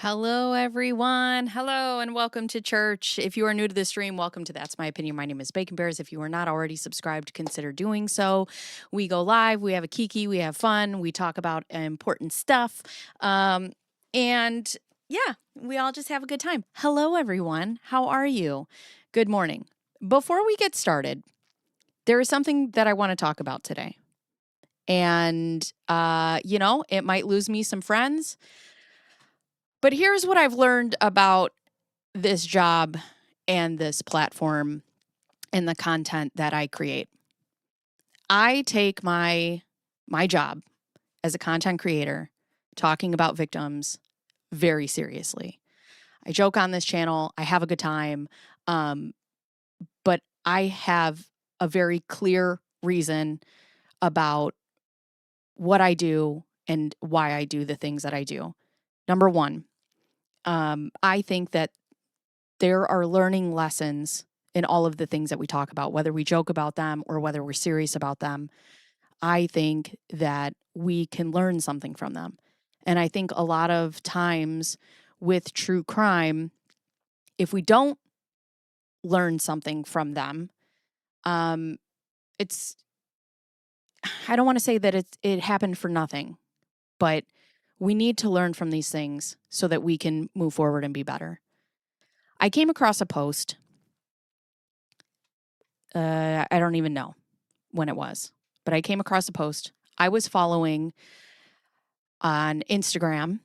Hello, everyone. Hello, and welcome to church. If you are new to the stream, welcome to That's My Opinion. My name is Bacon Bears. If you are not already subscribed, consider doing so. We go live, we have a kiki, we have fun, we talk about important stuff. And yeah, we all just have a good time. Hello, everyone. How are you? Good morning. Before we get started, there is something that I want to talk about today. And, it might lose me some friends. But here's what I've learned about this job and this platform and the content that I create. I take my job as a content creator, talking about victims, very seriously. I joke on this channel. I have a good time. But I have a very clear reason about what I do and why I do the things that I do. Number one, I think that there are learning lessons in all of the things that we talk about, whether we joke about them or whether we're serious about them. I think that we can learn something from them. And I think a lot of times with true crime, if we don't learn something from them, it's, I don't want to say that it happened for nothing, but we need to learn from these things so that we can move forward and be better. I came across a post. I don't even know when it was, but I came across a post. I was following on Instagram.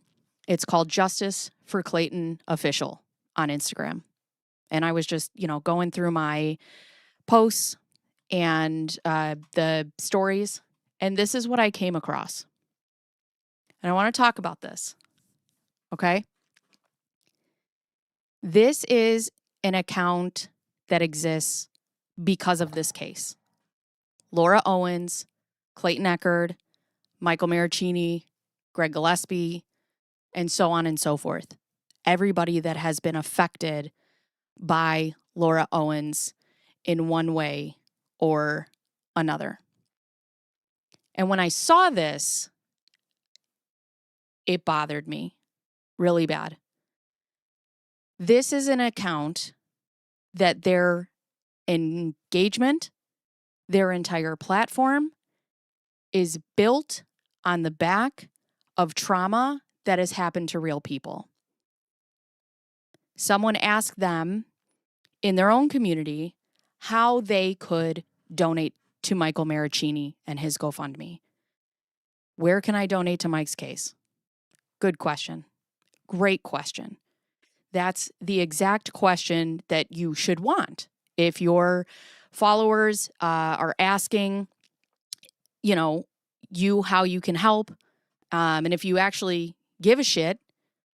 It's called Justice for Clayton Official on Instagram. And I was just, going through my posts and the stories. And this is what I came across. And I want to talk about this. Okay. This is an account that exists because of this case. Laura Owens, Clayton Echard, Michael Maricini, Greg Gillespie, and so on and so forth. Everybody that has been affected by Laura Owens in one way or another. And when I saw this, it bothered me really bad. This is an account that their engagement, their entire platform is built on the back of trauma that has happened to real people. Someone asked them in their own community how they could donate to Michael Maricini and his GoFundMe. Where can I donate to Mike's case? Good question. Great question. That's the exact question that you should want. If your followers are asking, you how you can help, and if you actually give a shit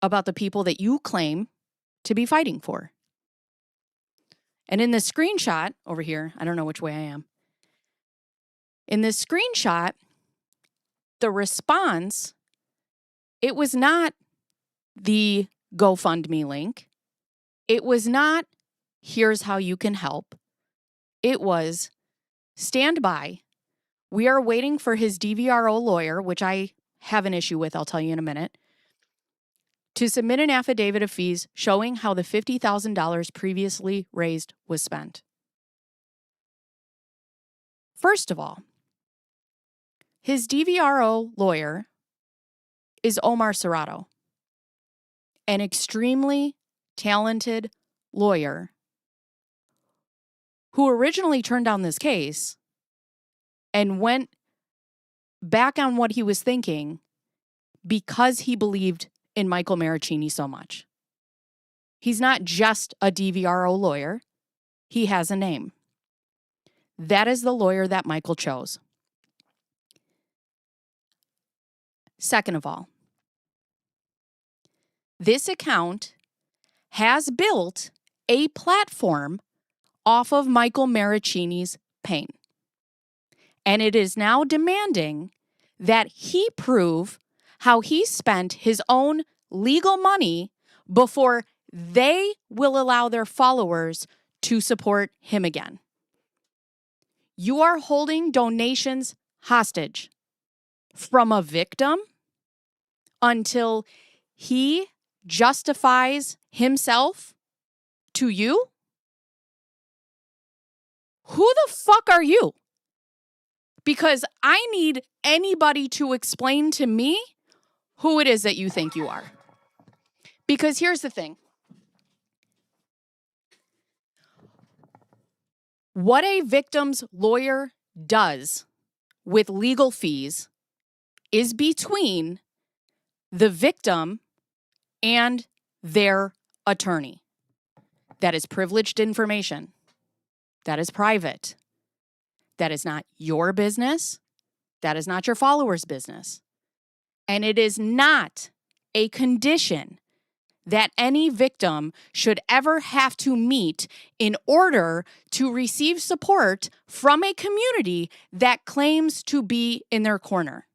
about the people that you claim to be fighting for. And in this screenshot over here, I don't know which way I am. In this screenshot, the response, it was not the GoFundMe link. It was not, here's how you can help. It was, stand by. We are waiting for his DVRO lawyer, which I have an issue with, I'll tell you in a minute, to submit an affidavit of fees showing how the $50,000 previously raised was spent. First of all, his DVRO lawyer is Omar Serrato, an extremely talented lawyer who originally turned down this case and went back on what he was thinking because he believed in Michael Maricini so much. He's not just a DVRO lawyer. He has a name. That is the lawyer that Michael chose. Second of all, this account has built a platform off of Michael Maricini's pain. And it is now demanding that he prove how he spent his own legal money before they will allow their followers to support him again. You are holding donations hostage from a victim until he justifies himself to you, who the fuck are you? Because I need anybody to explain to me who it is that you think you are. Because here's the thing. What a victim's lawyer does with legal fees is between the victim and their attorney. That is privileged information. That is private. That is not your business. That is not your followers' business. And it is not a condition that any victim should ever have to meet in order to receive support from a community that claims to be in their corner,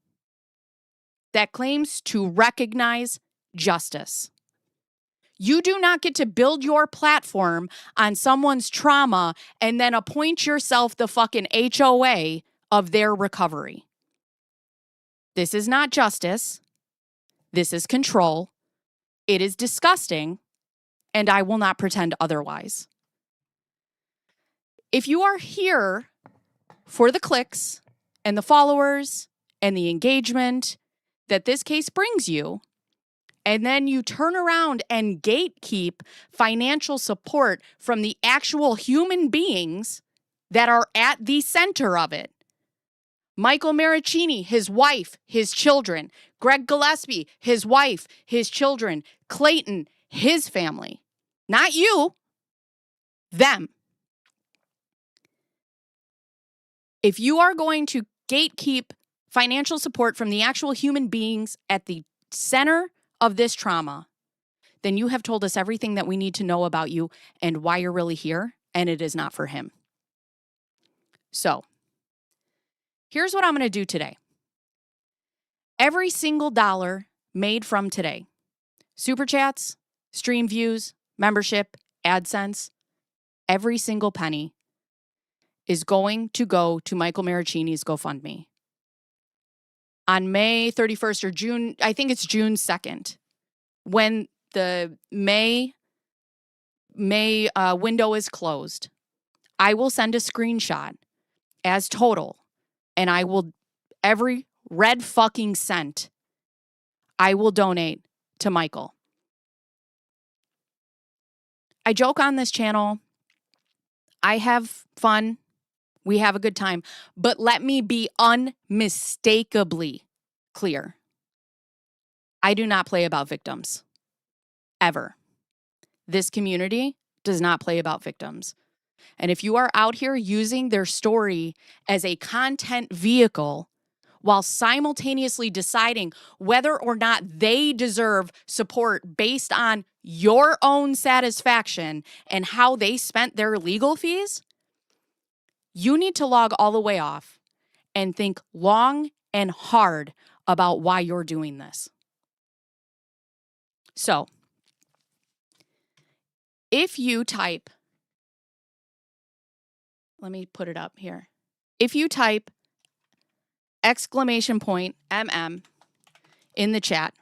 that claims to recognize justice. You do not get to build your platform on someone's trauma and then appoint yourself the fucking HOA of their recovery. This is not justice. This is control. It is disgusting, and I will not pretend otherwise. If you are here for the clicks and the followers and the engagement that this case brings you, and then you turn around and gatekeep financial support from the actual human beings that are at the center of it. Michael Maricini, his wife, his children. Greg Gillespie, his wife, his children. Clayton, his family. Not you, them. If you are going to gatekeep financial support from the actual human beings at the center of this trauma, then you have told us everything that we need to know about you and why you're really here, and it is not for him. So, here's what I'm going to do today. Every single dollar made from today, super chats, stream views, membership, AdSense, every single penny is going to go to Michael Maricini's GoFundMe. On May 31st or June, I think it's June 2nd, when the May window is closed, I will send a screenshot as total, and I will, every red fucking cent, I will donate to Michael. I joke on this channel. I have fun. We have a good time. But let me be unmistakably clear. I do not play about victims. Ever. This community does not play about victims. And if you are out here using their story as a content vehicle while simultaneously deciding whether or not they deserve support based on your own satisfaction and how they spent their legal fees, you need to log all the way off and think long and hard about why you're doing this. So, if you type, let me put it up here. If you type !MM in the chat,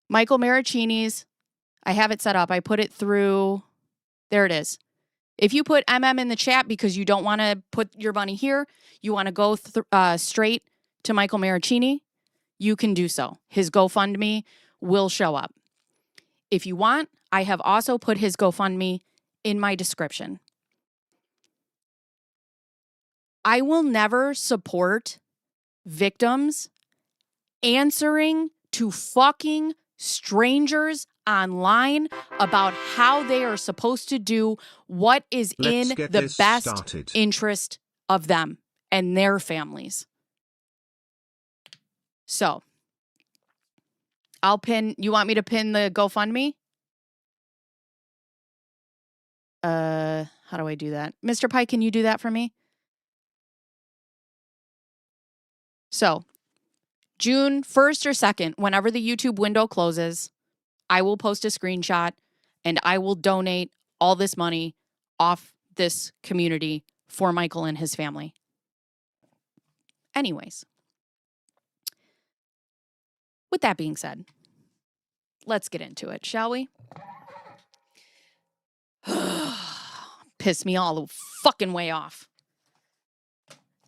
Michael Maricini's, I have it set up. I put it through, there it is. If you put MM in the chat because you don't want to put your money here, you want to go straight to Michael Maricini, you can do so. His GoFundMe will show up. If you want, I have also put his GoFundMe in my description. I will never support victims answering to fucking strangers online about how they are supposed to do what is in the best interest of them and their families. So, I'll pin, you want me to pin the GoFundMe? How do I do that? Mr. Pike, can you do that for me? So, June 1st or 2nd, whenever the YouTube window closes, I will post a screenshot and I will donate all this money off this community for Michael and his family. Anyways, with that being said, let's get into it, shall we? Piss me all the fucking way off.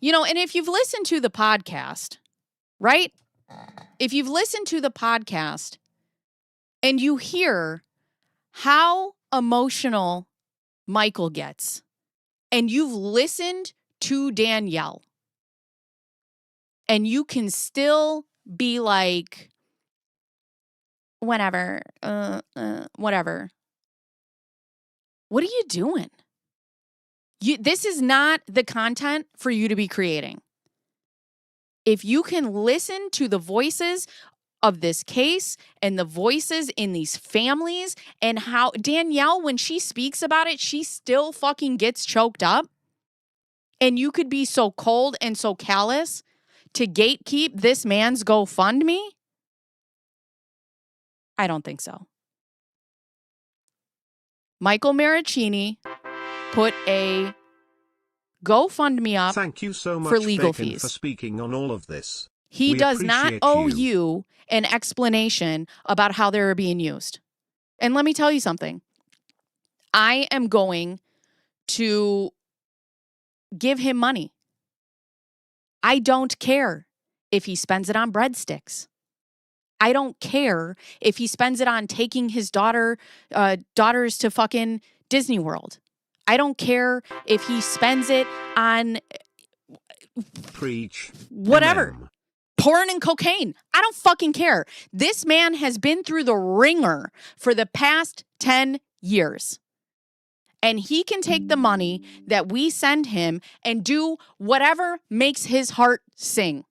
You know, and if you've listened to the podcast, right? If you've listened to the podcast and you hear how emotional Michael gets, and you've listened to Danielle, and you can still be like, whatever, whatever. What are you doing? This is not the content for you to be creating. If you can listen to the voices of this case and the voices in these families and how Danielle, when she speaks about it, she still fucking gets choked up. And you could be so cold and so callous to gatekeep this man's GoFundMe? I don't think so. Michael Maricini put a GoFundMe up. Thank you so much for legal Bacon, fees for speaking on all of this. He We does not appreciate owe you. you an explanation about how they're being used. And let me tell you something. I am going to give him money. I don't care if he spends it on breadsticks. I don't care if he spends it on taking his daughters to fucking Disney World. I don't care if he spends it on Preach. whatever. MM. Porn and cocaine. I don't fucking care. This man has been through the ringer for the past 10 years. And he can take the money that we send him and do whatever makes his heart sing.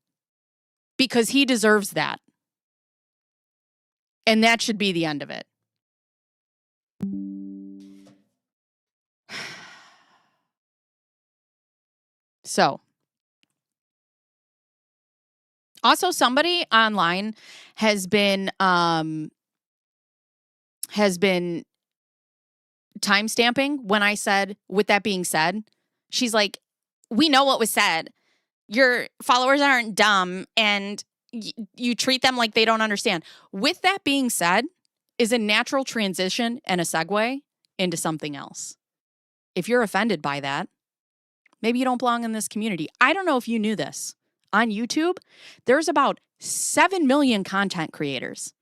Because he deserves that. And that should be the end of it. So, also somebody online has been timestamping when I said, with that being said, she's like, we know what was said. Your followers aren't dumb and you treat them like they don't understand. With that being said is a natural transition and a segue into something else. If you're offended by that, maybe you don't belong in this community. I don't know if you knew this. On YouTube, there's about 7 million content creators.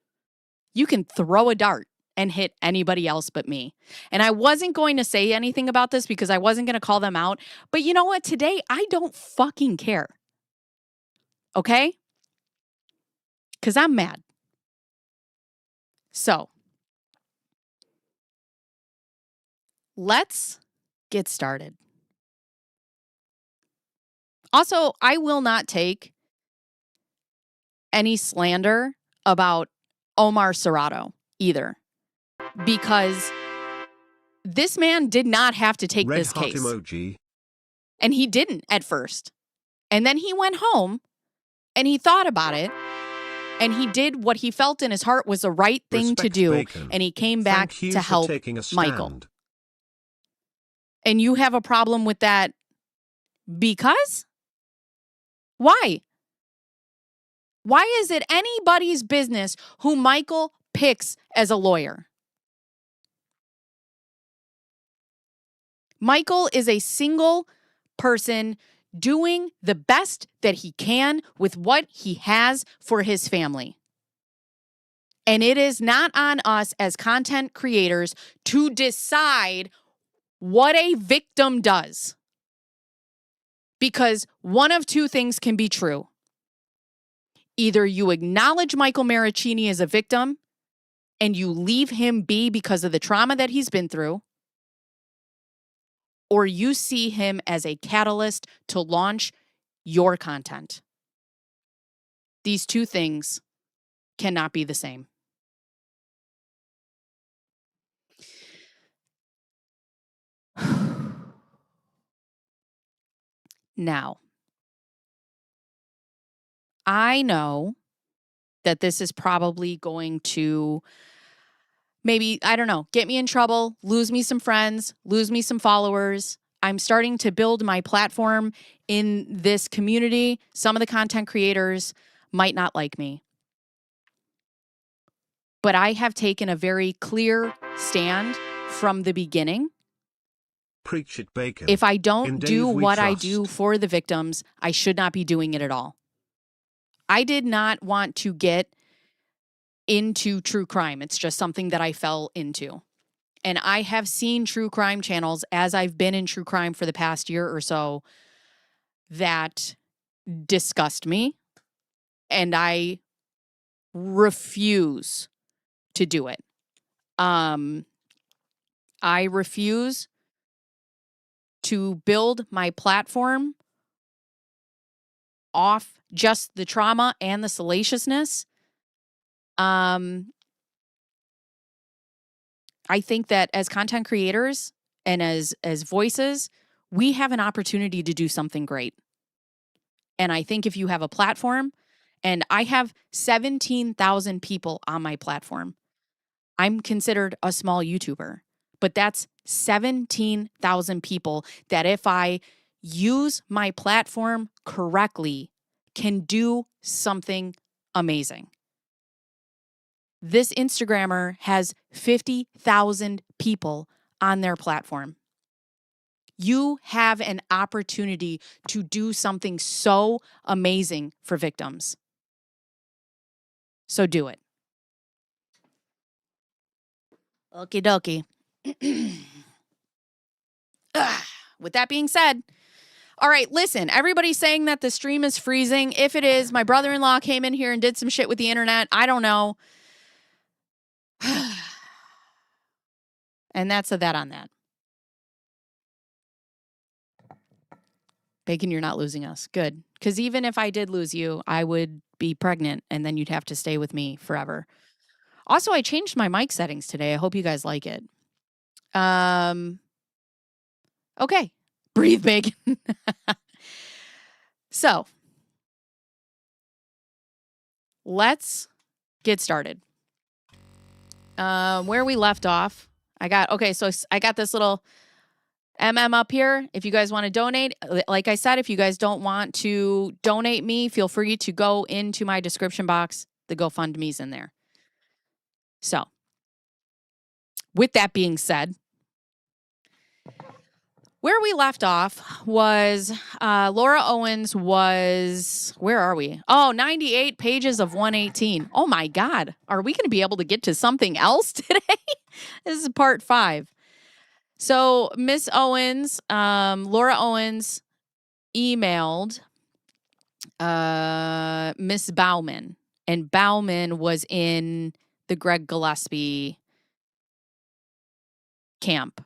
You can throw a dart and hit anybody else but me. And I wasn't going to say anything about this because I wasn't going to call them out. But you know what? Today, I don't fucking care. Okay? Because I'm mad. So, let's get started. Also, I will not take any slander about Omar Serrato either. Because this man did not have to take Red this heart case. emoji. And he didn't at first. And then he went home and he thought about it. And he did what he felt in his heart was the right thing to Respect do. Bacon. And he came back Thank you to for help taking a Michael. stand. And you have a problem with that because? Why? Why is it anybody's business who Michael picks as a lawyer? Michael is a single person doing the best that he can with what he has for his family. And it is not on us as content creators to decide what a victim does. Because one of two things can be true. Either you acknowledge Michael Maricini as a victim and you leave him be because of the trauma that he's been through, or you see him as a catalyst to launch your content. These two things cannot be the same. Now, I know that this is probably going to maybe, I don't know, get me in trouble, lose me some friends, lose me some followers. I'm starting to build my platform in this community. Some of the content creators might not like me. But I have taken a very clear stand from the beginning. Preach it, Bacon. If I In don't Dave do we what I trust. do for the victims, I should not be doing it at all. I did not want to get into true crime. It's just something that I fell into. And I have seen true crime channels as I've been in true crime for the past year or so that disgust me. And I refuse to do it. I refuse to build my platform off just the trauma and the salaciousness. I think that as content creators and as voices, we have an opportunity to do something great. And I think if you have a platform, and I have 17,000 people on my platform, I'm considered a small YouTuber, but that's 17,000 people that if I use my platform correctly, can do something amazing. This Instagrammer has 50,000 people on their platform. You have an opportunity to do something so amazing for victims. So do it. Okie dokie. With that being said, all right, listen, everybody's saying that the stream is freezing. If it is, my brother-in-law came in here and did some shit with the internet. I don't know. And that's that on that. Bacon, you're not losing us. Good. Because even if I did lose you, I would be pregnant and then you'd have to stay with me forever. Also, I changed my mic settings today. I hope you guys like it. Okay. Breathe, Bacon. So, let's get started. Where we left off, I got this little up here. If you guys want to donate, like I said, if you guys don't want to donate me, feel free to go into my description box. The GoFundMe's in there. So, with that being said, where we left off was Laura Owens was, where are we? Oh, 98 pages of 118. Oh my God. Are we going to be able to get to something else today? This is part 5. So Miss Owens, Laura Owens emailed Miss Bauman, and Bauman was in the Greg Gillespie camp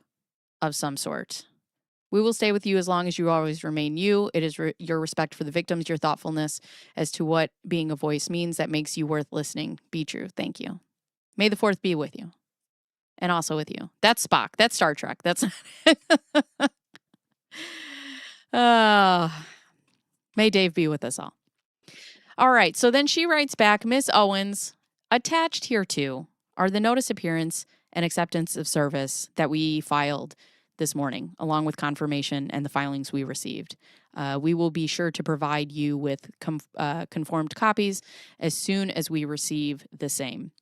of some sort. We will stay with you as long as you always remain you. It is your respect for the victims, your thoughtfulness as to what being a voice means that makes you worth listening. Be true. Thank you. May the 4th be with you. And also with you. That's Spock. That's Star Trek. That's may Dave be with us all. All right. So then she writes back, Miss Owens, attached here too are the notice appearance and acceptance of service that we filed this morning, along with confirmation and the filings we received. We will be sure to provide you with conformed copies as soon as we receive the same.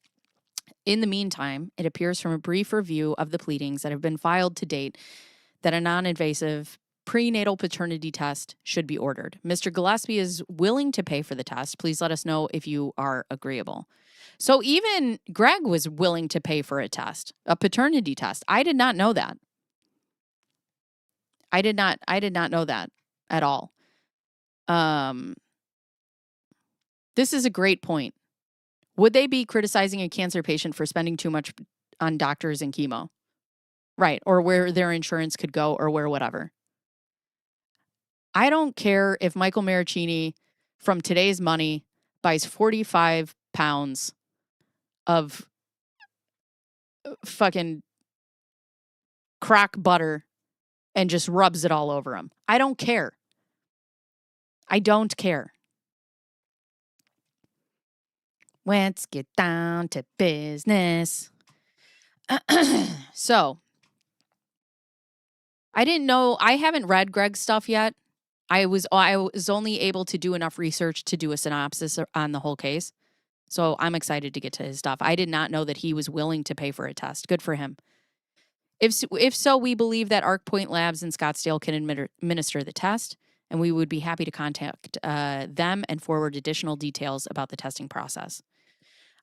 In the meantime, it appears from a brief review of the pleadings that have been filed to date that a non-invasive prenatal paternity test should be ordered. Mr. Gillespie is willing to pay for the test. Please let us know if you are agreeable. So even Greg was willing to pay for a test, a paternity test. I did not know that. I did not know that at all. This is a great point. Would they be criticizing a cancer patient for spending too much on doctors and chemo? Right. Or where their insurance could go or where whatever. I don't care if Michael Maricini from Today's Money buys 45 pounds of fucking crack butter and just rubs it all over him. I don't care. I don't care. Let's get down to business. So, I didn't know, I haven't read Greg's stuff yet. I was only able to do enough research to do a synopsis on the whole case. So I'm excited to get to his stuff. I did not know that he was willing to pay for a test. Good for him. If so, we believe that Arc Point Labs in Scottsdale can administer the test, and we would be happy to contact them and forward additional details about the testing process.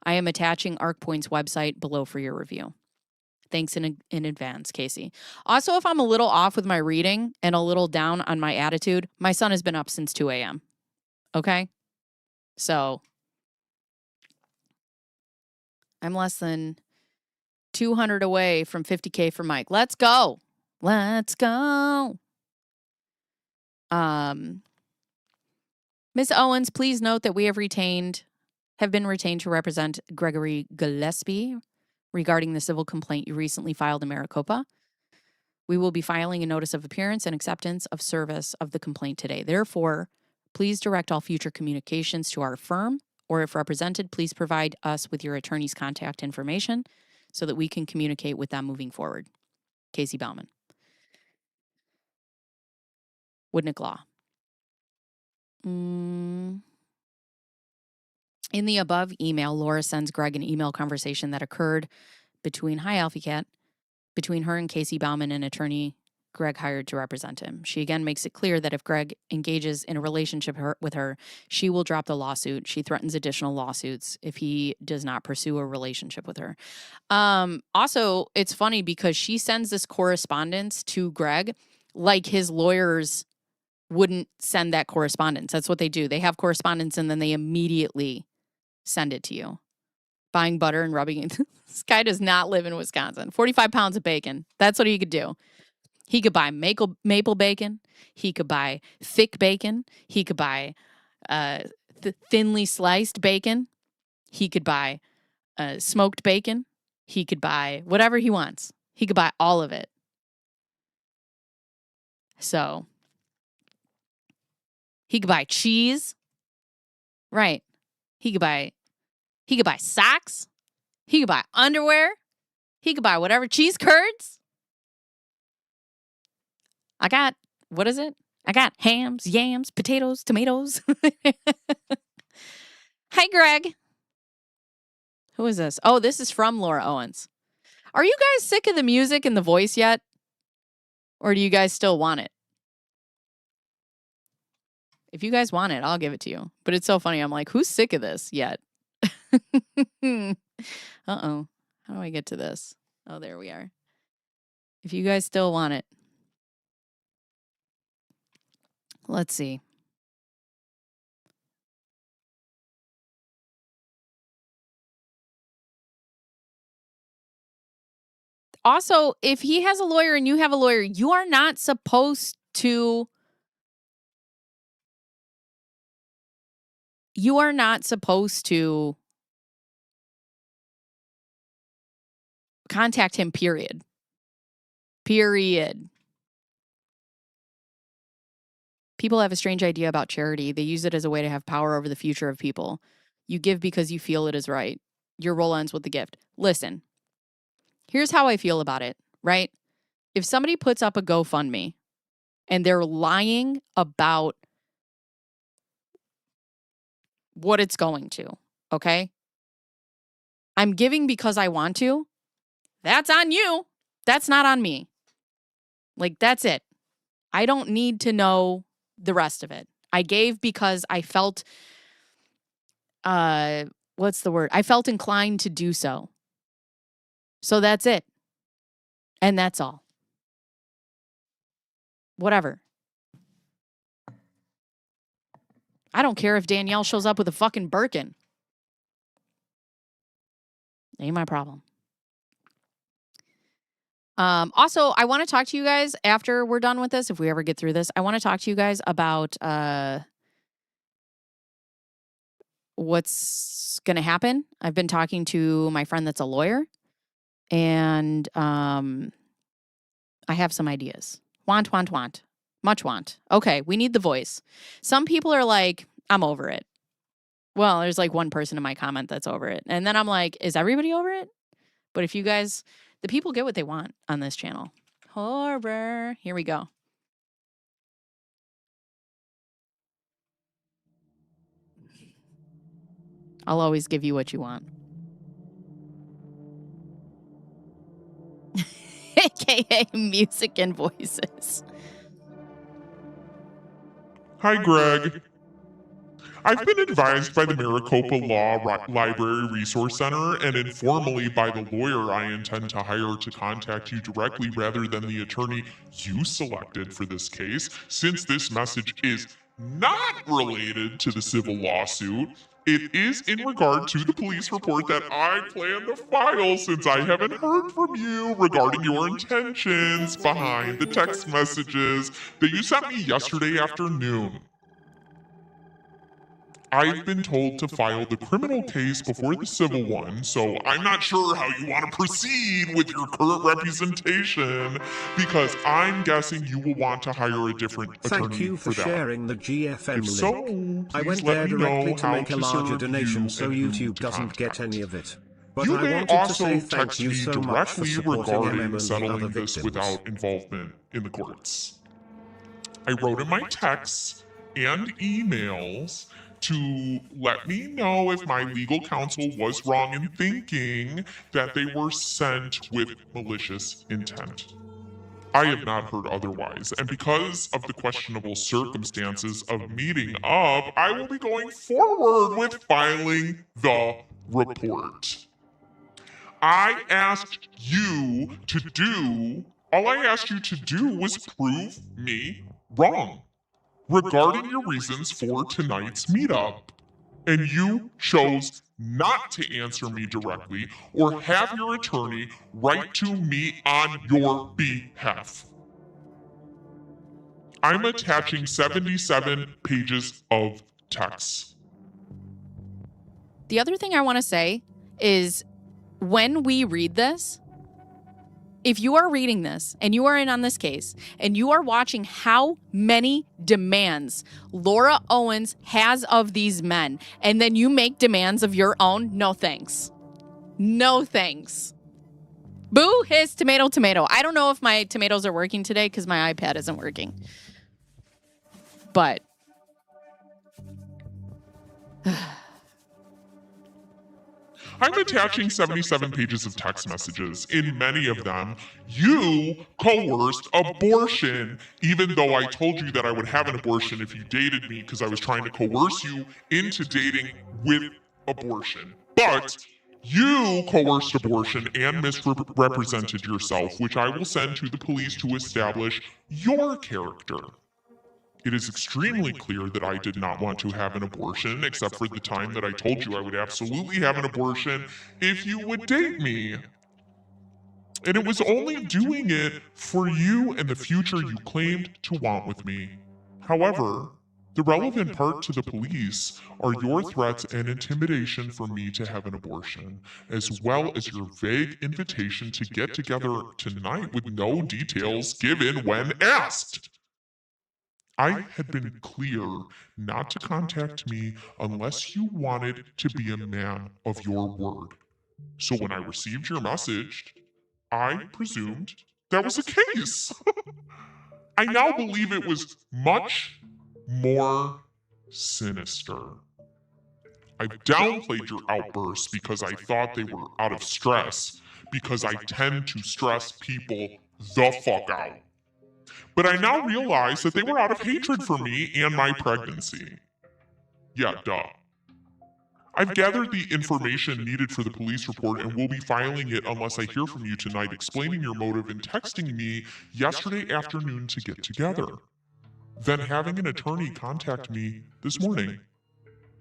I am attaching Arc Point's website below for your review. Thanks in advance, Casey. Also, if I'm a little off with my reading and a little down on my attitude, my son has been up since 2 a.m. Okay? So I'm less than 200 away from 50K for Mike. Let's go. Let's go. Ms. Owens, please note that we have been retained to represent Gregory Gillespie regarding the civil complaint you recently filed in Maricopa. We will be filing a notice of appearance and acceptance of service of the complaint today. Therefore, please direct all future communications to our firm, or if represented, please provide us with your attorney's contact information so that we can communicate with them moving forward. Casey Bauman. Woodnick Law. In the above email, Laura sends Greg an email conversation that occurred between between her and Casey Bauman, an attorney Greg hired to represent him. She again makes it clear that if Greg engages in a relationship with her, she will drop the lawsuit. She threatens additional lawsuits if he does not pursue a relationship with her. Also, it's funny because she sends this correspondence to Greg like his lawyers wouldn't send that correspondence. That's what they do. They have correspondence and then they immediately send it to you. Buying butter and rubbing it. This guy does not live in Wisconsin. 45 pounds of bacon. That's what he could do. He could buy maple bacon. He could buy thick bacon. He could buy thinly sliced bacon. He could buy smoked bacon. He could buy whatever he wants. He could buy all of it. So he could buy cheese. Right. He could buy socks. He could buy underwear. He could buy whatever. Cheese curds. I got, what is it? I got hams, yams, potatoes, tomatoes. Hi, Greg. Who is this? Oh, this is from Laura Owens. Are you guys sick of the music and the voice yet? Or do you guys still want it? If you guys want it, I'll give it to you. But it's so funny. I'm like, who's sick of this yet? Uh-oh. How do I get to this? Oh, there we are. If you guys still want it. Let's see. Also, if he has a lawyer and you have a lawyer, you are not supposed to contact him, period. Period. People have a strange idea about charity. They use it as a way to have power over the future of people. You give because you feel it is right. Your role ends with the gift. Listen, here's how I feel about it, right? If somebody puts up a GoFundMe and they're lying about what it's going to, okay? I'm giving because I want to. That's on you. That's not on me. Like, that's it. I don't need to know the rest of it. I gave because I felt, what's the word? I felt inclined to do so. So that's it. And that's all. Whatever. I don't care if Danielle shows up with a fucking Birkin. Ain't my problem. Also, I want to talk to you guys after we're done with this, if we ever get through this. I want to talk to you guys about what's going to happen. I've been talking to my friend that's a lawyer, and I have some ideas. Want. Much want. Okay, we need the voice. Some people are like, I'm over it. Well, there's like one person in my comment that's over it. And then I'm like, is everybody over it? But if you guys, the people get what they want on this channel. Horror. Here we go. I'll always give you what you want. AKA music and voices. Hi, Greg. I've been advised by the Maricopa Law Library Resource Center and informally by the lawyer I intend to hire to contact you directly rather than the attorney you selected for this case, since this message is not related to the civil lawsuit. It is in regard to the police report that I plan to file, since I haven't heard from you regarding your intentions behind the text messages that you sent me yesterday afternoon. I've been told to file the criminal case before the civil one, so I'm not sure how you want to proceed with your current representation, because I'm guessing you will want to hire a different attorney Thank you for that. sharing the GFM If so, link. I please went let there me know directly to how make a to larger serve donation you so and who YouTube to doesn't get contact. any of it. But You I may wanted to also say thank text you me so much for directly supporting MM regarding and the other settling this victims. without involvement in the courts. I wrote in my texts and emails to let me know if my legal counsel was wrong in thinking that they were sent with malicious intent. I have not heard otherwise, and because of the questionable circumstances of meeting up, I will be going forward with filing the report. All I asked you to do was prove me wrong regarding your reasons for tonight's meetup. And you chose not to answer me directly or have your attorney write to me on your behalf. I'm attaching 77 pages of text. The other thing I want to say is when we read this, if you are reading this and you are in on this case and you are watching how many demands Laura Owens has of these men, and then you make demands of your own, no thanks. No thanks. Boo his tomato tomato. I don't know if my tomatoes are working today because my iPad isn't working. But I'm attaching 77 pages of text messages. In many of them, you coerced abortion, even though I told you that I would have an abortion if you dated me because I was trying to coerce you into dating with abortion. But you coerced abortion and misrepresented yourself, which I will send to the police to establish your character. It is extremely clear that I did not want to have an abortion, except for the time that I told you I would absolutely have an abortion if you would date me. And it was only doing it for you and the future you claimed to want with me. However, the relevant part to the police are your threats and intimidation for me to have an abortion, as well as your vague invitation to get together tonight with no details given when asked. I had been clear not to contact me unless you wanted to be a man of your word. So when I received your message, I presumed that was the case. I now believe it was much more sinister. I downplayed your outbursts because I thought they were out of stress, because I tend to stress people the fuck out. But I now realize that they were out of hatred for me and my pregnancy. Yeah, duh. I've gathered the information needed for the police report and will be filing it unless I hear from you tonight explaining your motive in texting me yesterday afternoon to get together. Then having an attorney contact me this morning.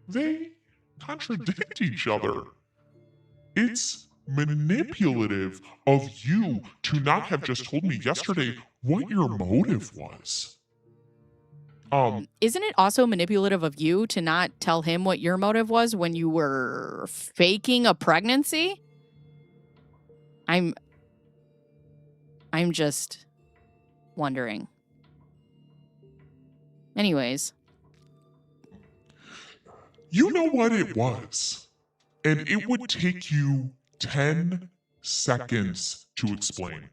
They contradict each other. It's manipulative of you to not have just told me yesterday what your motive was. Isn't it also manipulative of you to not tell him what your motive was when you were faking a pregnancy? I'm just wondering. Anyways. You know what it was. And it would take you 10 seconds to explain.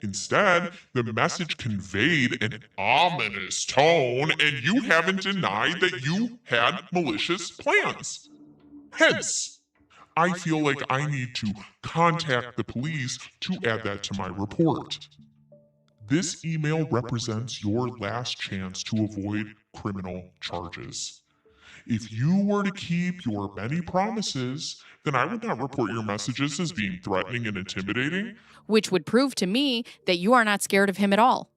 Instead, the message conveyed an ominous tone, and you haven't denied that you had malicious plans. Hence, I feel like I need to contact the police to add that to my report. This email represents your last chance to avoid criminal charges. If you were to keep your many promises, then I would not report your messages as being threatening and intimidating. Which would prove to me that you are not scared of him at all.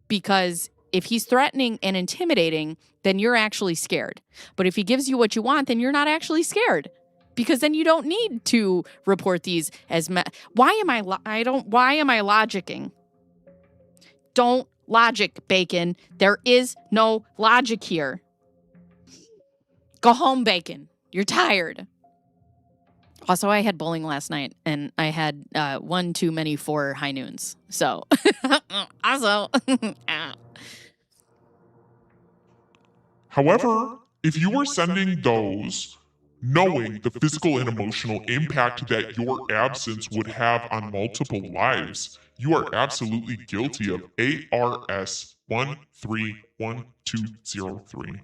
Because if he's threatening and intimidating, then you're actually scared. But if he gives you what you want, then you're not actually scared. Because then you don't need to report these as why am I logicking? Don't logic, Bacon. There is no logic here. Go home, Bacon. You're tired. Also, I had bowling last night, and I had one too many for high noons. So, also, However, if you were sending those knowing the physical and emotional impact that your absence would have on multiple lives, you are absolutely guilty of ARS 131203,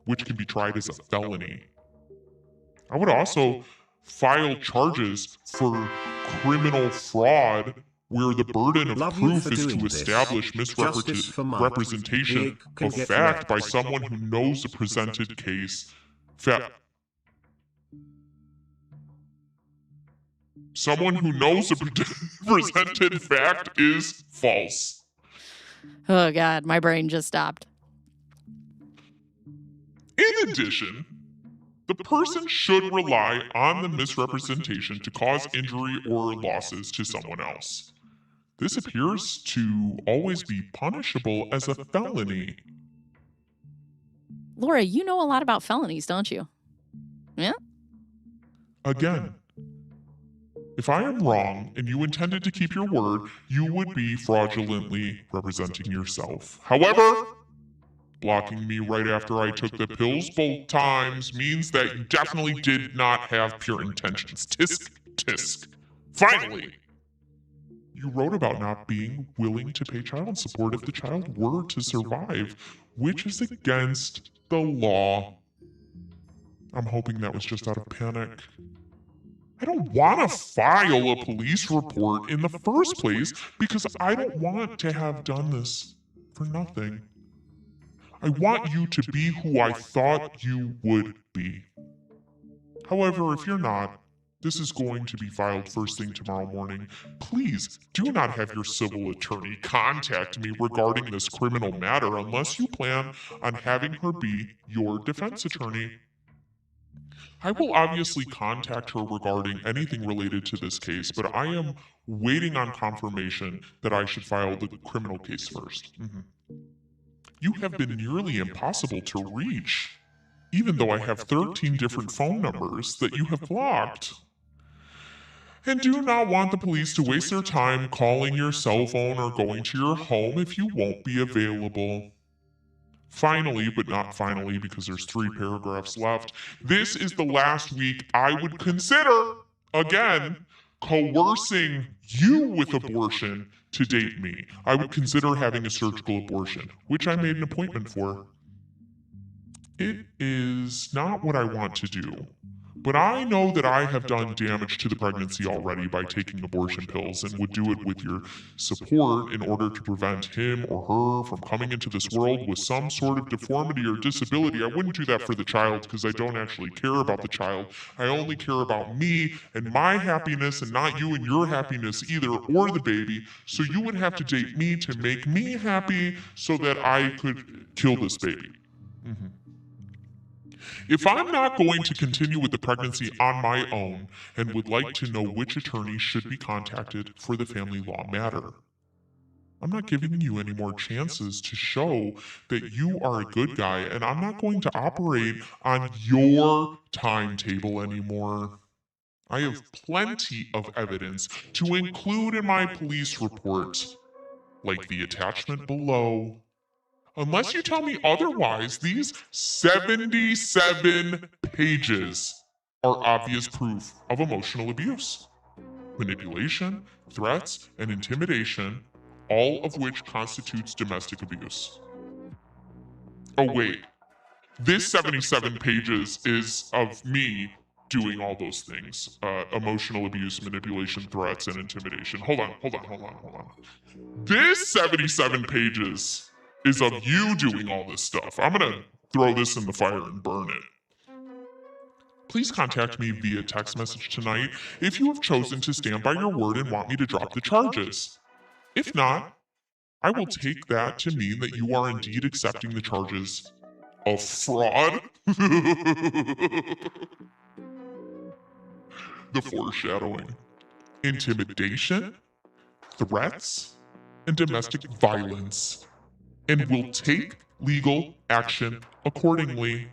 which can be tried as a felony. I would also file charges for criminal fraud where the burden of proof is to establish misrepresentation of fact by someone who knows the presented case. Someone who knows the presented fact is false. Oh, God, my brain just stopped. In addition, the person should rely on the misrepresentation to cause injury or losses to someone else. This appears to always be punishable as a felony. Laura, you know a lot about felonies, don't you? Yeah? Again, if I am wrong and you intended to keep your word, you would be fraudulently representing yourself. However, blocking me right after I took the pills both times means that you definitely did not have pure intentions. Tisk, tisk. Finally, you wrote about not being willing to pay child support if the child were to survive, which is against the law. I'm hoping that was just out of panic. I don't want to file a police report in the first place because I don't want to have done this for nothing. I want you to be who I thought you would be. However, if you're not, this is going to be filed first thing tomorrow morning. Please do not have your civil attorney contact me regarding this criminal matter unless you plan on having her be your defense attorney. I will obviously contact her regarding anything related to this case, but I am waiting on confirmation that I should file the criminal case first. You have been nearly impossible to reach, even though I have 13 different phone numbers that you have blocked. And do not want the police to waste their time calling your cell phone or going to your home if you won't be available. Finally, but not finally, because there's 3 paragraphs left, this is the last week I would consider, again, coercing you with abortion to date me. I would consider having a surgical abortion, which I made an appointment for. It is not what I want to do, but I know that I have done damage to the pregnancy already by taking abortion pills and would do it with your support in order to prevent him or her from coming into this world with some sort of deformity or disability. I wouldn't do that for the child because I don't actually care about the child. I only care about me and my happiness and not you and your happiness either, or the baby. So you would have to date me to make me happy so that I could kill this baby. If I'm not going to continue with the pregnancy on my own and would like to know which attorney should be contacted for the family law matter, I'm not giving you any more chances to show that you are a good guy, and I'm not going to operate on your timetable anymore. I have plenty of evidence to include in my police report, like the attachment below. Unless you tell me otherwise, these 77 pages are obvious proof of emotional abuse, manipulation, threats, and intimidation, all of which constitutes domestic abuse. Oh wait, This 77 pages is of me doing all those things. Emotional abuse, manipulation, threats, and intimidation. Hold on. This 77 pages is of you doing all this stuff. I'm gonna throw this in the fire and burn it. Please contact me via text message tonight if you have chosen to stand by your word and want me to drop the charges. If not, I will take that to mean that you are indeed accepting the charges of fraud. The foreshadowing, intimidation, threats, and domestic violence, and will take legal action accordingly.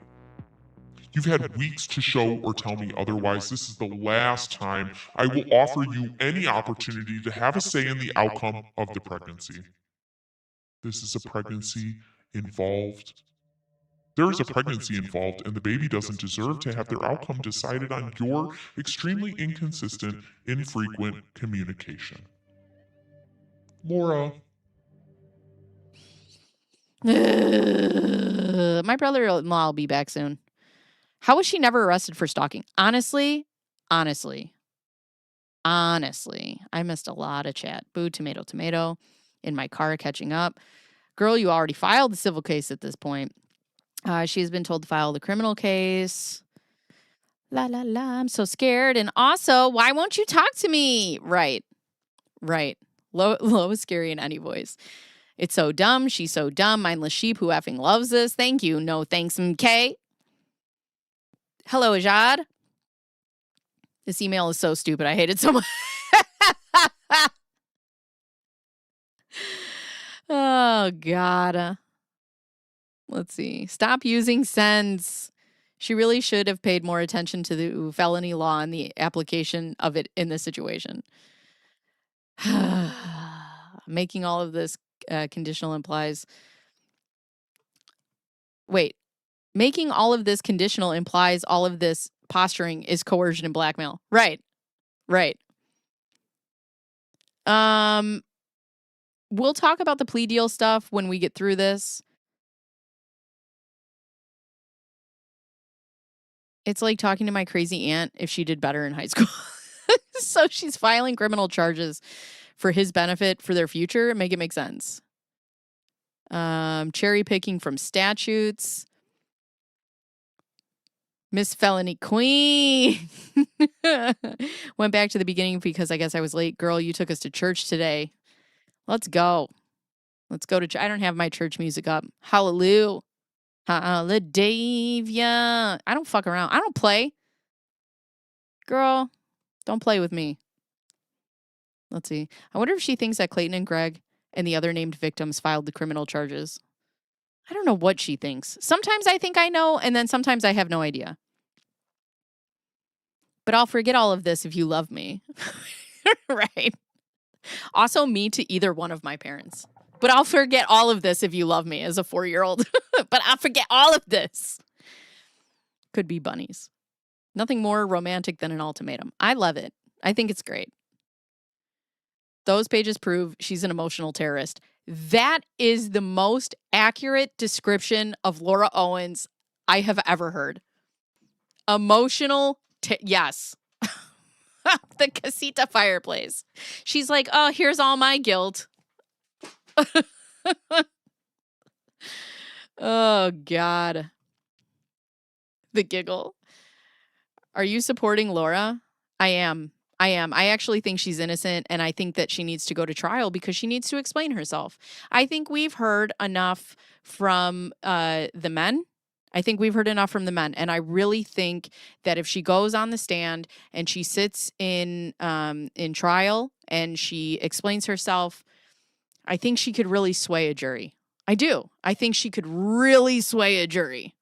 You've had weeks to show or tell me otherwise. This is the last time I will offer you any opportunity to have a say in the outcome of the pregnancy. This is a pregnancy involved. There is a pregnancy involved, and the baby doesn't deserve to have their outcome decided on your extremely inconsistent, infrequent communication. Laura. My brother-in-law will be back soon. How was she never arrested for stalking? Honestly, I missed a lot of chat. Boo, tomato, tomato. In my car catching up. Girl, you already filed the civil case at this point. She has been told to file the criminal case. La, la, la, I'm so scared. And also, why won't you talk to me? Right. Low is scary in any voice. It's so dumb. She's so dumb. Mindless sheep who effing loves this. Thank you. No thanks, MK. Hello, Ajad. This email is so stupid. I hate it so much. Oh, God. Let's see. Stop using sends. She really should have paid more attention to the felony law and the application of it in this situation. Making all of this conditional implies... Wait. Making all of this conditional implies all of this posturing is coercion and blackmail. Right. We'll talk about the plea deal stuff when we get through this. It's like talking to my crazy aunt if she did better in high school. So she's filing criminal charges for his benefit for their future. Make it make sense. Cherry picking from statutes. Miss Felony Queen. Went back to the beginning because I guess I was late. Girl, you took us to church today. Let's go. Let's go to church. I don't have my church music up. Hallelujah. Hallelujah. I don't fuck around. I don't play. Girl, don't play with me. Let's see. I wonder if she thinks that Clayton and Greg and the other named victims filed the criminal charges. I don't know what she thinks. Sometimes I think I know, and then sometimes I have no idea. But I'll forget all of this if you love me. Right. Also, me to either one of my parents. But I'll forget all of this if you love me as a 4-year-old. But I'll forget all of this. Could be bunnies. Nothing more romantic than an ultimatum. I love it. I think it's great. Those pages prove she's an emotional terrorist. That is the most accurate description of Laura Owens I have ever heard. Emotional, yes. The casita fireplace. She's like, oh, here's all my guilt. Oh, God. The giggle. Are you supporting Laura? I am. I actually think she's innocent, and I think that she needs to go to trial because she needs to explain herself. I think we've heard enough from the men. And I really think that if she goes on the stand and she sits in trial and she explains herself, I think she could really sway a jury. I do. I think she could really sway a jury.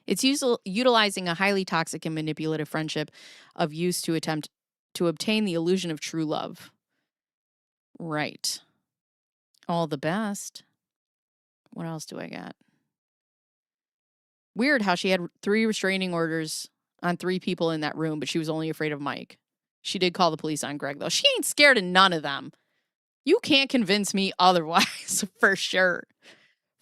It's utilizing a highly toxic and manipulative friendship of use to attempt to obtain the illusion of true love. Right. All the best. What else do I got? Weird how she had 3 restraining orders on 3 people in that room, but she was only afraid of Mike. She did call the police on Greg, though. She ain't scared of none of them. You can't convince me otherwise, for sure.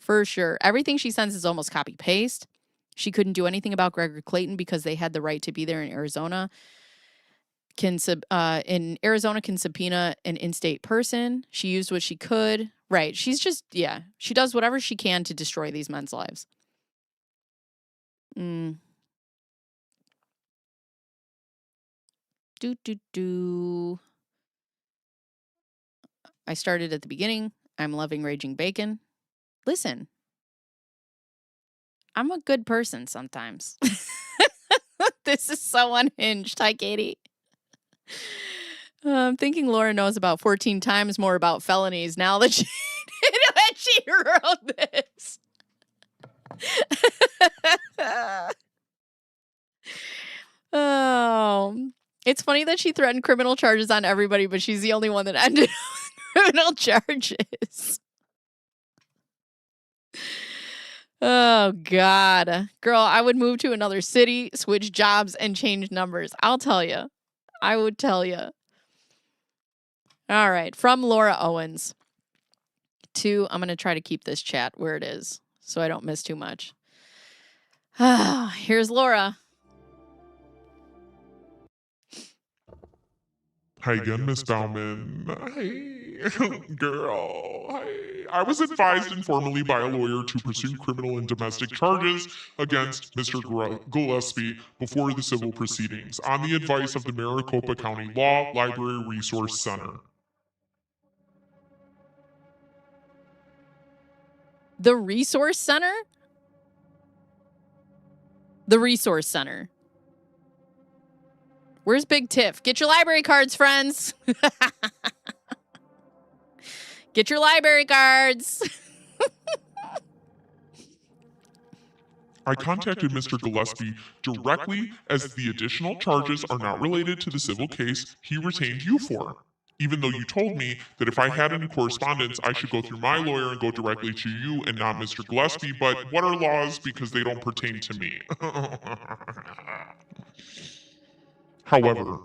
For sure. Everything she sends is almost copy paste. She couldn't do anything about Gregory Clayton because they had the right to be there in Arizona. In Arizona can subpoena an in-state person. She used what she could. Right. She's just, yeah. She does whatever she can to destroy these men's lives. I started at the beginning. I'm loving Raging Bacon. Listen, I'm a good person sometimes. This is so unhinged. Hi, Katie. I'm thinking Laura knows about 14 times more about felonies now that she, that she wrote this. Oh, it's funny that she threatened criminal charges on everybody, but she's the only one that ended with criminal charges. Oh, God. Girl, I would move to another city, switch jobs, and change numbers. I'll tell you. I would tell you. All right. From Laura Owens to, I'm going to try to keep this chat where it is so I don't miss too much. Here's Laura. Hi again, Miss Bauman. Hi, girl. Hi. I was advised informally by a lawyer to pursue criminal and domestic charges against Mr. Gillespie before the civil proceedings on the advice of the Maricopa County Law Library Resource Center. The Resource Center? The Resource Center. Where's Big Tiff? Get your library cards, friends. Get your library cards. I contacted Mr. Gillespie directly as the additional charges are not related to the civil case he retained you for. Even though you told me that if I had any correspondence, I should go through my lawyer and go directly to you and not Mr. Gillespie, but what are laws because they don't pertain to me? However,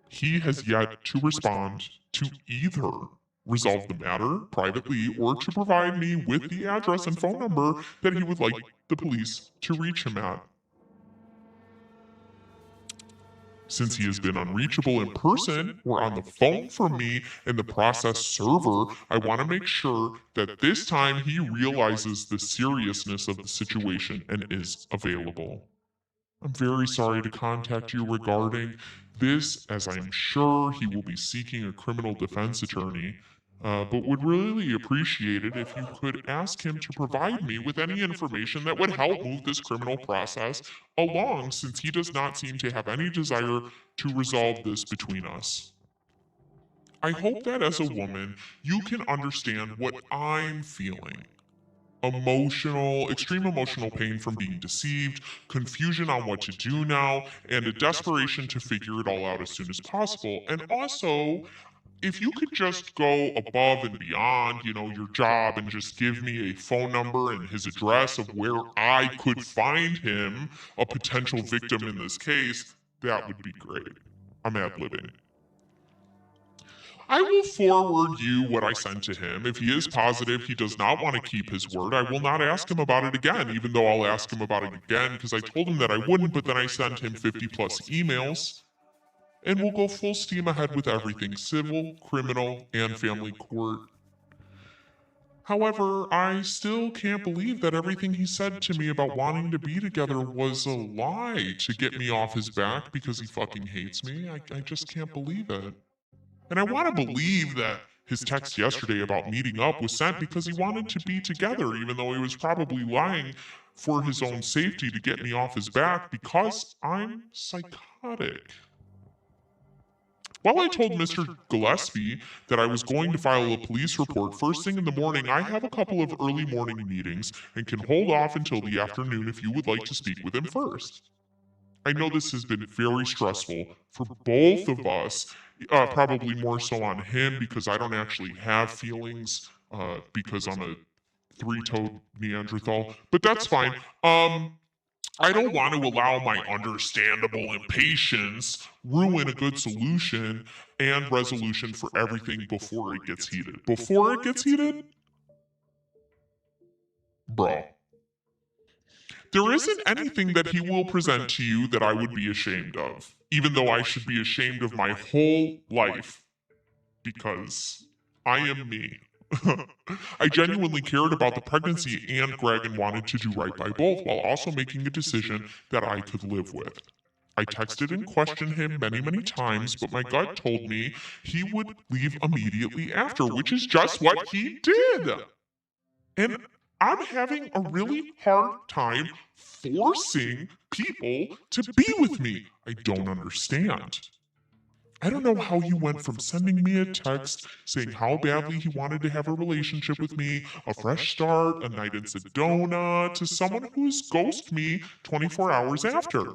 he has yet to respond to either resolve the matter privately or to provide me with the address and phone number that he would like the police to reach him at. Since he has been unreachable in person or on the phone from me and the process server, I want to make sure that this time he realizes the seriousness of the situation and is available. I'm very sorry to contact you regarding this, as I'm sure he will be seeking a criminal defense attorney, but would really appreciate it if you could ask him to provide me with any information that would help move this criminal process along, since he does not seem to have any desire to resolve this between us. I hope that as a woman, you can understand what I'm feeling. Extreme emotional pain from being deceived, confusion on what to do now, and a desperation to figure it all out as soon as possible. And also, if you could just go above and beyond, your job and just give me a phone number and his address of where I could find him, a potential victim in this case, that would be great. I'm ad-libbing. I will forward you what I sent to him. If he is positive he does not want to keep his word, I will not ask him about it again, even though I'll ask him about it again because I told him that I wouldn't, but then I sent him 50 plus emails. And we'll go full steam ahead with everything civil, criminal, and family court. However, I still can't believe that everything he said to me about wanting to be together was a lie to get me off his back because he fucking hates me. I just can't believe it. And I want to believe that his text yesterday about meeting up was sent because he wanted to be together, even though he was probably lying for his own safety to get me off his back because I'm psychotic. While I told Mr. Gillespie that I was going to file a police report first thing in the morning, I have a couple of early morning meetings and can hold off until the afternoon if you would like to speak with him first. I know this has been very stressful for both of us, probably more so on him because I don't actually have feelings because I'm a three-toed Neanderthal, but that's fine. I don't want to allow my understandable impatience ruin a good solution and resolution for everything before it gets heated. Before it gets heated? Bro. There isn't anything that he will present to you that I would be ashamed of, even though I should be ashamed of my whole life, because I am me. I genuinely cared about the pregnancy and Greg and wanted to do right by both while also making a decision that I could live with. I texted and questioned him many, many times, but my gut told me he would leave immediately after, which is just what he did. And I'm having a really hard time forcing people to be with me. I don't understand. I don't know how he went from sending me a text saying how badly he wanted to have a relationship with me, a fresh start, a night in Sedona, to someone who's ghosted me 24 hours after.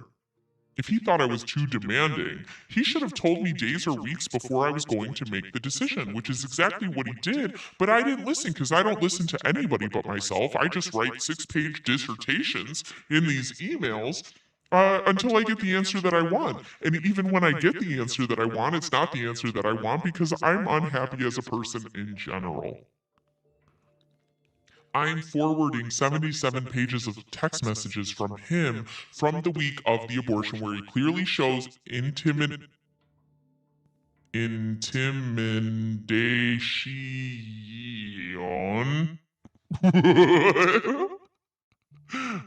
If he thought I was too demanding, he should have told me days or weeks before I was going to make the decision, which is exactly what he did, but I didn't listen because I don't listen to anybody but myself. I just write 6-page dissertations in these emails until I get the answer that I want. And even when I get the answer that I want, it's not the answer that I want because I'm unhappy as a person in general. I'm forwarding 77 pages of text messages from him from the week of the abortion where he clearly shows intimidation.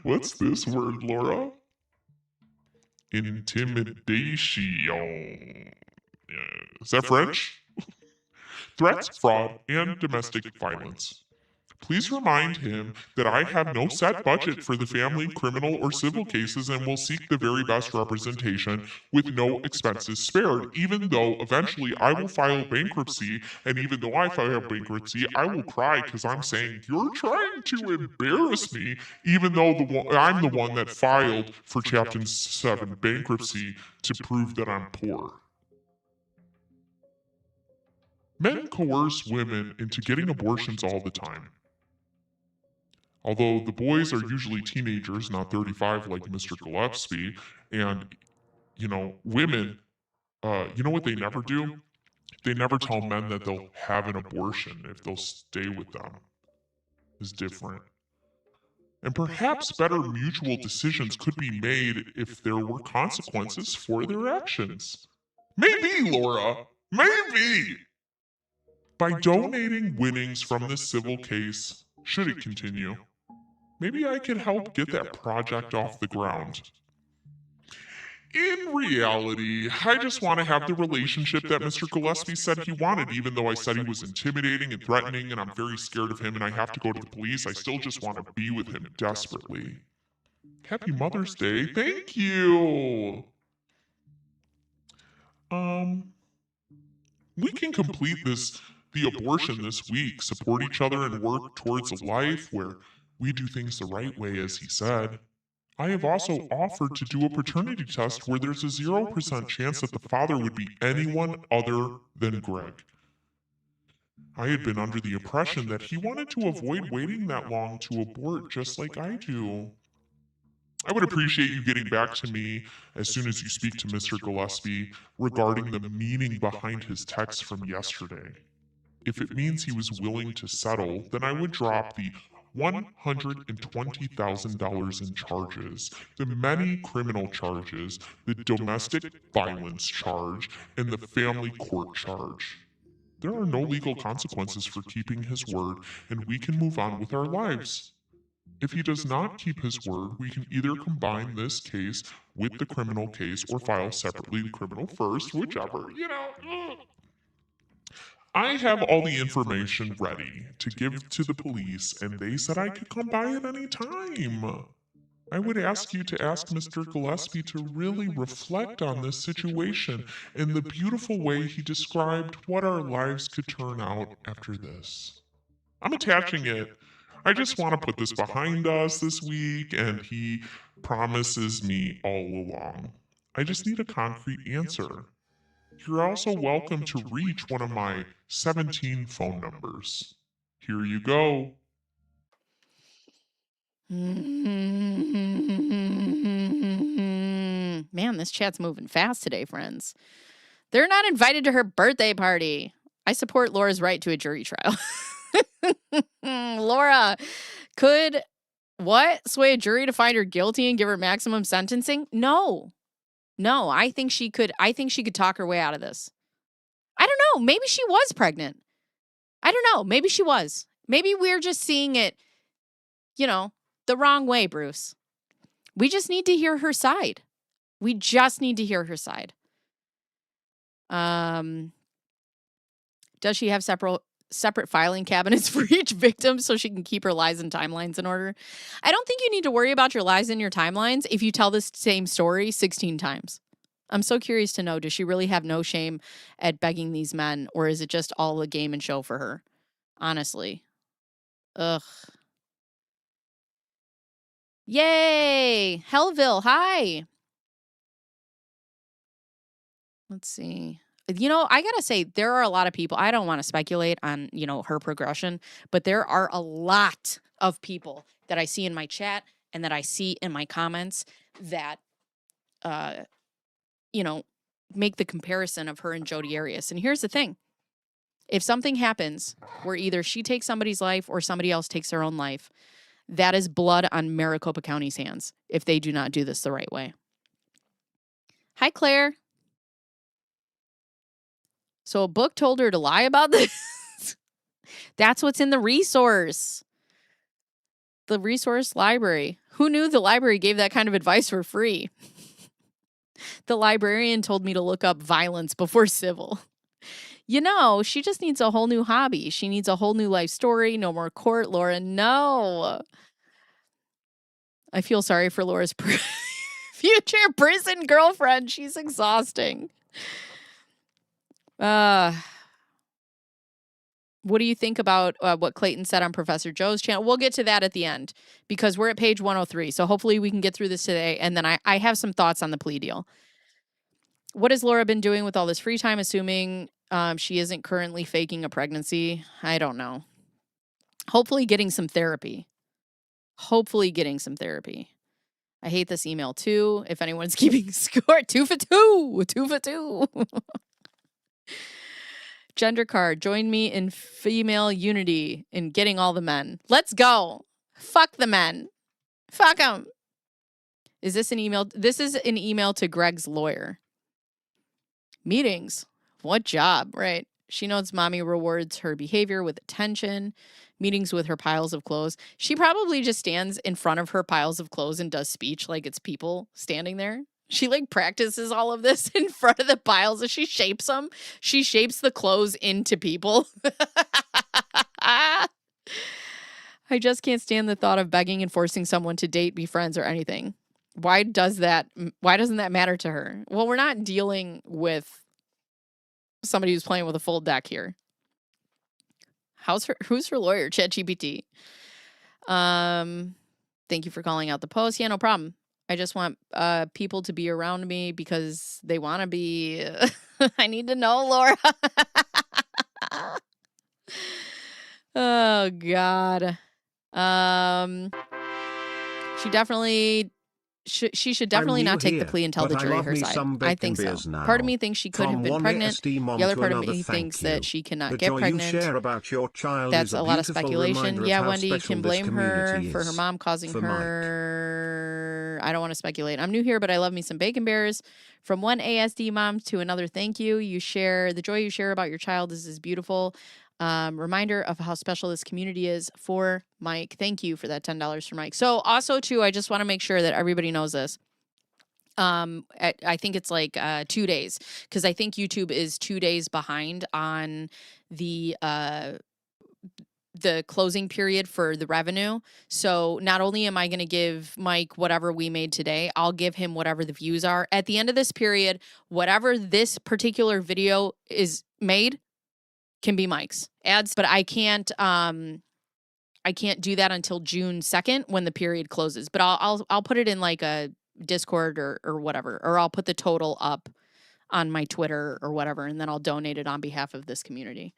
What's this word, Laura? Intimidation. Is that French? Threats, fraud, and domestic violence. Please remind him that I have no set budget for the family, criminal, or civil cases and will seek the very best representation with no expenses spared, even though eventually I will file bankruptcy. And even though I file bankruptcy, I will cry because I'm saying, you're trying to embarrass me, even though I'm the one that filed for Chapter 7 bankruptcy to prove that I'm poor. Men coerce women into getting abortions all the time. Although the boys are usually teenagers, not 35 like Mr. Gillespie, and, women, you know what they never do? They never tell men that they'll have an abortion if they'll stay with them. Is different. And perhaps better mutual decisions could be made if there were consequences for their actions. Maybe, Laura, maybe! By donating winnings from this civil case, should it continue, maybe I could help get that project off the ground. In reality, I just want to have the relationship that Mr. Gillespie said he wanted, even though I said he was intimidating and threatening and I'm very scared of him and I have to go to the police. I still just want to be with him desperately. Happy Mother's Day. Thank you. We can complete the abortion this week, support each other and work towards a life where we do things the right way, as he said. I have also offered to do a paternity test where there's a 0% chance that the father would be anyone other than Greg. I had been under the impression that he wanted to avoid waiting that long to abort just like I do. I would appreciate you getting back to me as soon as you speak to Mr. Gillespie regarding the meaning behind his text from yesterday. If it means he was willing to settle, then I would drop the $120,000 in charges, the many criminal charges, the domestic violence charge, and the family court charge. There are no legal consequences for keeping his word, and we can move on with our lives. If he does not keep his word, we can either combine this case with the criminal case or file separately the criminal first, whichever, I have all the information ready to give to the police, and they said I could come by at any time. I would ask you to ask Mr. Gillespie to really reflect on this situation and the beautiful way he described what our lives could turn out after this. I'm attaching it. I just want to put this behind us this week, and he promises me all along. I just need a concrete answer. You're also welcome to reach one of my 17 phone numbers. Here you go. Man, this chat's moving fast today, friends. They're not invited to her birthday party. I support Laura's right to a jury trial. Laura, could What? Sway a jury to find her guilty and give her maximum sentencing? No. I think she could talk her way out of this. I don't know. Maybe she was pregnant. I don't know. Maybe she was. Maybe we're just seeing it, the wrong way, Bruce. We just need to hear her side. Does she have separate filing cabinets for each victim so she can keep her lies and timelines in order? I don't think you need to worry about your lies and your timelines if you tell this same story 16 times. I'm so curious to know, does she really have no shame at begging these men, or is it just all a game and show for her? Honestly. Ugh. Yay! Hellville, hi! Let's see. I gotta say, there are a lot of people, I don't want to speculate on, her progression, but there are a lot of people that I see in my chat and that I see in my comments that, make the comparison of her and Jodi Arias. And here's the thing. If something happens where either she takes somebody's life or somebody else takes their own life, that is blood on Maricopa County's hands if they do not do this the right way. Hi, Claire. So a book told her to lie about this? That's what's in the resource. The resource library. Who knew the library gave that kind of advice for free? The librarian told me to look up violence before civil. She just needs a whole new hobby. She needs a whole new life story. No more court, Laura. No. I feel sorry for Laura's future prison girlfriend. She's exhausting. What do you think about what Clayton said on Professor Joe's channel? We'll get to that at the end because we're at page 103. So hopefully we can get through this today. And then I have some thoughts on the plea deal. What has Laura been doing with all this free time, assuming she isn't currently faking a pregnancy? I don't know. Hopefully getting some therapy. I hate this email too. If anyone's keeping score, 2 for 2. 2 for 2. Gender card. Join me in female unity in getting all the men. Let's go. Fuck the men. Fuck them. Is this an email? This is an email to Greg's lawyer. Meetings. What job, right? She knows mommy rewards her behavior with attention. Meetings with her piles of clothes. She probably just stands in front of her piles of clothes and does speech like it's people standing there. She practices all of this in front of the piles as she shapes them. She shapes the clothes into people. I just can't stand the thought of begging and forcing someone to date, be friends, or anything. Why doesn't that matter to her? Well, we're not dealing with somebody who's playing with a full deck here. Who's her lawyer? ChatGPT. Thank you for calling out the post. Yeah, no problem. I just want people to be around me because they want to be. I need to know, Laura. Oh, God. She should definitely not take the plea and tell the jury her side. I think so. Part of me thinks she could have been pregnant. The other part of me thinks that she cannot get pregnant. That's a lot of speculation. Yeah, Wendy, you can blame her for her mom causing her. I don't want to speculate. I'm new here, but I love me some bacon bears. From one ASD mom to another, thank you. The joy you share about your child is beautiful. Reminder of how special this community is for Mike. Thank you for that $10 for Mike. So also too, I just want to make sure that everybody knows this. I think it's 2 days because I think YouTube is 2 days behind on the closing period for the revenue. So not only am I going to give Mike whatever we made today, I'll give him whatever the views are at the end of this period. Whatever this particular video is made can be Mike's ads, but I can't do that until June 2nd when the period closes. But I'll put it in a Discord or whatever, or I'll put the total up on my Twitter or whatever, and then I'll donate it on behalf of this community.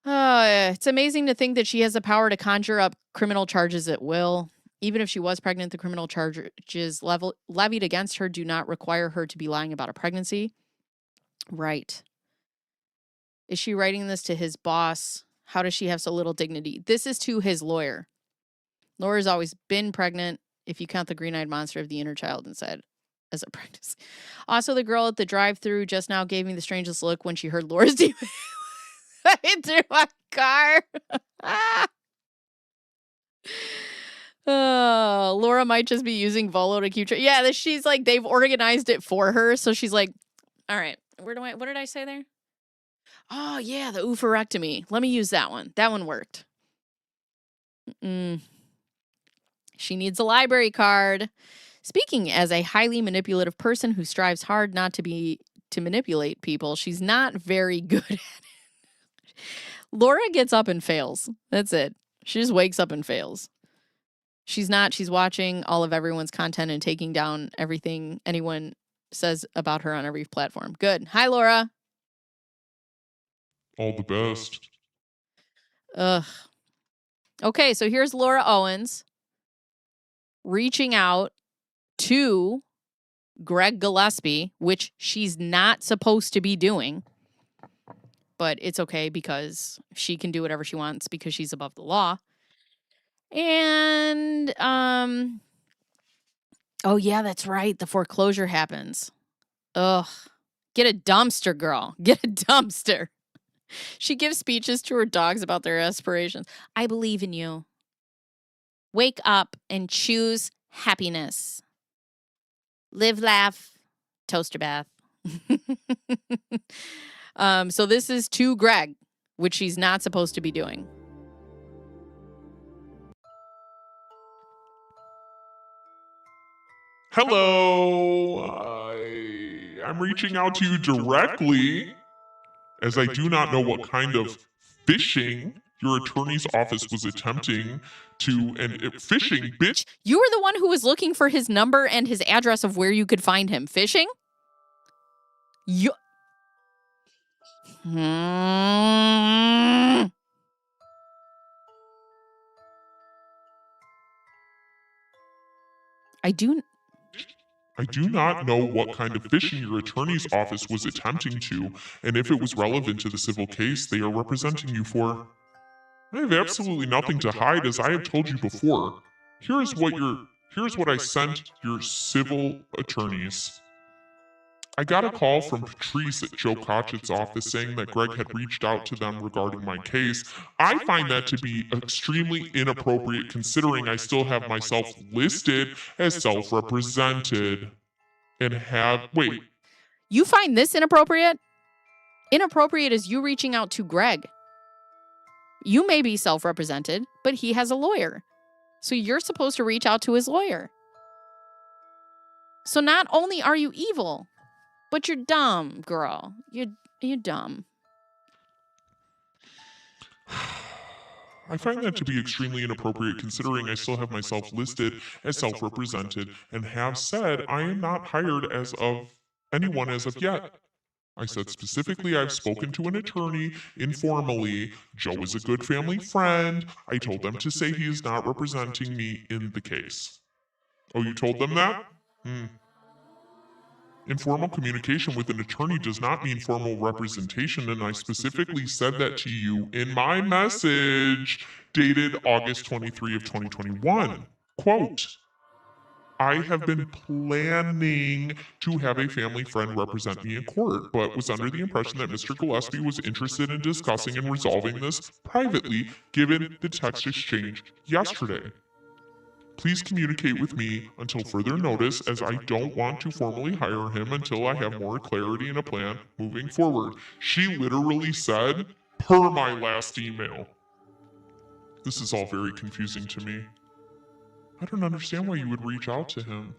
It's amazing to think that she has the power to conjure up criminal charges at will. Even if she was pregnant, the criminal charges levied against her do not require her to be lying about a pregnancy. Right. Is she writing this to his boss? How does she have so little dignity? This is to his lawyer. Laura's always been pregnant if you count the green-eyed monster of the inner child inside as a pregnancy. Also, the girl at the drive-thru just now gave me the strangest look when she heard Laura's name into my car. Oh, Laura might just be using Volo to keep track. Yeah, she's like, they've organized it for her. So she's like, all right, what did I say there? Oh, yeah, the oophorectomy. Let me use that one. That one worked. She needs a library card. Speaking as a highly manipulative person who strives hard not to manipulate people, she's not very good at it. Laura gets up and fails. That's it. She just wakes up and fails. She's watching all of everyone's content and taking down everything anyone says about her on every platform. Good. Hi, Laura. All the best. Ugh. Okay, so here's Laura Owens reaching out to Greg Gillespie, which she's not supposed to be doing. But it's okay because she can do whatever she wants because she's above the law. And, oh yeah, that's right. The foreclosure happens. Ugh. Get a dumpster, girl. Get a dumpster. She gives speeches to her dogs about their aspirations. I believe in you. Wake up and choose happiness. Live, laugh, toaster bath. So this is to Greg, which she's not supposed to be doing. Hello. I'm reaching out to you directly, as I do not know what kind of phishing your attorney's office was attempting to, and phishing, bitch. You were the one who was looking for his number and his address of where you could find him. Phishing? You. I do not know what kind of phishing your attorney's office was attempting to, and if it was relevant to the civil case they are representing you for. I have absolutely nothing to hide, as I have told you before. Here's what I sent your civil attorneys. I got a call from Patrice at Joe Cotchett's office saying that Greg had reached out to them regarding my case. I find that to be extremely inappropriate considering I still have myself listed as self-represented and have... Wait. You find this inappropriate? Inappropriate is you reaching out to Greg. You may be self-represented, but he has a lawyer. So you're supposed to reach out to his lawyer. So not only are you evil, but you're dumb, girl. You're dumb. I find that to be extremely inappropriate considering I still have myself listed as self-represented and have said I am not hired as of anyone as of yet. I said specifically I've spoken to an attorney informally. Joe is a good family friend. I told them to say he is not representing me in the case. Oh, you told them that? Informal communication with an attorney does not mean formal representation, and I specifically said that to you in my message dated August 23 of 2021. Quote, I have been planning to have a family friend represent me in court, but was under the impression that Mr. Gillespie was interested in discussing and resolving this privately, given the text exchange yesterday. Please communicate with me until further notice, as I don't want to formally hire him until I have more clarity and a plan moving forward. She literally said, per my last email. This is all very confusing to me. I don't understand why you would reach out to him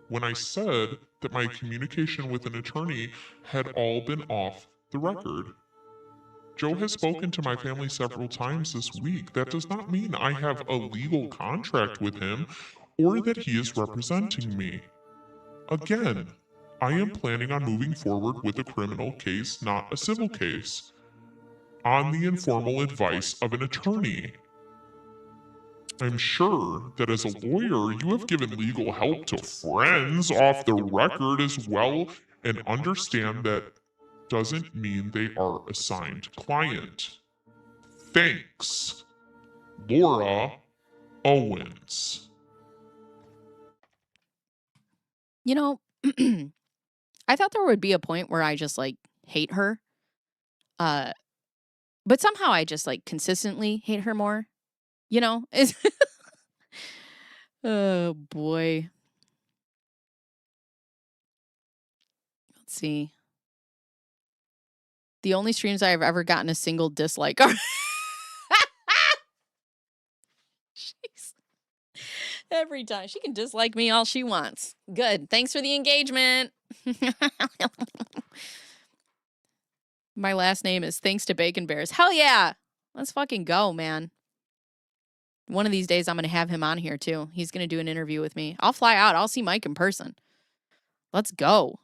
when I said that my communication with an attorney had all been off the record. Joe has spoken to my family several times this week. That does not mean I have a legal contract with him or that he is representing me. Again, I am planning on moving forward with a criminal case, not a civil case, on the informal advice of an attorney. I'm sure that as a lawyer, you have given legal help to friends off the record as well, and understand that doesn't mean they are assigned client. Thanks, Laura Owens. You know, I thought there would be a point where I just like hate her. But somehow I just like consistently hate her more. You know? Oh boy. Let's see. The only streams I've ever gotten a single dislike are Jeez. Every time. She can dislike me all she wants. Good. Thanks for the engagement. My last name is Thanks to Bacon Bears. Hell yeah. Let's fucking go, man. One of these days I'm going to have him on here too. He's going to do an interview with me. I'll fly out. I'll see Mike in person. Let's go.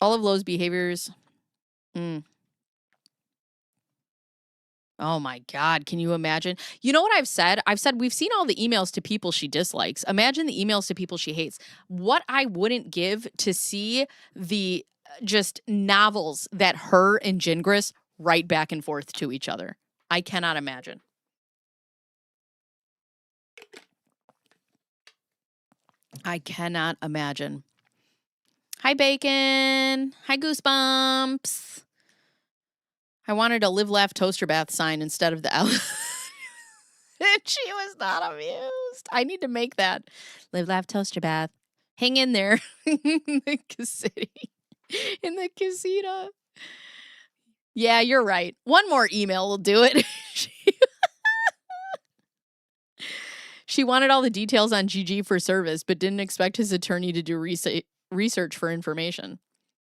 All of Lowe's behaviors. Oh my God. Can you imagine? You know what I've said? I've said we've seen all the emails to people she dislikes. Imagine the emails to people she hates. What I wouldn't give to see the just novels that her and Jingris write back and forth to each other. I cannot imagine. I cannot imagine. Hi, Bacon. Hi, Goosebumps. I wanted a live, laugh, toaster bath sign instead of the L. And she was not amused. I need to make that. Live, laugh, toaster bath. Hang in there. In the casita. Yeah, you're right. One more email will do it. She wanted all the details on GG for service, but didn't expect his attorney to do research for information.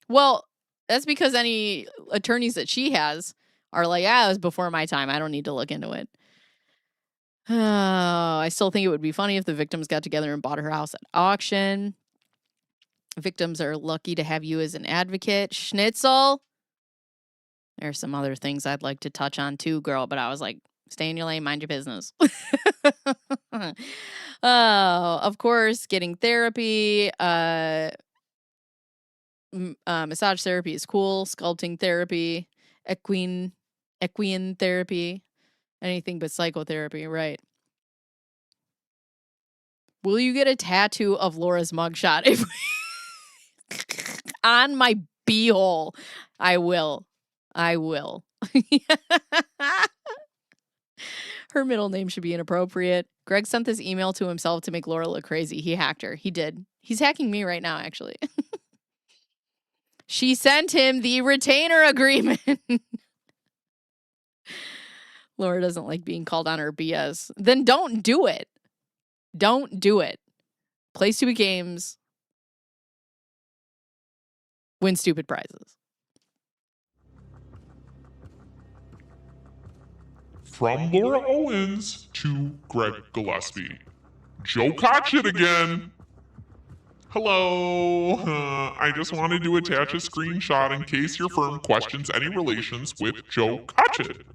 Well, that's because any attorneys that she has are like, it was before my time. I don't need to look into it. Oh, I still think it would be funny if the victims got together and bought her house at auction. Victims are lucky to have you as an advocate. Schnitzel. There's some other things I'd like to touch on too, girl, but I was like, stay in your lane, mind your business. Oh, of course, getting therapy. Massage therapy is cool. Sculpting therapy. Equine therapy. Anything but psychotherapy, right? Will you get a tattoo of Laura's mugshot? On my beehole. I will. Her middle name should be inappropriate. Greg sent this email to himself to make Laura look crazy. He hacked her. He did. He's hacking me right now, actually. She sent him the retainer agreement. Laura doesn't like being called on her BS. Then don't do it. Don't do it. Play stupid games. Win stupid prizes. From Laura Owens to Greg Gillespie. Joe caught it again. Hello. I just wanted to attach a screenshot in case your firm questions any relations with Joe Cotchett.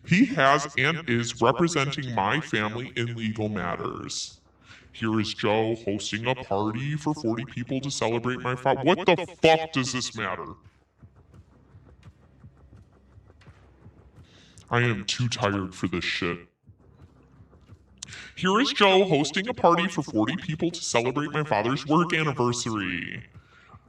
He has and is representing my family in legal matters. Here is Joe hosting a party for 40 people to celebrate my father. What the fuck does this matter? I am too tired for this shit. Here is Joe hosting a party for 40 people to celebrate my father's work anniversary.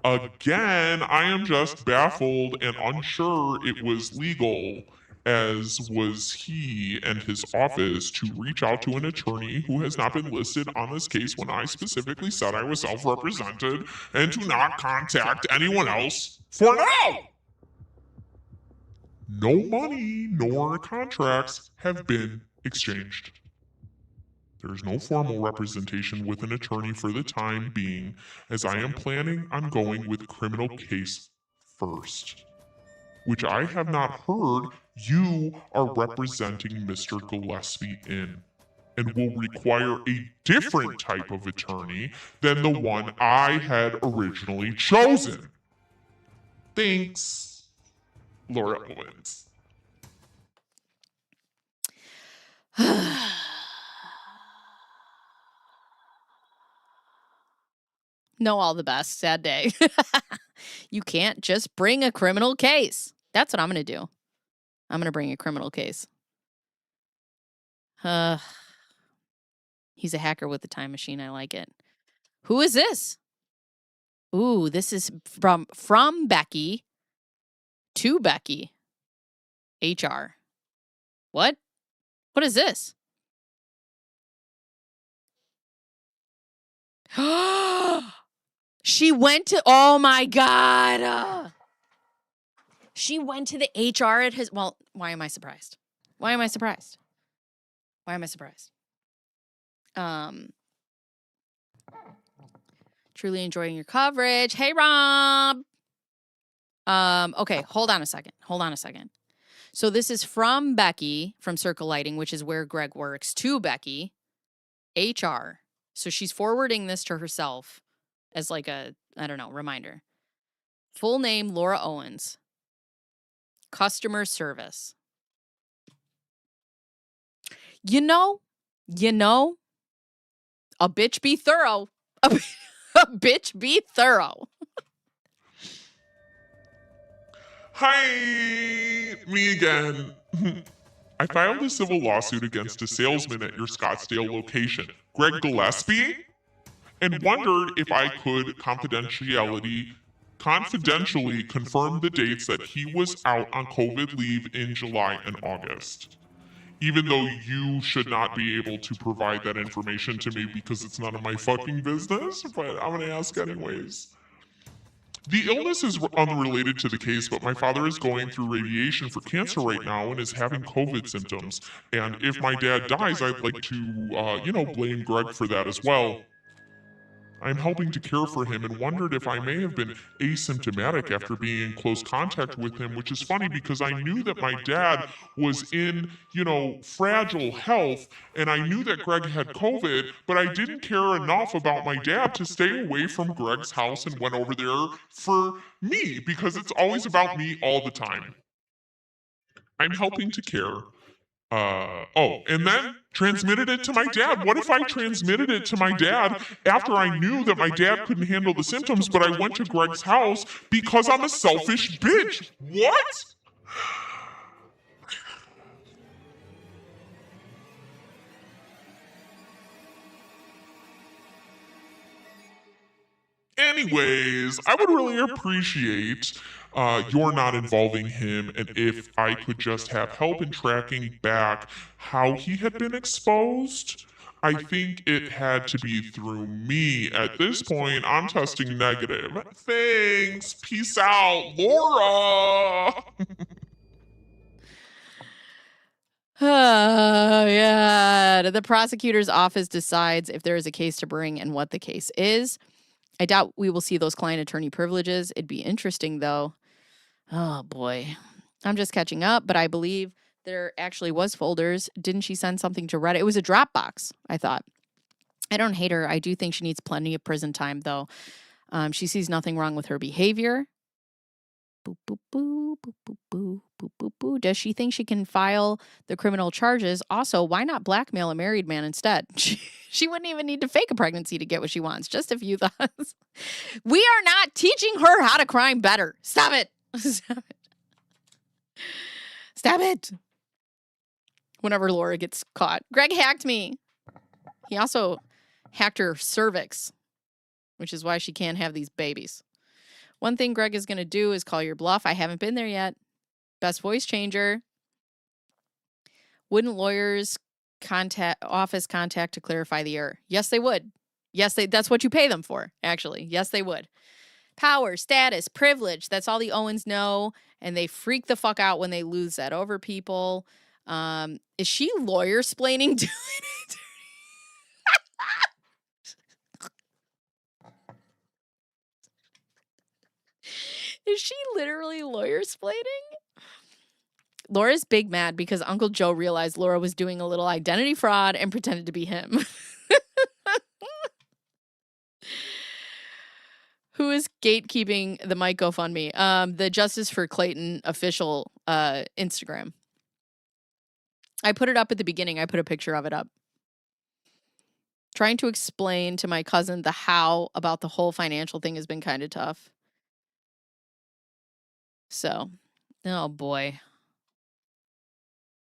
Again, I am just baffled and unsure it was legal, as was he and his office, to reach out to an attorney who has not been listed on this case when I specifically said I was self-represented and to not contact anyone else for now. No money nor contracts have been exchanged. There is no formal representation with an attorney for the time being, as I am planning on going with criminal case first, which I have not heard you are representing Mr. Gillespie in, and will require a different type of attorney than the one I had originally chosen. Thanks. Laura Owens. No, all the best. Sad day. You can't just bring a criminal case. That's what I'm going to do. I'm going to bring a criminal case. He's a hacker with a time machine. I like it. Who is this? Ooh, this is from Becky to Becky. HR. What? What is this? She went to, oh my God. She went to the HR at his, well, why am I surprised? Why am I surprised? Why am I surprised? Truly enjoying your coverage. Hey, Rob. Okay, hold on a second. So this is from Becky from Circle Lighting, which is where Greg works, to Becky, HR. So she's forwarding this to herself as like a, I don't know, reminder. Full name, Laura Owens. Customer service. You know, a bitch be thorough. A bitch be thorough. Hi, me again. I filed a civil lawsuit against a salesman at your Scottsdale location, Greg Gillespie, and wondered if I could confidentially confirm the dates that he was out on COVID leave in July and August. Even though you should not be able to provide that information to me because it's none of my fucking business, but I'm gonna ask anyways. The illness is unrelated to the case, but my father is going through radiation for cancer right now and is having COVID symptoms. And if my dad dies, I'd like to, blame Greg for that as well. I'm helping to care for him and wondered if I may have been asymptomatic after being in close contact with him, which is funny because I knew that my dad was in, fragile health, and I knew that Greg had COVID, but I didn't care enough about my dad to stay away from Greg's house and went over there for me because it's always about me all the time. I'm helping to care. And then transmitted it to my dad. What if I transmitted it to my dad after I knew that my dad couldn't handle the symptoms, but I went to Greg's house because I'm a selfish bitch? What? Anyways, I would really appreciate your not involving him, and if I could just have help in tracking back how he had been exposed. I think it had to be through me. At this point, I'm testing negative. Thanks. Peace out, Laura. Oh, yeah. The prosecutor's office decides if there is a case to bring and what the case is. I doubt we will see those client attorney privileges. It'd be interesting, though. Oh, boy. I'm just catching up, but I believe there actually was folders. Didn't she send something to Reddit? It was a Dropbox, I thought. I don't hate her. I do think she needs plenty of prison time, though. She sees nothing wrong with her behavior. Boop, boop, boo, boop, boop, boo, boop, boop, boo. Does she think she can file the criminal charges? Also, why not blackmail a married man instead? She wouldn't even need to fake a pregnancy to get what she wants. Just a few thoughts. We are not teaching her how to crime better. Stop it. Stop it. Stop it. Whenever Laura gets caught. Greg hacked me. He also hacked her cervix, which is why she can't have these babies. One thing Greg is going to do is call your bluff. I haven't been there yet. Best voice changer. Wouldn't lawyers office contact to clarify the error? Yes, they would. Yes, that's what you pay them for, actually. Yes, they would. Power, status, privilege. That's all the Owens know. And they freak the fuck out when they lose that over people. Is she lawyer-splaining to it? Is she literally lawyer-splaining? Laura's big mad because Uncle Joe realized Laura was doing a little identity fraud and pretended to be him. Who is gatekeeping the Mike GoFundMe? The Justice for Clayton official Instagram. I put it up at the beginning. I put a picture of it up. Trying to explain to my cousin the how about the whole financial thing has been kind of tough. So, oh boy.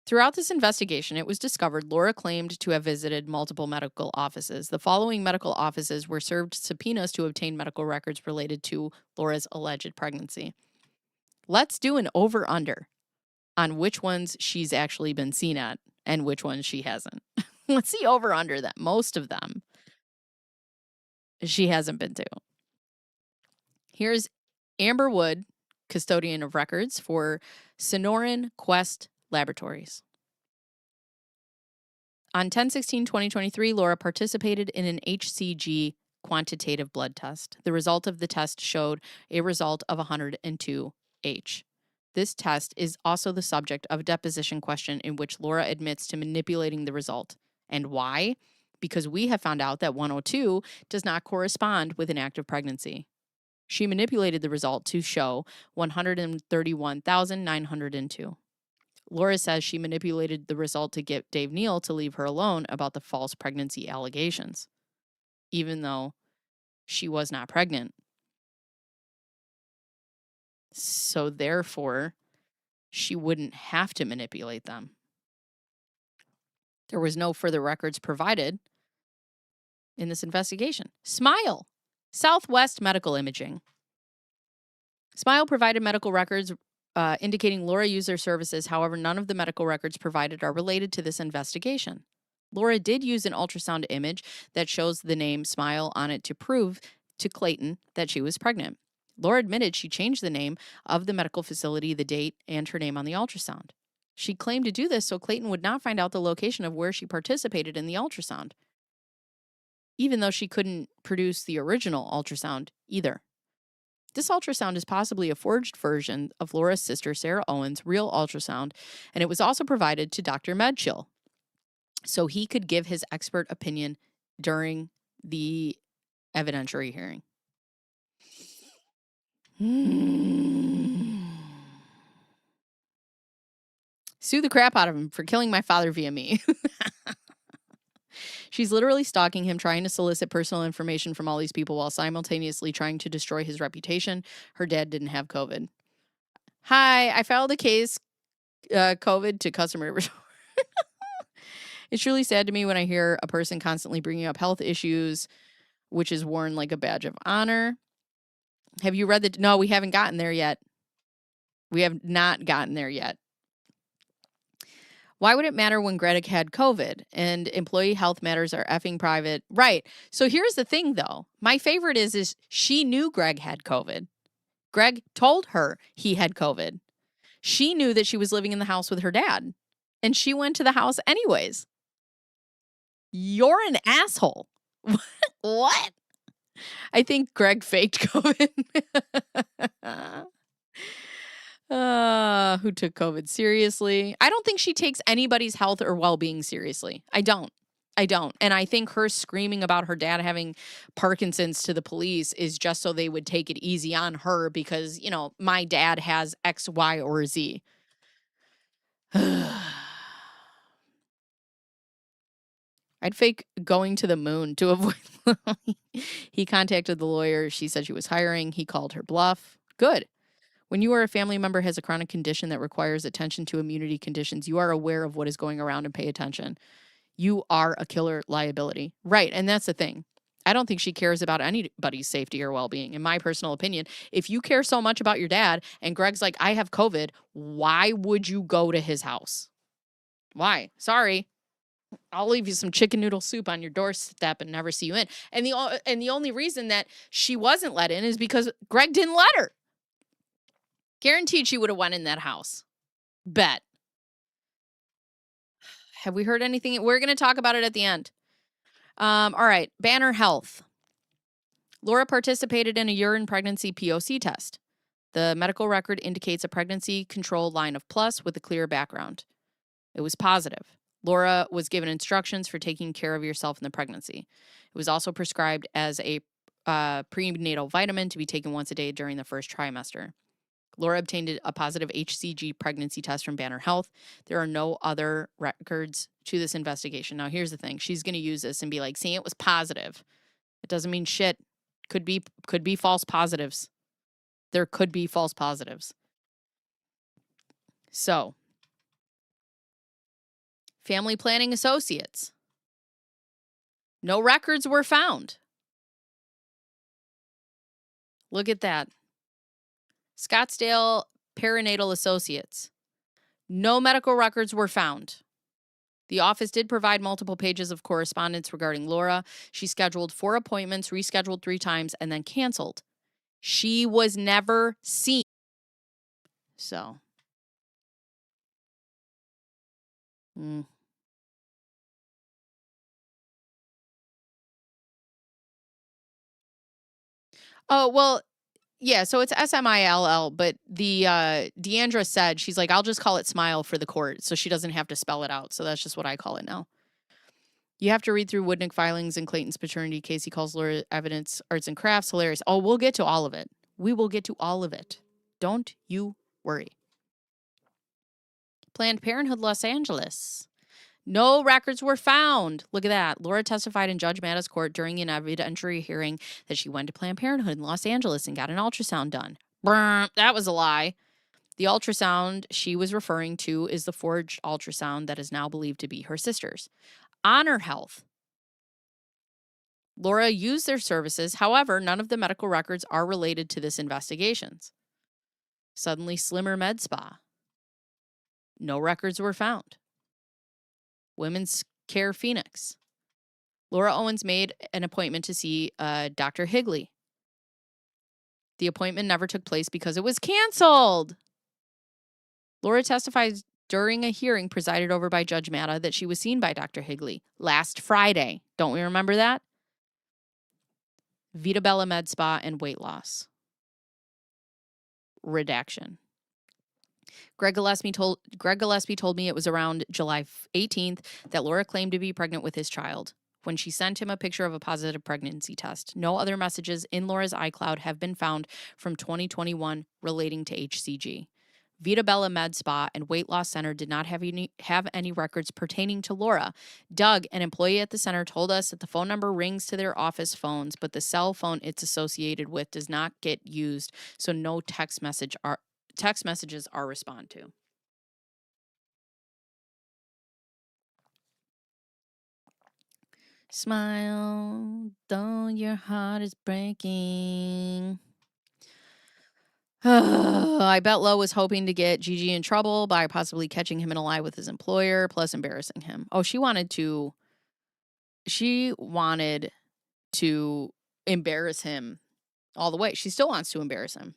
Throughout this investigation, it was discovered Laura claimed to have visited multiple medical offices. The following medical offices were served subpoenas to obtain medical records related to Laura's alleged pregnancy. Let's do an over-under on which ones she's actually been seen at and which ones she hasn't. Let's see over-under that. Most of them she hasn't been to. Here's Amber Wood, custodian of records for Sonoran Quest Laboratories. On 10/16/2023, Laura participated in an HCG quantitative blood test. The result of the test showed a result of 102H. This test is also the subject of a deposition question in which Laura admits to manipulating the result. And why? Because we have found out that 102 does not correspond with an active pregnancy. She manipulated the result to show 131,902. Laura says she manipulated the result to get Dave Neal to leave her alone about the false pregnancy allegations, even though she was not pregnant. So therefore, she wouldn't have to manipulate them. There was no further records provided in this investigation. Smile, Southwest Medical Imaging. Smile provided medical records indicating Laura used their services. However, none of the medical records provided are related to this investigation. Laura did use an ultrasound image that shows the name Smile on it to prove to Clayton that she was pregnant. Laura admitted she changed the name of the medical facility, the date, and her name on the ultrasound. She claimed to do this so Clayton would not find out the location of where she participated in the ultrasound, even though she couldn't produce the original ultrasound either. This ultrasound is possibly a forged version of Laura's sister Sarah Owens' real ultrasound, and it was also provided to Dr. Medchill so he could give his expert opinion during the evidentiary hearing. Sue the crap out of him for killing my father via me. She's literally stalking him, trying to solicit personal information from all these people while simultaneously trying to destroy his reputation. Her dad didn't have COVID. Hi, I filed a case, COVID to customer. It's truly sad to me when I hear a person constantly bringing up health issues, which is worn like a badge of honor. Have you read the... No, we haven't gotten there yet. We have not gotten there yet. Why would it matter when Greg had COVID and employee health matters are effing private? Right. So here's the thing, though. My favorite is she knew Greg had COVID. Greg told her he had COVID. She knew that she was living in the house with her dad, and she went to the house anyways. You're an asshole. What? I think Greg faked COVID. Who took COVID seriously? I don't think she takes anybody's health or well-being seriously. I don't. And I think her screaming about her dad having Parkinson's to the police is just so they would take it easy on her because, you know, my dad has X, Y, or Z. I'd fake going to the moon to avoid... He contacted the lawyer. She said she was hiring. He called her bluff. Good. When you or a family member has a chronic condition that requires attention to immunity conditions, you are aware of what is going around and pay attention. You are a killer liability. Right, and that's the thing. I don't think she cares about anybody's safety or well-being, in my personal opinion. If you care so much about your dad and Greg's like, I have COVID, why would you go to his house? Why? Sorry. I'll leave you some chicken noodle soup on your doorstep and never see you in. And the only reason that she wasn't let in is because Greg didn't let her. Guaranteed she would have went in that house. Bet. Have we heard anything? We're going to talk about it at the end. All right. Banner Health. Laura participated in a urine pregnancy POC test. The medical record indicates a pregnancy control line of plus with a clear background. It was positive. Laura was given instructions for taking care of yourself in the pregnancy. It was also prescribed as a prenatal vitamin to be taken once a day during the first trimester. Laura obtained a positive HCG pregnancy test from Banner Health. There are no other records to this investigation. Now, here's the thing. She's going to use this and be like, see, it was positive. It doesn't mean shit. Could be false positives. There could be false positives. So, Family Planning Associates. No records were found. Look at that. Scottsdale Perinatal Associates. No medical records were found. The office did provide multiple pages of correspondence regarding Laura. She scheduled 4 appointments, rescheduled 3 times, and then canceled. She was never seen. So. Oh, well, yeah, so it's SMILL, but the Deandra said, she's like, I'll just call it Smile for the court, so she doesn't have to spell it out. So that's just what I call it now. You have to read through Woodnick filings and Clayton's paternity case. He calls Laura evidence, arts and crafts. Hilarious. Oh, we'll get to all of it. We will get to all of it. Don't you worry. Planned Parenthood Los Angeles. No records were found. Look at that. Laura testified in Judge Matta's court during an evidentiary hearing that she went to Planned Parenthood in Los Angeles and got an ultrasound done. Brr, that was a lie. The ultrasound she was referring to is the forged ultrasound that is now believed to be her sister's. Honor Health. Laura used their services. However, none of the medical records are related to this investigations. Suddenly Slimmer Med Spa. No records were found. Women's Care Phoenix. Laura Owens made an appointment to see Dr. Higley. The appointment never took place because it was canceled. Laura testified during a hearing presided over by Judge Matta that she was seen by Dr. Higley last Friday. Don't we remember that? Vita Bella Med Spa and weight loss. Redaction. Greg Gillespie told me it was around July 18th that Laura claimed to be pregnant with his child when she sent him a picture of a positive pregnancy test. No other messages in Laura's iCloud have been found from 2021 relating to HCG. Vita Bella Med Spa and Weight Loss Center did not have any records pertaining to Laura. Doug, an employee at the center, told us that the phone number rings to their office phones, but the cell phone it's associated with does not get used, so no text messages are responded to. Smile, though your heart is breaking. I bet Lo was hoping to get Gigi in trouble by possibly catching him in a lie with his employer, plus embarrassing him. Oh, she wanted to embarrass him all the way. She still wants to embarrass him.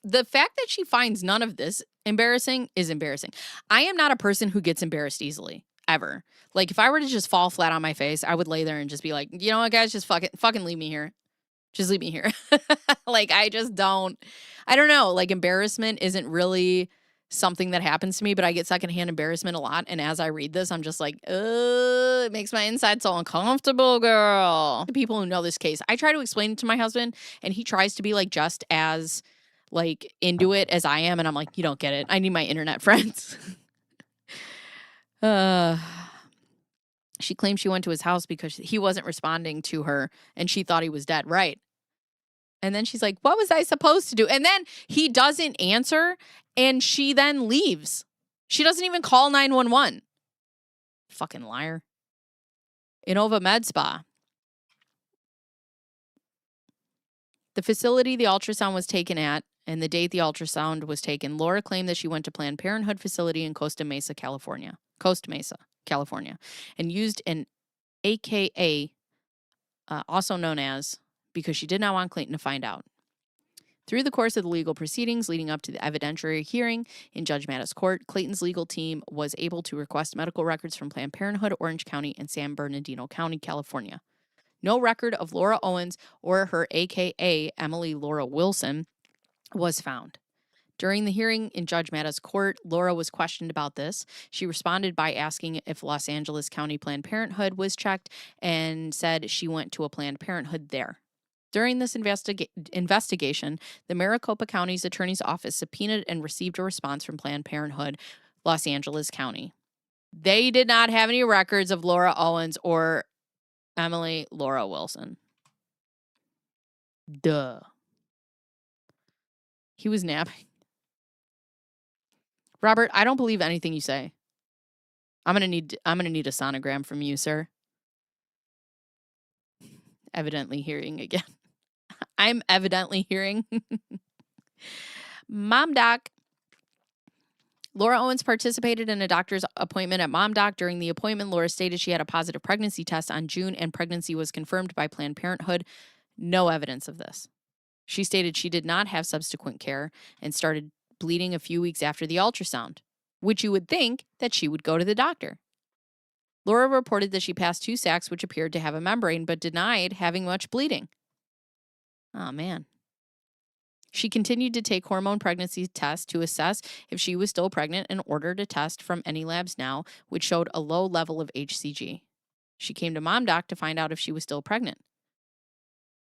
The fact that she finds none of this embarrassing is embarrassing. I am not a person who gets embarrassed easily, ever. Like, if I were to just fall flat on my face, I would lay there and just be like, you know what, guys, just fucking leave me here. Just leave me here. Like, I don't know. Like, embarrassment isn't really something that happens to me, but I get secondhand embarrassment a lot. And as I read this, I'm just like, it makes my inside so uncomfortable, girl. The people who know this case, I try to explain it to my husband, and he tries to be like just as like into it as I am. And I'm like, you don't get it. I need my internet friends. She claimed she went to his house because he wasn't responding to her and she thought he was dead. Right. And then she's like, what was I supposed to do? And then he doesn't answer and she then leaves. She doesn't even call 911. Fucking liar. Innova Med Spa. The facility the ultrasound was taken at and the date the ultrasound was taken, Laura claimed that she went to Planned Parenthood facility in Costa Mesa, California, and used an AKA, also known as, because she did not want Clayton to find out. Through the course of the legal proceedings leading up to the evidentiary hearing in Judge Matta's court, Clayton's legal team was able to request medical records from Planned Parenthood, Orange County, and San Bernardino County, California. No record of Laura Owens or her AKA Emily Laura Wilson was found. During the hearing in Judge Matta's court, Laura was questioned about this. She responded by asking if Los Angeles County Planned Parenthood was checked and said she went to a Planned Parenthood there. During this investigation, the Maricopa County's Attorney's Office subpoenaed and received a response from Planned Parenthood, Los Angeles County. They did not have any records of Laura Owens or Emily Laura Wilson. Duh. He was napping. Robert, I don't believe anything you say. I'm gonna need a sonogram from you, sir. Evidently hearing again. I'm evidently hearing. Mom Doc. Laura Owens participated in a doctor's appointment at Mom Doc. During the appointment, Laura stated she had a positive pregnancy test on June and pregnancy was confirmed by Planned Parenthood. No evidence of this. She stated she did not have subsequent care and started bleeding a few weeks after the ultrasound, which you would think that she would go to the doctor. Laura reported that she passed 2 sacs, which appeared to have a membrane, but denied having much bleeding. Oh, man. She continued to take hormone pregnancy tests to assess if she was still pregnant and ordered a test from any labs now, which showed a low level of HCG. She came to Mom Doc to find out if she was still pregnant.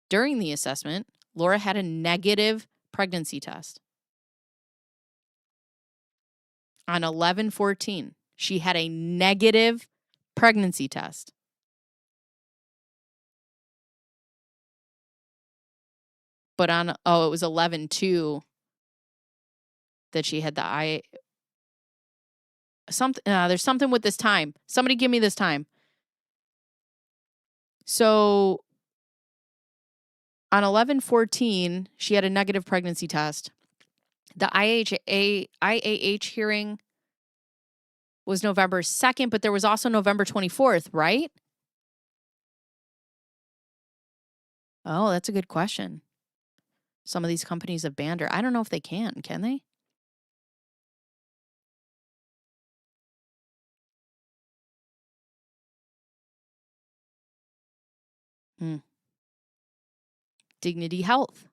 During the assessment, Laura had a negative pregnancy test. On 11/14, she had a negative pregnancy test. But it was 11/2 that she had the there's something with this time. Somebody give me this time. So on 11/14, she had a negative pregnancy test. The IAH hearing was November 2nd, but there was also November 24th, right? Oh, that's a good question. Some of these companies have banned her. I don't know if they can they? Dignity Health.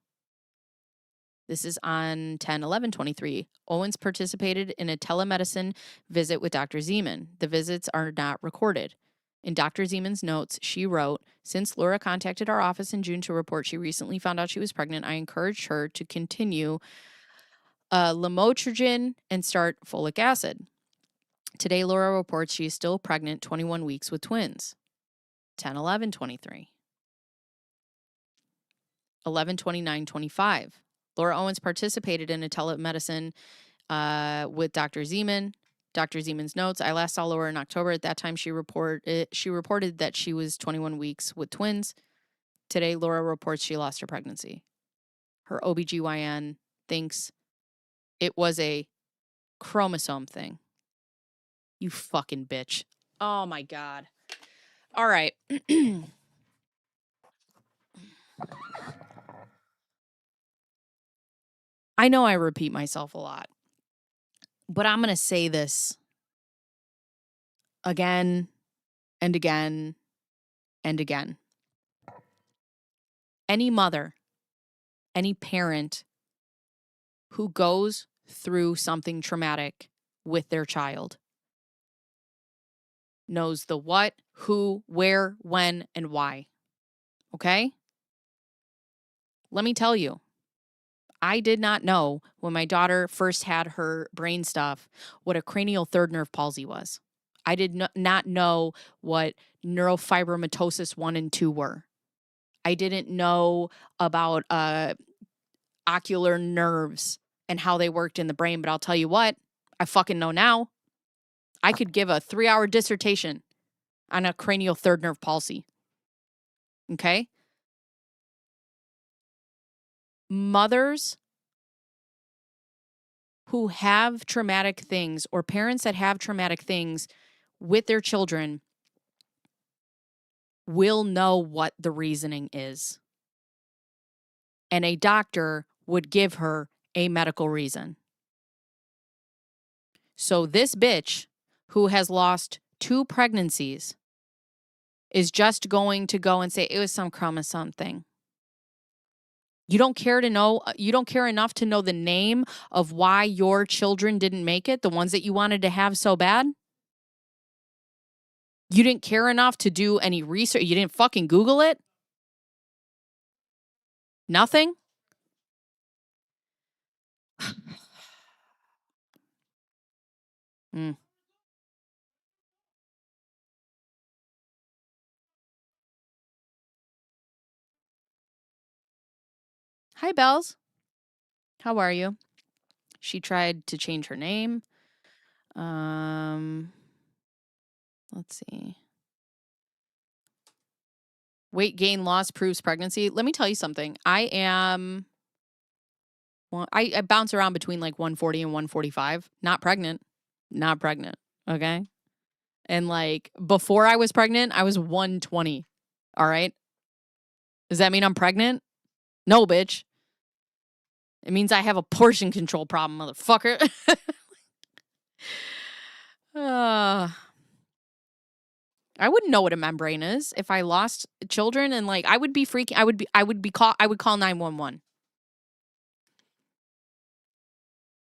This is on 10/11/23. Owens participated in a telemedicine visit with Dr. Zeman. The visits are not recorded. In Dr. Zeman's notes, she wrote, since Laura contacted our office in June to report she recently found out she was pregnant, I encouraged her to continue lamotrigine and start folic acid. Today, Laura reports she is still pregnant 21 weeks with twins. 10/11/23. 11/29/25. Laura Owens participated in a telemedicine with Dr. Zeman. Dr. Zeman's notes, I last saw Laura in October. At that time, she reported that she was 21 weeks with twins. Today, Laura reports she lost her pregnancy. Her OBGYN thinks it was a chromosome thing. You fucking bitch. Oh, my God. All right. I know I repeat myself a lot, but I'm going to say this again and again and again. Any mother, any parent who goes through something traumatic with their child knows the what, who, where, when, and why. Okay? Let me tell you, I did not know when my daughter first had her brain stuff what a cranial third nerve palsy was. I did not know what neurofibromatosis 1 and 2 were. I didn't know about ocular nerves and how they worked in the brain, but I'll tell you what, I fucking know now. I could give a 3-hour dissertation on a cranial third nerve palsy. Okay? Mothers who have traumatic things or parents that have traumatic things with their children will know what the reasoning is. And a doctor would give her a medical reason. So this bitch who has lost 2 pregnancies is just going to go and say it was some chromosome thing. You don't care enough to know the name of why your children didn't make it, the ones that you wanted to have so bad? You didn't care enough to do any research. You didn't fucking Google it? Nothing? Mm. Hi, Bells. How are you? She tried to change her name. Let's see. Weight gain loss proves pregnancy. Let me tell you something. I bounce around between like 140 and 145. Not pregnant. Not pregnant. Okay. And like before I was pregnant, I was 120. All right. Does that mean I'm pregnant? No, bitch. It means I have a portion control problem, motherfucker. I wouldn't know what a membrane is if I lost children, and like I would be freaking. I would call 911.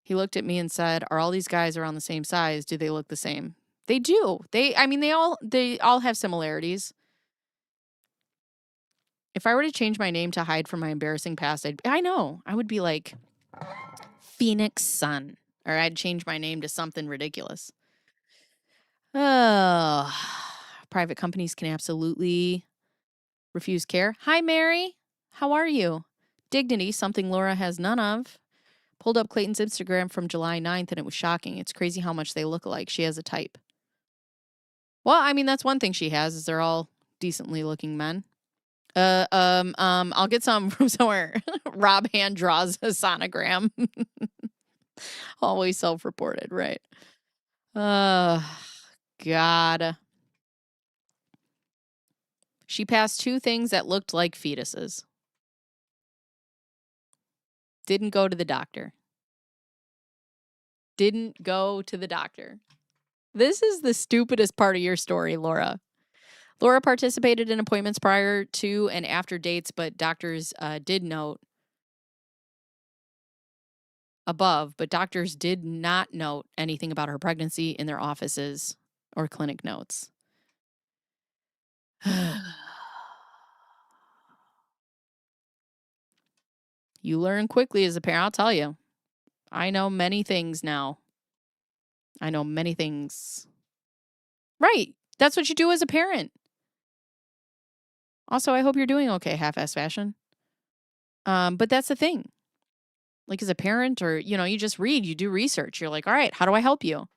He looked at me and said, "Are all these guys around the same size? Do they look the same?" They do. They all have similarities. If I were to change my name to hide from my embarrassing past, I would be like Phoenix Sun, or I'd change my name to something ridiculous. Oh, private companies can absolutely refuse care. Hi, Mary. How are you? Dignity, something Laura has none of. Pulled up Clayton's Instagram from July 9th, and it was shocking. It's crazy how much they look alike. She has a type. Well, I mean, that's one thing she has, is they're all decently looking men. I'll get some from somewhere. Rob hand draws a sonogram. Always self-reported, right? God. She passed 2 things that looked like fetuses. Didn't go to the doctor. Didn't go to the doctor. This is the stupidest part of your story, Laura. Laura participated in appointments prior to and after dates, but doctors did note above, but doctors did not note anything about her pregnancy in their offices or clinic notes. You learn quickly as a parent, I'll tell you. I know many things now. I know many things. Right. That's what you do as a parent. Also, I hope you're doing okay, half-ass fashion. But that's the thing. Like as a parent, or, you just read, you do research. You're like, all right, how do I help you?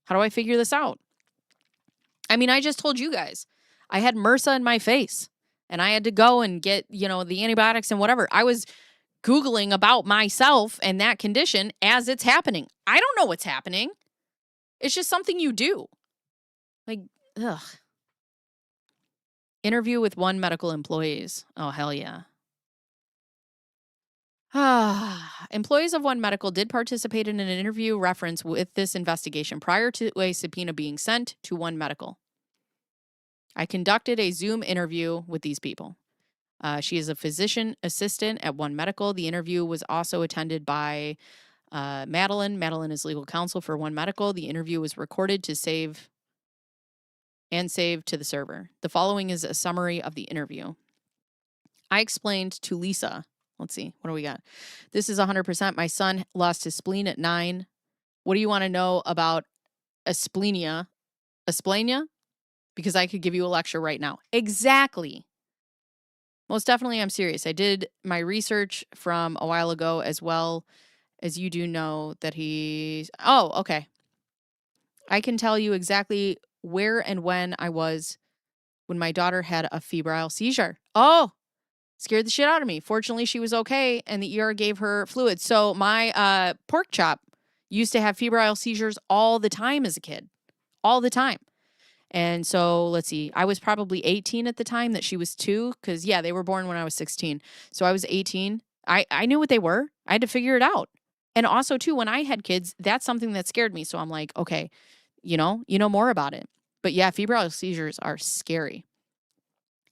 How do I figure this out? I mean, I just told you guys, I had MRSA in my face and I had to go and get, the antibiotics and whatever. I was Googling about myself and that condition as it's happening. I don't know what's happening. It's just something you do. Like, ugh. Interview with one medical employees. Oh, hell yeah. Employees of One Medical did participate in an interview reference with this investigation prior to a subpoena being sent to One Medical. I conducted a Zoom interview with these people. She is a physician assistant at One Medical. The interview was also attended by Madeline. Madeline is legal counsel for One Medical. The interview was recorded to save to the server. The following is a summary of the interview. I explained to Lisa. Let's see. What do we got? This is 100%. My son lost his spleen at 9. What do you want to know about asplenia? Asplenia? Because I could give you a lecture right now. Exactly. Most definitely, I'm serious. I did my research from a while ago, as well as you do know that he's... Oh, okay. I can tell you exactly where and when I was when my daughter had a febrile seizure. Oh, scared the shit out of me. Fortunately, she was okay, and the ER gave her fluids. So my pork chop used to have febrile seizures all the time as a kid. All the time. And so, let's see, I was probably 18 at the time that she was 2, because, yeah, they were born when I was 16. So I was 18. I knew what they were. I had to figure it out. And also, too, when I had kids, that's something that scared me. So I'm like, okay, you know more about it. But yeah, febrile seizures are scary.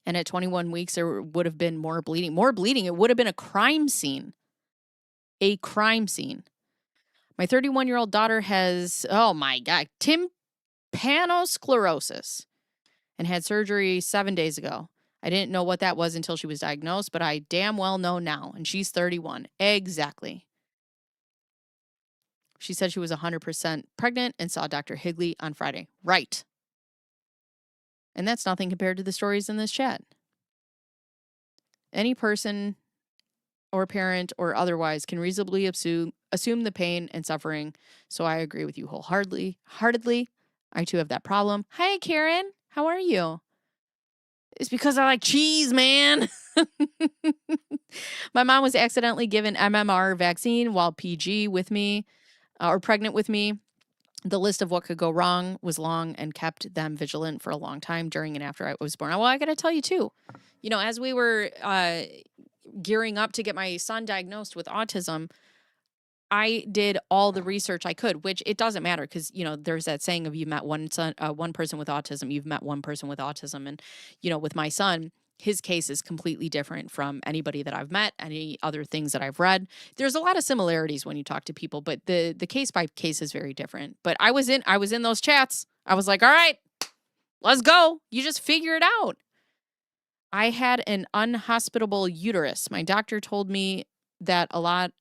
And at 21 weeks, there would have been more bleeding. More bleeding. It would have been a crime scene. A crime scene. My 31-year-old daughter has, oh my God, tympanosclerosis and had surgery 7 days ago. I didn't know what that was until she was diagnosed, but I damn well know now. And she's 31. Exactly. She said she was 100% pregnant and saw Dr. Higley on Friday. Right. And that's nothing compared to the stories in this chat. Any person or parent or otherwise can reasonably assume the pain and suffering. So I agree with you wholeheartedly. I too have that problem. Hi, Karen. How are you? It's because I like cheese, man. My mom was accidentally given MMR vaccine while PG with me or pregnant with me. The list of what could go wrong was long and kept them vigilant for a long time during and after I was born. Well, I got to tell you, too, as we were gearing up to get my son diagnosed with autism, I did all the research I could, which it doesn't matter because, there's that saying of you met one person with autism, you've met one person with autism. And, with my son, his case is completely different from anybody that I've met, any other things that I've read. There's a lot of similarities when you talk to people, but the case by case is very different. But I was in those chats. I was like, all right, let's go. You just figure it out. I had an unhospitable uterus. My doctor told me that a lot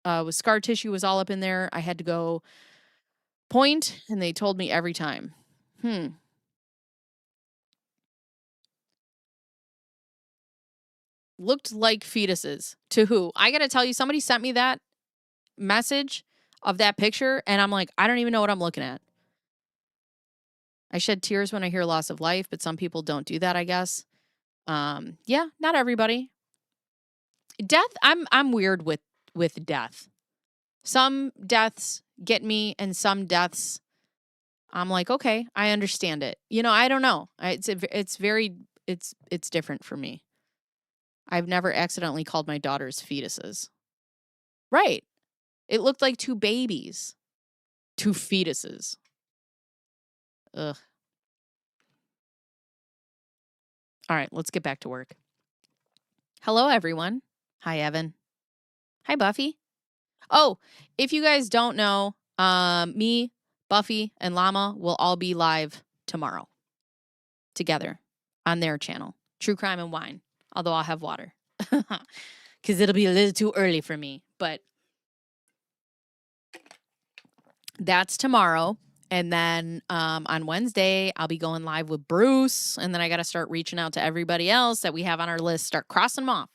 with scar tissue was all up in there. I had to go point, and they told me every time. Looked like fetuses. To who? I got to tell you, somebody sent me that message of that picture, and I'm like, I don't even know what I'm looking at. I shed tears when I hear loss of life, but some people don't do that, I guess. Yeah, not everybody. Death, I'm weird with death. Some deaths get me, and some deaths, I'm like, okay, I understand it. I don't know. It's different for me. I've never accidentally called my daughters fetuses. Right. It looked like two babies. Two fetuses. Ugh. All right, let's get back to work. Hello, everyone. Hi, Evan. Hi, Buffy. Oh, if you guys don't know, me, Buffy, and Llama will all be live tomorrow together on their channel, True Crime and Wine, although I'll have water because it'll be a little too early for me. But that's tomorrow. And then on Wednesday, I'll be going live with Bruce. And then I got to start reaching out to everybody else that we have on our list, start crossing them off.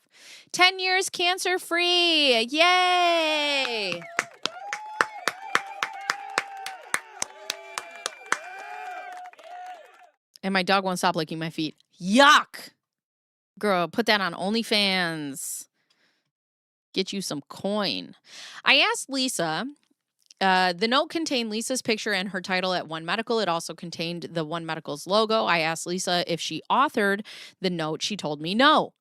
10 years cancer-free. Yay! And my dog won't stop licking my feet. Yuck! Girl, put that on OnlyFans. Get you some coin. I asked Lisa... the note contained Lisa's picture and her title at One Medical. It also contained the One Medical's logo. I asked Lisa if she authored the note. She told me no.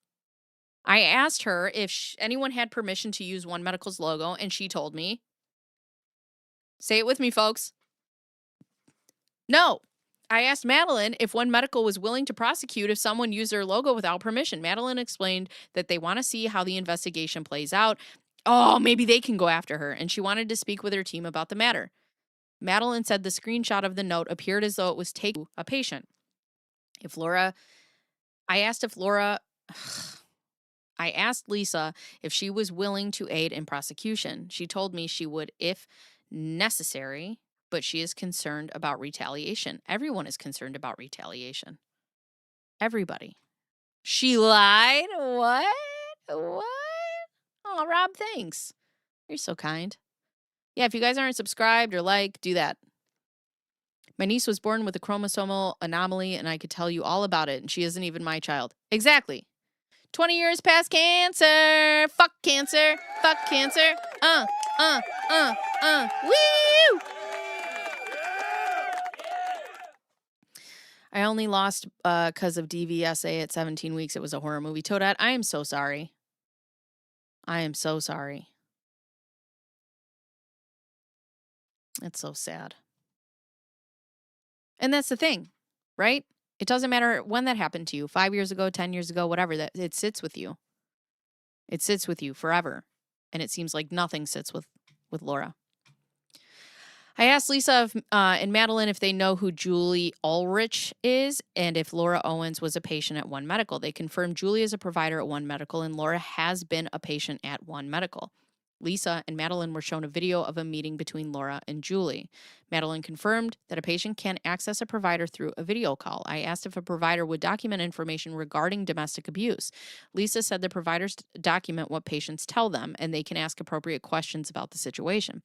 I asked her if anyone had permission to use One Medical's logo, and she told me, say it with me, folks, no. I asked Madeline if One Medical was willing to prosecute if someone used their logo without permission. Madeline explained that they want to see how the investigation plays out. Oh, maybe they can go after her, and she wanted to speak with her team about the matter. Madeline said the screenshot of the note appeared as though it was taken to a patient. I asked Lisa if she was willing to aid in prosecution. She told me she would if necessary, but she is concerned about retaliation. Everyone is concerned about retaliation. Everybody. She lied? What? Oh, Rob, thanks. You're so kind. Yeah, if you guys aren't subscribed or do that. My niece was born with a chromosomal anomaly, and I could tell you all about it, and she isn't even my child. Exactly. 20 years past cancer. Fuck cancer. Fuck cancer. Woo! I only lost because of DVSA at 17 weeks. It was a horror movie. Toadette, I am so sorry. I am so sorry. It's so sad. And that's the thing, right? It doesn't matter when that happened to you, 5 years ago, 10 years ago, whatever, that it sits with you. It sits with you forever. And it seems like nothing sits with Laura. I asked Lisa and Madeline if they know who Julie Ulrich is and if Laura Owens was a patient at One Medical. They confirmed Julie is a provider at One Medical and Laura has been a patient at One Medical. Lisa and Madeline were shown a video of a meeting between Laura and Julie. Madeline confirmed that a patient can access a provider through a video call. I asked if a provider would document information regarding domestic abuse. Lisa said the providers document what patients tell them, and they can ask appropriate questions about the situation.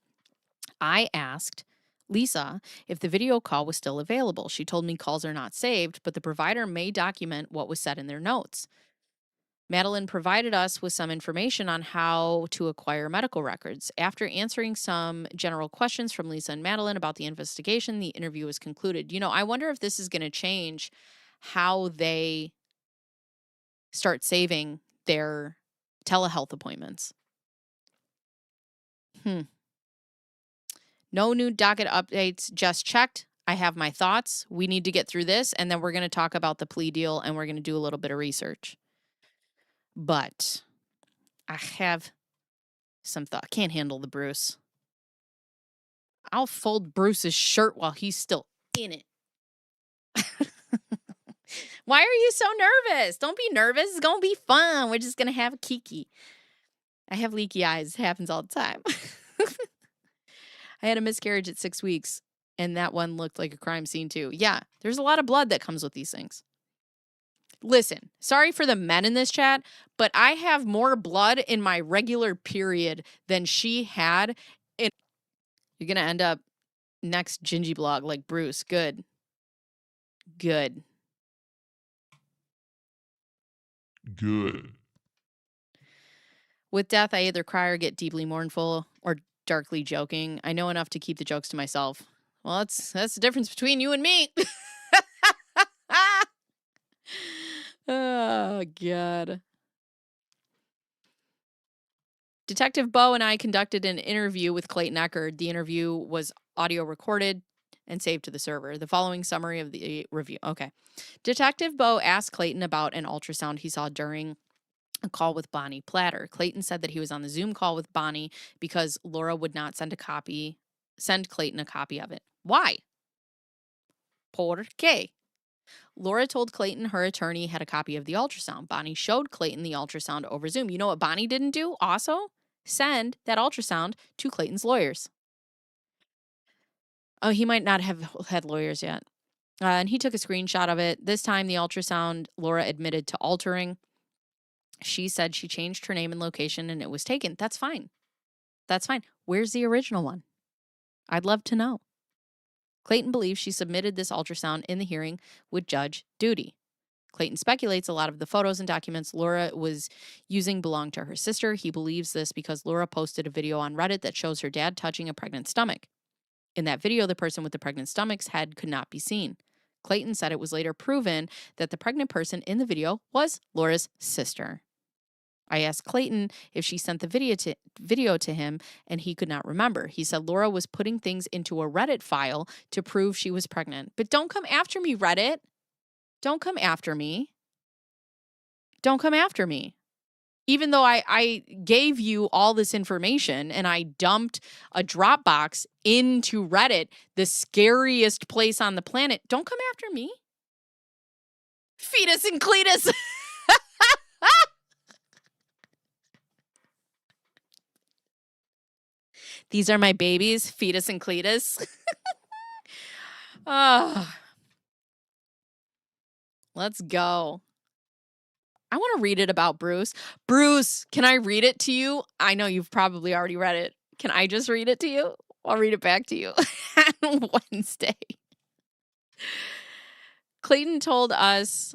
I asked Lisa if the video call was still available. She told me calls are not saved, but the provider may document what was said in their notes. Madeline provided us with some information on how to acquire medical records. After answering some general questions from Lisa and Madeline about the investigation, the interview was concluded. I wonder if this is going to change how they start saving their telehealth appointments. No new docket updates, just checked. I have my thoughts. We need to get through this, and then we're going to talk about the plea deal, and we're going to do a little bit of research. But I have some thought. Can't handle the Bruce. I'll fold Bruce's shirt while he's still in it. Why are you so nervous? Don't be nervous. It's going to be fun. We're just going to have a kiki. I have leaky eyes. It happens all the time. I had a miscarriage at 6 weeks, and that one looked like a crime scene too. Yeah, there's a lot of blood that comes with these things. Listen, sorry for the men in this chat, but I have more blood in my regular period than she had. You're going to end up next Gingy blog like Bruce. Good. Good. Good. With death, I either cry or get deeply mournful or darkly joking. I know enough to keep the jokes to myself. Well, that's the difference between you and me. Oh, God. Detective Bo and I conducted an interview with Clayton Eckerd. The interview was audio recorded and saved to the server. The following summary of the review. Okay. Detective Bo asked Clayton about an ultrasound he saw during a call with Bonnie Platter. Clayton said that he was on the Zoom call with Bonnie because Laura would not send Clayton a copy of it. Why? ¿Por qué? Laura told Clayton her attorney had a copy of the ultrasound. Bonnie showed Clayton the ultrasound over Zoom. You know what Bonnie didn't do? Also, send that ultrasound to Clayton's lawyers. Oh, he might not have had lawyers yet. And he took a screenshot of it. This time, the ultrasound, Laura admitted to altering. She said she changed her name and location and it was taken. That's fine. That's fine. Where's the original one? I'd love to know. Clayton believes she submitted this ultrasound in the hearing with Judge Duty. Clayton speculates a lot of the photos and documents Laura was using belonged to her sister. He believes this because Laura posted a video on Reddit that shows her dad touching a pregnant stomach. In that video, the person with the pregnant stomach's head could not be seen. Clayton said it was later proven that the pregnant person in the video was Laura's sister. I asked Clayton if she sent the video to him, and he could not remember. He said Laura was putting things into a Reddit file to prove she was pregnant. But don't come after me, Reddit. Don't come after me. Don't come after me. Even though I gave you all this information and I dumped a Dropbox into Reddit, the scariest place on the planet, don't come after me. Fetus and Cletus. These are my babies, Fetus and Cletus. Oh. Let's go. I want to read it about Bruce. Bruce, can I read it to you? I know you've probably already read it. Can I just read it to you? I'll read it back to you on Wednesday. Clayton told us...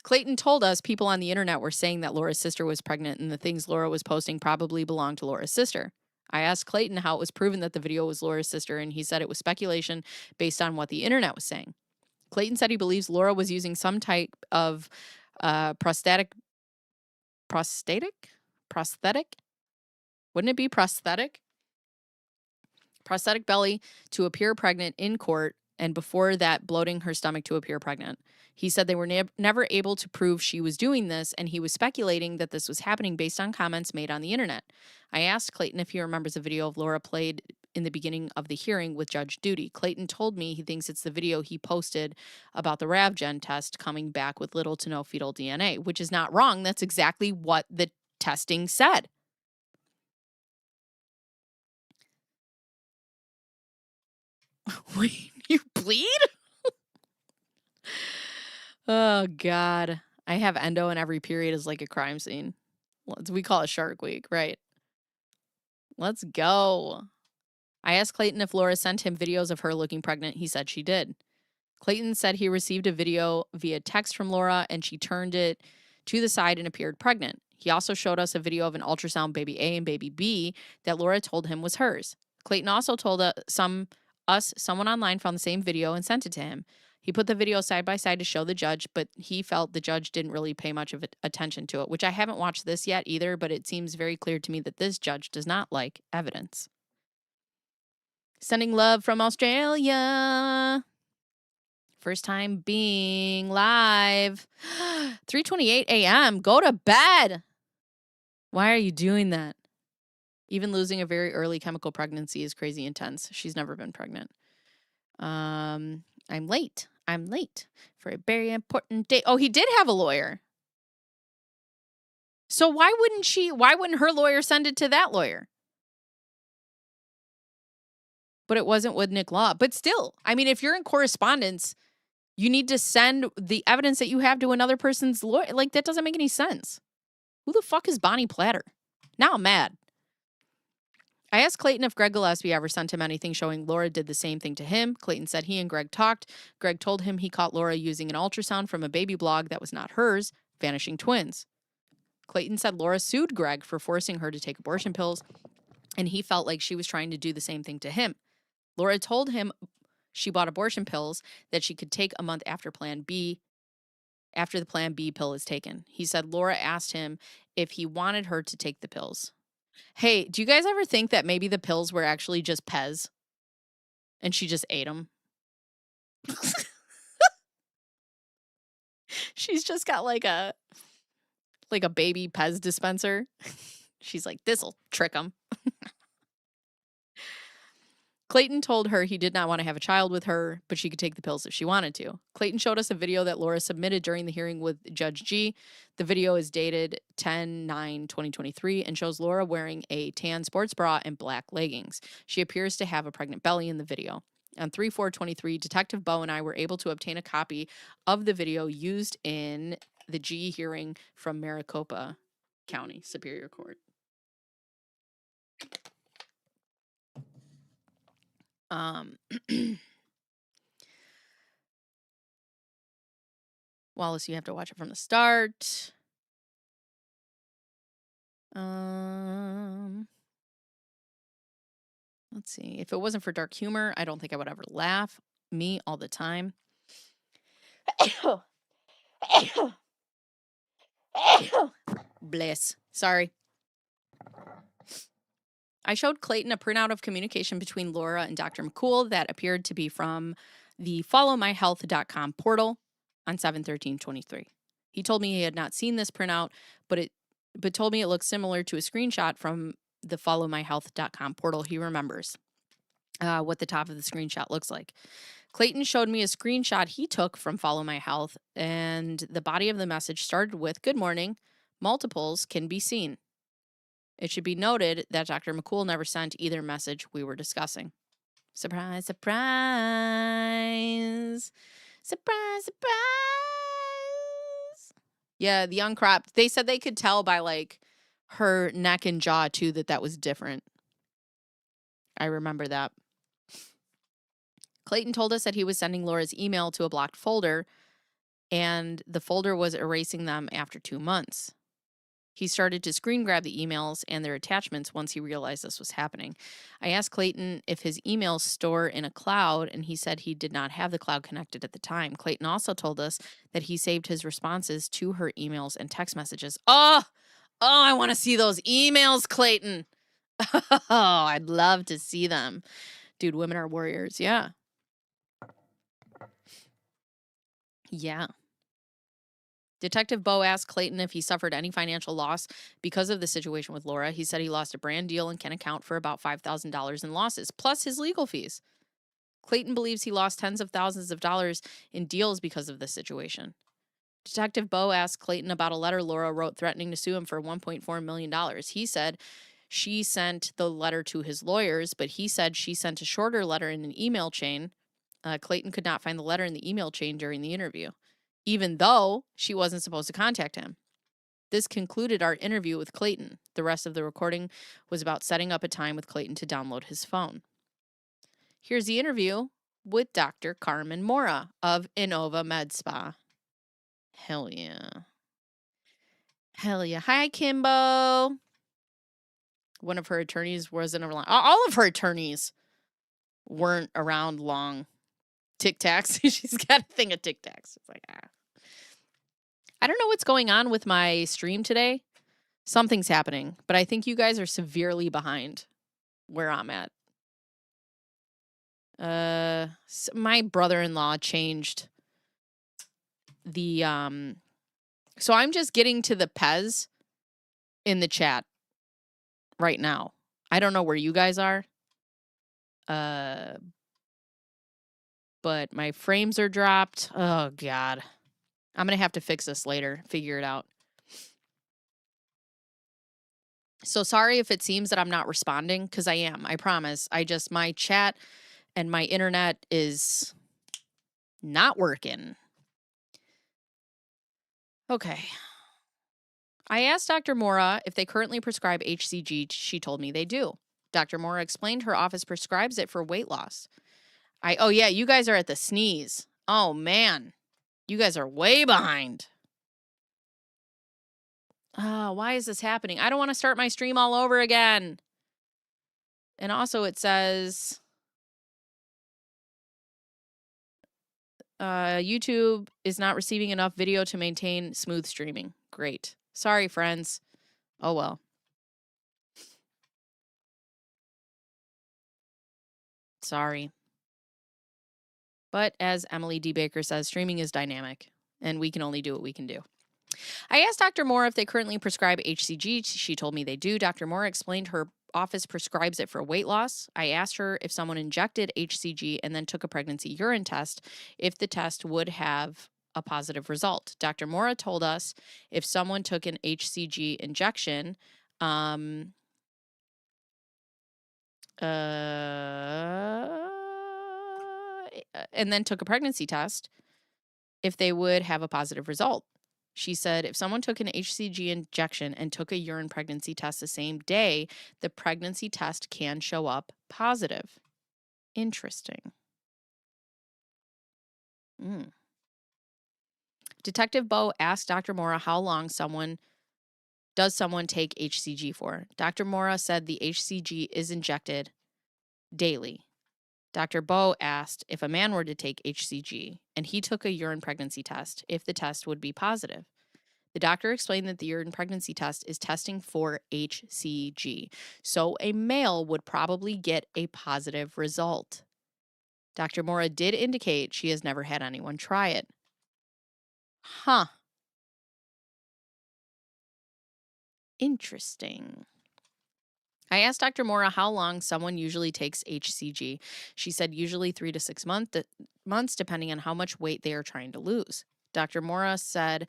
Clayton told us people on the internet were saying that Laura's sister was pregnant and the things Laura was posting probably belonged to Laura's sister. I asked Clayton how it was proven that the video was Laura's sister, and he said it was speculation based on what the internet was saying. Clayton said he believes Laura was using some type of prosthetic? Wouldn't it be prosthetic? Prosthetic belly to appear pregnant in court, and before that, bloating her stomach to appear pregnant. He said they were never able to prove she was doing this, and he was speculating that this was happening based on comments made on the internet. I asked Clayton if he remembers a video of Laura played in the beginning of the hearing with Judge Duty. Clayton told me he thinks it's the video he posted about the RavGen test coming back with little to no fetal DNA, which is not wrong. That's exactly what the testing said. Wait, you bleed? Oh, God. I have endo and every period is like a crime scene. We call it Shark Week, right? Let's go. I asked Clayton if Laura sent him videos of her looking pregnant. He said she did. Clayton said he received a video via text from Laura and she turned it to the side and appeared pregnant. He also showed us a video of an ultrasound baby A and baby B that Laura told him was hers. Clayton also told someone online found the same video and sent it to him. He put the video side by side to show the judge, but he felt the judge didn't really pay much of attention to it, which I haven't watched this yet either, but it seems very clear to me that this judge does not like evidence. Sending love from Australia. First time being live. 3:28 a.m. Go to bed. Why are you doing that? Even losing a very early chemical pregnancy is crazy intense. She's never been pregnant. I'm late. I'm late for a very important date. Oh, he did have a lawyer. So why wouldn't her lawyer send it to that lawyer? But it wasn't with Nick Law. But still, I mean, if you're in correspondence, you need to send the evidence that you have to another person's lawyer. Like, that doesn't make any sense. Who the fuck is Bonnie Platter? Now I'm mad. I asked Clayton if Greg Gillespie ever sent him anything showing Laura did the same thing to him. Clayton said he and Greg talked. Greg told him he caught Laura using an ultrasound from a baby blog that was not hers, Vanishing Twins. Clayton said Laura sued Greg for forcing her to take abortion pills, and he felt like she was trying to do the same thing to him. Laura told him she bought abortion pills that she could take a month after the Plan B pill is taken. He said Laura asked him if he wanted her to take the pills. Hey, do you guys ever think that maybe the pills were actually just Pez and she just ate them? She's just got like a baby Pez dispenser. She's like, this'll trick him. Clayton told her he did not want to have a child with her, but she could take the pills if she wanted to. Clayton showed us a video that Laura submitted during the hearing with Judge G. The video is dated 10/9/2023 and shows Laura wearing a tan sports bra and black leggings. She appears to have a pregnant belly in the video. On 3/4/23, Detective Bo and I were able to obtain a copy of the video used in the G hearing from Maricopa County Superior Court. Wallace, you have to watch it from the start. Let's see. If it wasn't for dark humor, I don't think I would ever laugh. Me all the time. Bless. Sorry. I showed Clayton a printout of communication between Laura and Dr. McCool that appeared to be from the followmyhealth.com portal on 7/13/23. He told me he had not seen this printout, but told me it looked similar to a screenshot from the followmyhealth.com portal. He remembers what the top of the screenshot looks like. Clayton showed me a screenshot he took from Follow My Health, and the body of the message started with, "Good morning. Multiples can be seen." It should be noted that Dr. McCool never sent either message we were discussing. Surprise, surprise. Surprise, surprise. Yeah, the uncropped. They said they could tell by like her neck and jaw too that was different. I remember that. Clayton told us that he was sending Laura's email to a blocked folder and the folder was erasing them after 2 months. He started to screen grab the emails and their attachments once he realized this was happening. I asked Clayton if his emails store in a cloud, and he said he did not have the cloud connected at the time. Clayton also told us that he saved his responses to her emails and text messages. Oh, I want to see those emails, Clayton. Oh, I'd love to see them. Dude, women are warriors. Yeah. Yeah. Detective Bo asked Clayton if he suffered any financial loss because of the situation with Laura. He said he lost a brand deal and can account for about $5,000 in losses, plus his legal fees. Clayton believes he lost tens of thousands of dollars in deals because of this situation. Detective Bo asked Clayton about a letter Laura wrote threatening to sue him for $1.4 million. He said she sent the letter to his lawyers, but he said she sent a shorter letter in an email chain. Clayton could not find the letter in the email chain during the interview, even though she wasn't supposed to contact him. This concluded our interview with Clayton. The rest of the recording was about setting up a time with Clayton to download his phone. Here's the interview with Dr. Carmen Mora of Innova Med Spa. Hell yeah. Hell yeah. Hi, Kimbo. One of her attorneys wasn't around. All of her attorneys weren't around long. Tic Tacs. She's got a thing of Tic Tacs. It's like, I don't know what's going on with my stream today. Something's happening, but I think you guys are severely behind where I'm at. My brother-in-law changed the so I'm just getting to the Pez in the chat right now. I don't know where you guys are. But my frames are dropped. Oh god. I'm going to have to fix this later, figure it out. So sorry if it seems that I'm not responding, because I am, I promise. My chat and my internet is not working. Okay. I asked Dr. Mora if they currently prescribe HCG. She told me they do. Dr. Mora explained her office prescribes it for weight loss. Oh yeah, you guys are at the sneeze. Oh man, you guys are way behind. Why is this happening? I don't want to start my stream all over again. And also it says YouTube is not receiving enough video to maintain smooth streaming. Great. Sorry, friends. Oh well. Sorry. But as Emily D. Baker says, streaming is dynamic, and we can only do what we can do. I asked Dr. Mora if they currently prescribe HCG. She told me they do. Dr. Mora explained her office prescribes it for weight loss. I asked her if someone injected HCG and then took a pregnancy urine test, if the test would have a positive result. Dr. Mora told us if someone took an HCG injection, and then took a pregnancy test, if they would have a positive result. She said if someone took an HCG injection and took a urine pregnancy test the same day, the pregnancy test can show up positive. Interesting. Detective Bo asked Dr. Mora how long does someone take HCG for. Dr. Mora said the HCG is injected daily. Dr. Bo asked if a man were to take HCG and he took a urine pregnancy test, if the test would be positive. The doctor explained that the urine pregnancy test is testing for HCG, so a male would probably get a positive result. Dr. Mora did indicate she has never had anyone try it. Huh. Interesting. I asked Dr. Mora how long someone usually takes HCG. She said usually 3 to 6 months, depending on how much weight they are trying to lose. Dr. Mora said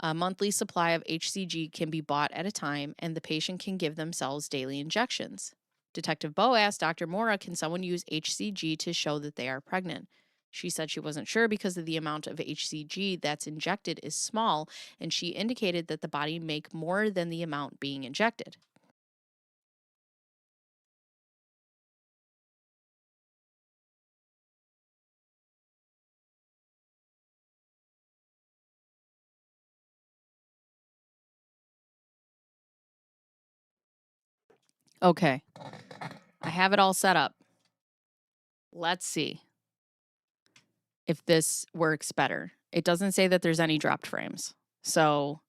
a monthly supply of HCG can be bought at a time, and the patient can give themselves daily injections. Detective Bo asked Dr. Mora, can someone use HCG to show that they are pregnant? She said she wasn't sure because of the amount of HCG that's injected is small, and she indicated that the body make more than the amount being injected. Okay. I have it all set up. Let's see if this works better. It doesn't say that there's any dropped frames. So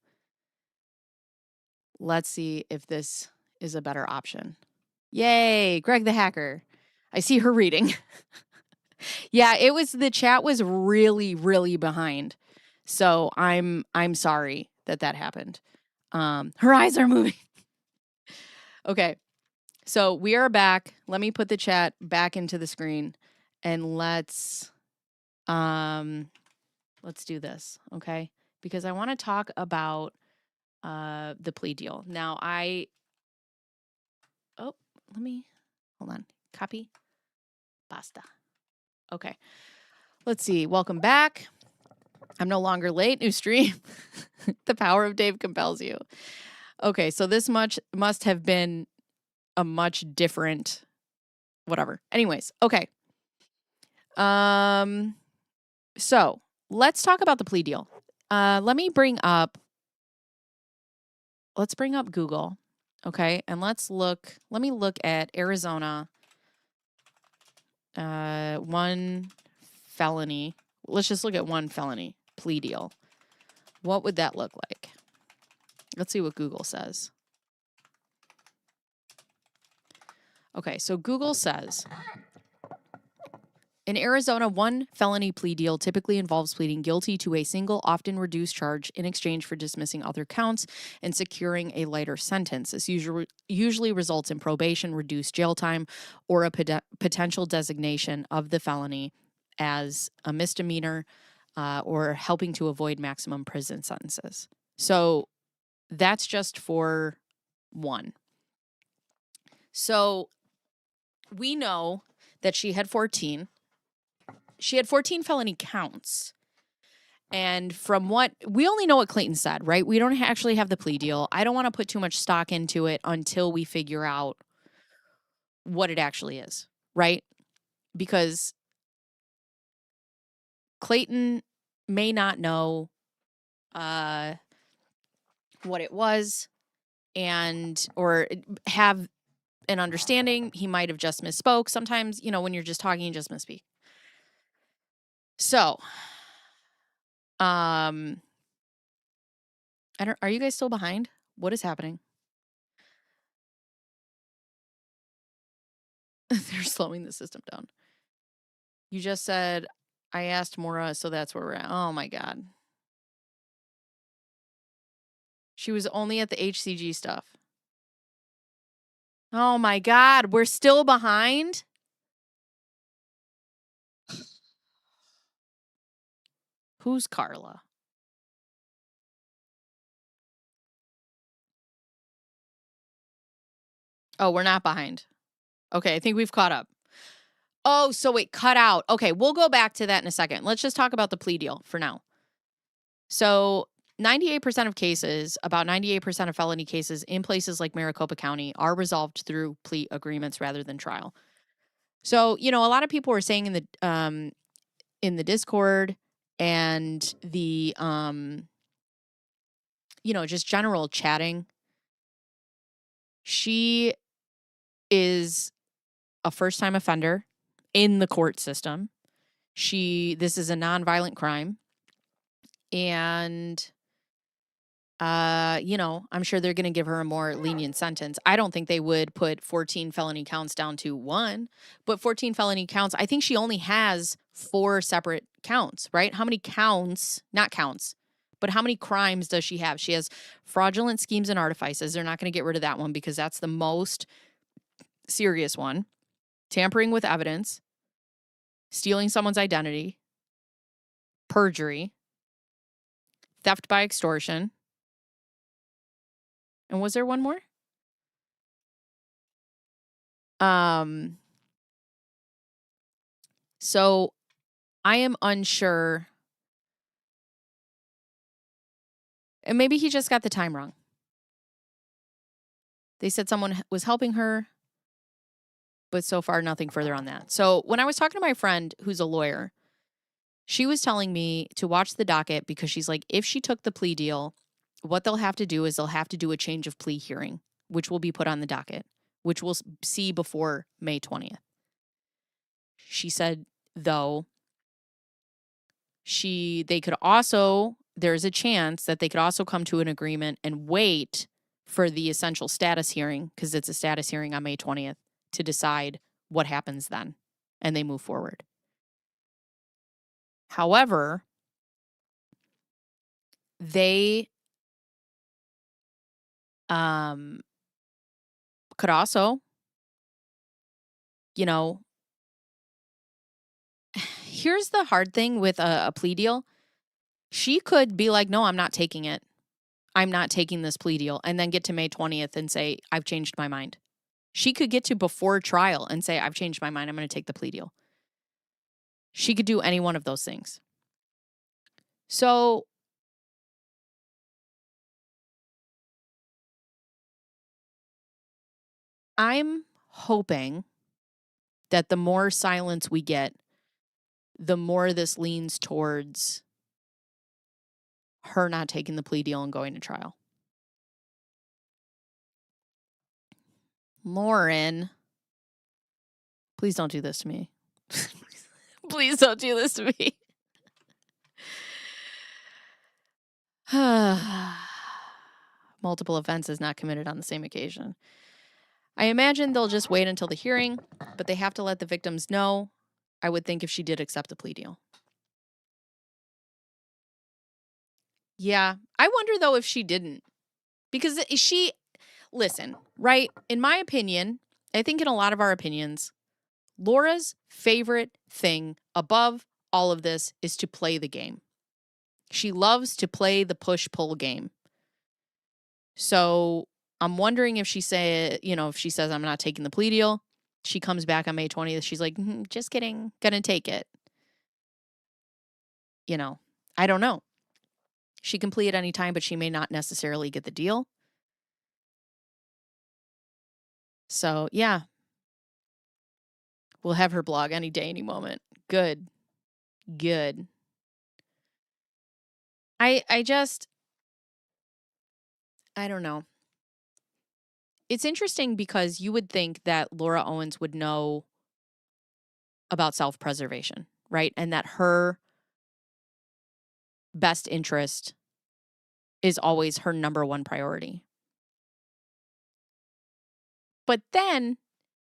let's see if this is a better option. Yay, Greg the hacker. I see her reading. Yeah, the chat was really, really behind. So I'm sorry that happened. Her eyes are moving. Okay. So we are back. Let me put the chat back into the screen and let's do this, okay? Because I want to talk about the plea deal. Now hold on. Copy. Basta. Okay. Let's see. Welcome back. I'm no longer late, new stream. The power of Dave compels you. Okay, so this must have been a much different whatever. Anyways, okay. So let's talk about the plea deal. Let's bring up Google. Okay, and let me look at Arizona. One felony. Let's just look at one felony plea deal. What would that look like? Let's see what Google says. Okay, so Google says, in Arizona, one felony plea deal typically involves pleading guilty to a single, often reduced charge in exchange for dismissing other counts and securing a lighter sentence. This usually results in probation, reduced jail time, or a potential designation of the felony as a misdemeanor or helping to avoid maximum prison sentences. So that's just for one. So we know that she had 14. She had 14 felony counts. And from what we only know what Clayton said, right? We don't actually have the plea deal. I don't want to put too much stock into it until we figure out what it actually is, right? Because Clayton may not know what it was or have an understanding. He might have just misspoke. Sometimes, when you're just talking, you just misspeak. So, are you guys still behind? What is happening? They're slowing the system down. You just said, I asked Maura, so that's where we're at. Oh my God. She was only at the HCG stuff. Oh my God, we're still behind? Who's Carla? Oh, we're not behind. Okay, I think we've caught up. Oh, so it cut out. Okay, we'll go back to that in a second. Let's just talk about the plea deal for now. So 98% of cases, about 98% of felony cases in places like Maricopa County are resolved through plea agreements rather than trial. So, a lot of people were saying in the Discord and the just general chatting, she is a first-time offender in the court system. This is a nonviolent crime. And I'm sure they're going to give her a more lenient sentence. I don't think they would put 14 felony counts down to 1, but 14 felony counts. I think she only has 4 separate counts, right? How many counts, not counts, but how many crimes does she have? She has fraudulent schemes and artifices. They're not going to get rid of that one because that's the most serious one. Tampering with evidence, stealing someone's identity, perjury, theft by extortion. And was there one more? So I am unsure. And maybe he just got the time wrong. They said someone was helping her, but so far nothing further on that. So when I was talking to my friend who's a lawyer, she was telling me to watch the docket because she's like, if she took the plea deal, what they'll have to do is they'll have to do a change of plea hearing, which will be put on the docket, which we'll see before May 20th. She said, though, there's a chance that they could also come to an agreement and wait for the essential status hearing, because it's a status hearing on May 20th, to decide what happens then, and they move forward. However, they could also, here's the hard thing with a plea deal. She could be like, no, I'm not taking it. I'm not taking this plea deal, and then get to May 20th and say, I've changed my mind. She could get to before trial and say, I've changed my mind. I'm going to take the plea deal. She could do any one of those things. So I'm hoping that the more silence we get, the more this leans towards her not taking the plea deal and going to trial. Lauren, please don't do this to me. Please don't do this to me. Multiple offenses not committed on the same occasion. I imagine they'll just wait until the hearing, but they have to let the victims know, I would think, if she did accept the plea deal. Yeah. I wonder, though, if she didn't. Because listen, right? In my opinion, I think in a lot of our opinions, Laura's favorite thing above all of this is to play the game. She loves to play the push-pull game. So I'm wondering if she says, I'm not taking the plea deal, she comes back on May 20th, she's like, just kidding, gonna take it. I don't know. She can plea at any time, but she may not necessarily get the deal. So, yeah. We'll have her blog any day, any moment. Good. I don't know. It's interesting because you would think that Laura Owens would know about self-preservation, right? And that her best interest is always her number one priority. But then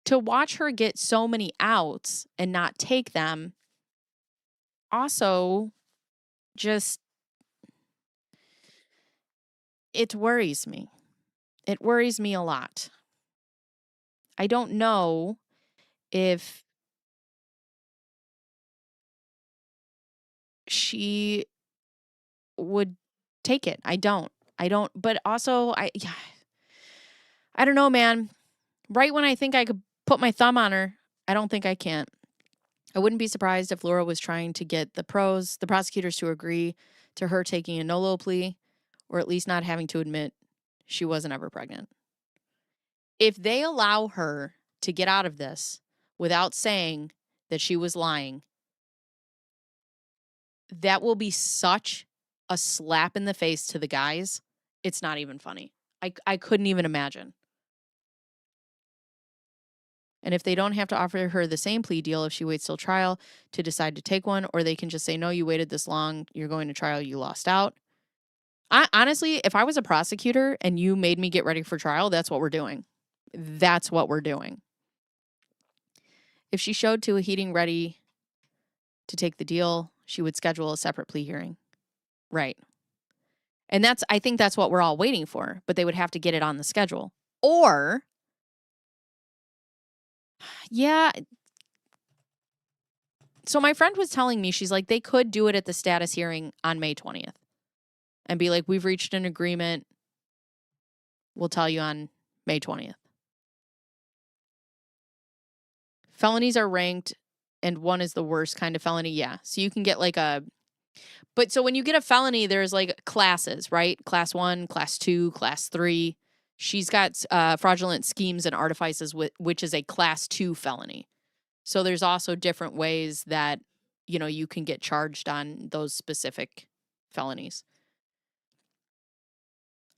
to watch her get so many outs and not take them also just, it worries me. It worries me a lot. I don't know if she would take it. I don't, but also I don't know, man. Right when I think I could put my thumb on her, I don't think I can. I wouldn't be surprised if Laura was trying to get the prosecutors to agree to her taking a no-low plea, or at least not having to admit she wasn't ever pregnant. If they allow her to get out of this without saying that she was lying, that will be such a slap in the face to the guys. It's not even funny. I couldn't even imagine. And if they don't have to offer her the same plea deal if she waits till trial to decide to take one, or they can just say, no, you waited this long, you're going to trial, you lost out. Honestly, if I was a prosecutor and you made me get ready for trial, that's what we're doing. That's what we're doing. If she showed to a heating ready to take the deal, she would schedule a separate plea hearing. Right. And I think that's what we're all waiting for, but they would have to get it on the schedule. Or, yeah. So my friend was telling me, she's like, they could do it at the status hearing on May 20th and be like, we've reached an agreement. We'll tell you on May 20th. Felonies are ranked, and one is the worst kind of felony. Yeah. So you can get but so when you get a felony, there's like classes, right? Class 1, class 2, class 3. She's got fraudulent schemes and artifices, which is a class 2 felony. So there's also different ways that, you can get charged on those specific felonies.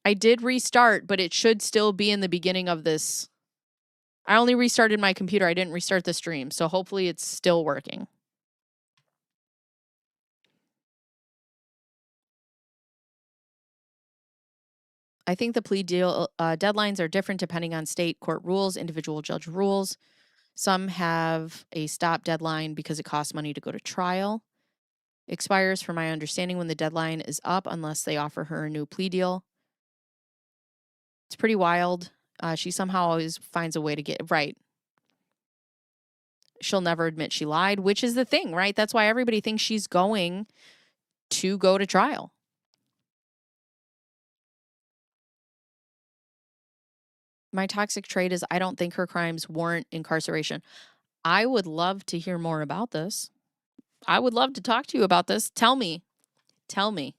I did restart, but it should still be in the beginning of this. I only restarted my computer. I didn't restart the stream. So hopefully it's still working. I think the plea deal deadlines are different depending on state court rules, individual judge rules. Some have a stop deadline because it costs money to go to trial. Expires, from my understanding, when the deadline is up unless they offer her a new plea deal. It's pretty wild. She somehow always finds a way to get right. She'll never admit she lied, which is the thing, right? That's why everybody thinks she's going to go to trial. My toxic trait is I don't think her crimes warrant incarceration. I would love to hear more about this. I would love to talk to you about this. Tell me Tell me.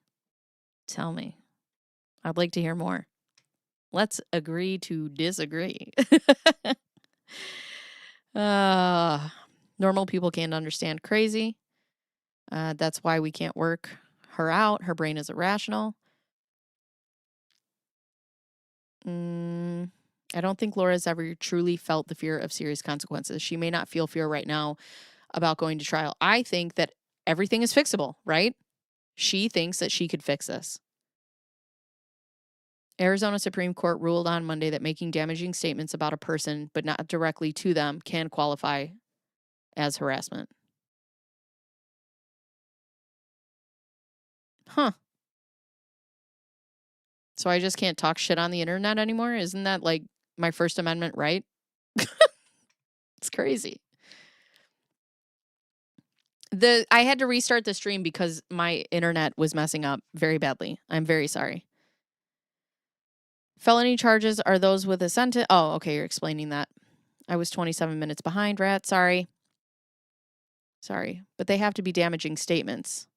I'd like to hear more. Let's agree to disagree. Normal people can't understand crazy. That's why we can't work her out. Her brain is irrational. I don't think Laura's ever truly felt the fear of serious consequences. She may not feel fear right now about going to trial. I think that everything is fixable, right? She thinks that she could fix this. Arizona Supreme Court ruled on Monday that making damaging statements about a person, but not directly to them, can qualify as harassment. Huh. So I just can't talk shit on the internet anymore? Isn't that like my First Amendment right? It's crazy. I had to restart the stream because my internet was messing up very badly. I'm very sorry. Felony charges are those with a sentence. Oh, okay, you're explaining that. I was 27 minutes behind, Rat. Sorry. But they have to be damaging statements.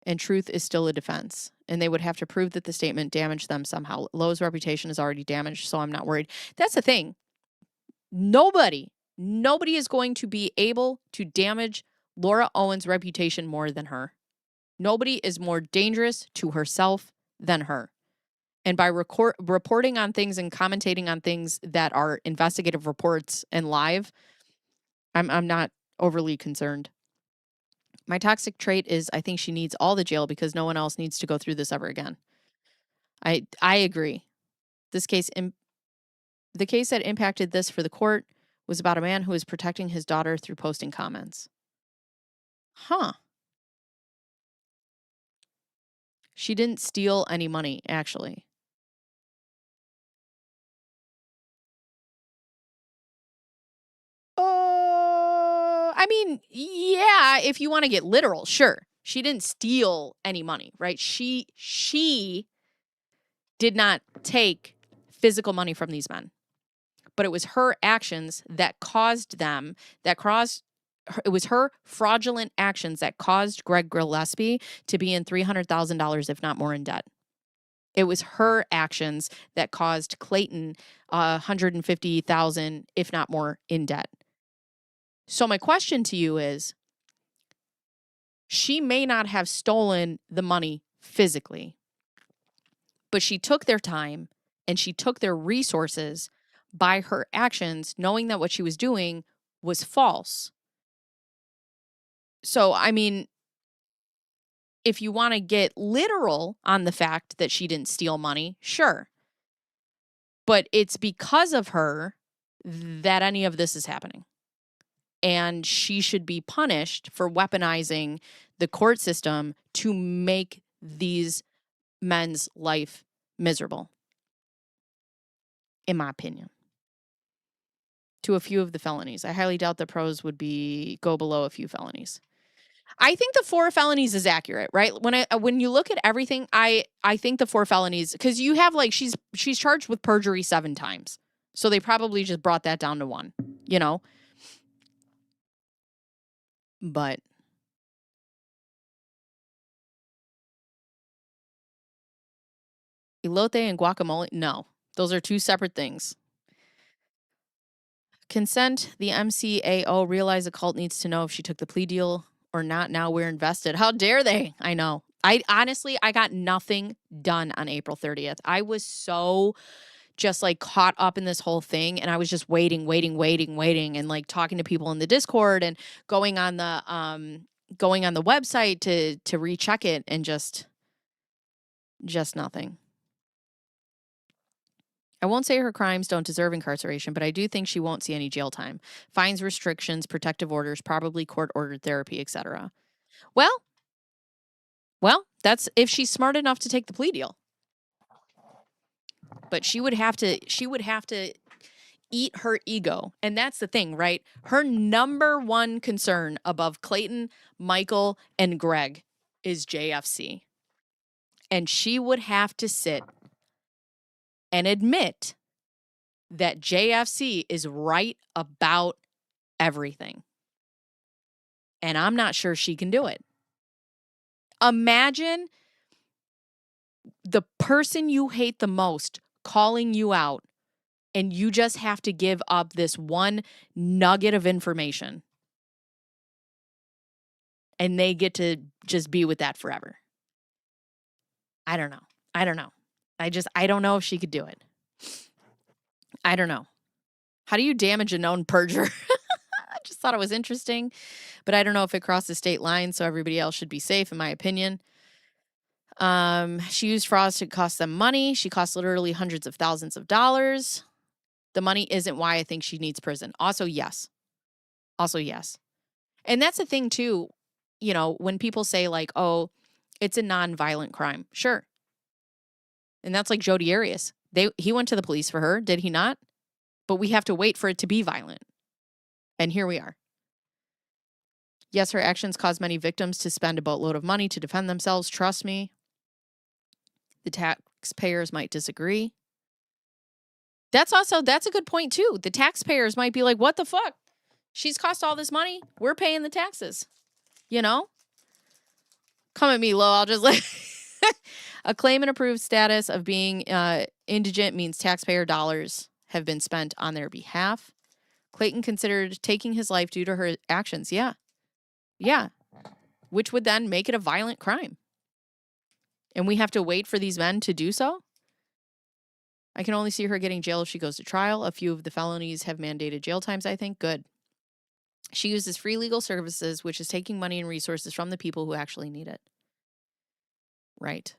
And truth is still a defense. And they would have to prove that the statement damaged them somehow. Lowe's reputation is already damaged, so I'm not worried. That's the thing. Nobody is going to be able to damage Laura Owens' reputation more than her. Nobody is more dangerous to herself than her. And by reporting on things and commentating on things that are investigative reports and live, I'm not overly concerned. My toxic trait is I think she needs all the jail because no one else needs to go through this ever again. I agree. The case that impacted this for the court was about a man who was protecting his daughter through posting comments. Huh. She didn't steal any money, actually. I mean, yeah, if you want to get literal, sure. She didn't steal any money, right? She did not take physical money from these men. But it was her actions that caused them, it was her fraudulent actions that caused Greg Gillespie to be in $300,000, if not more, in debt. It was her actions that caused Clayton $150,000, if not more, in debt. So my question to you is, she may not have stolen the money physically, but she took their time and she took their resources by her actions, knowing that what she was doing was false. So, I mean, if you want to get literal on the fact that she didn't steal money, sure. But it's because of her that any of this is happening. And she should be punished for weaponizing the court system to make these men's life miserable, in my opinion. To a few of the felonies. I highly doubt the pros would go below a few felonies. I think the 4 felonies is accurate, right? When you look at everything, I think the 4 felonies, because you have like she's charged with perjury 7 times, so they probably just brought that down to 1, you know. But elote and guacamole, no, those are 2 separate things. Consent, the MCAO realized the cult needs to know if she took the plea deal or not. Now we're invested. How dare they? I know. I got nothing done on April 30th. I was so just like caught up in this whole thing, and I was just waiting, and like talking to people in the Discord and going on the website to recheck it, and just nothing. I won't say her crimes don't deserve incarceration, but I do think she won't see any jail time. Fines, restrictions, protective orders, probably court-ordered therapy, etc. Well, that's if she's smart enough to take the plea deal. But she would have to eat her ego. And that's the thing, right? Her number one concern above Clayton, Michael, and Greg is JFC. And she would have to sit and admit that JFC is right about everything. And I'm not sure she can do it. Imagine the person you hate the most calling you out, and you just have to give up this one nugget of information. And they get to just be with that forever. I don't know. I don't know if she could do it. I don't know. How do you damage a known perjurer? I just thought it was interesting, but I don't know if it crosses state lines, so everybody else should be safe, in my opinion. She used frauds to cost them money. She cost literally hundreds of thousands of dollars. The money isn't why I think she needs prison. Also, yes. And that's the thing, too. You know, when people say, like, oh, it's a non-violent crime. Sure. And that's like Jodi Arias. He went to the police for her, did he not? But we have to wait for it to be violent. And here we are. Yes, her actions caused many victims to spend a boatload of money to defend themselves. Trust me. The taxpayers might disagree. That's a good point, too. The taxpayers might be like, what the fuck? She's cost all this money. We're paying the taxes. You know? Come at me, Lo. I'll just like... A claim and approved status of being indigent means taxpayer dollars have been spent on their behalf. Clayton considered taking his life due to her actions. Yeah. Which would then make it a violent crime. And we have to wait for these men to do so? I can only see her getting jail if she goes to trial. A few of the felonies have mandated jail times, I think. Good. She uses free legal services, which is taking money and resources from the people who actually need it. Right.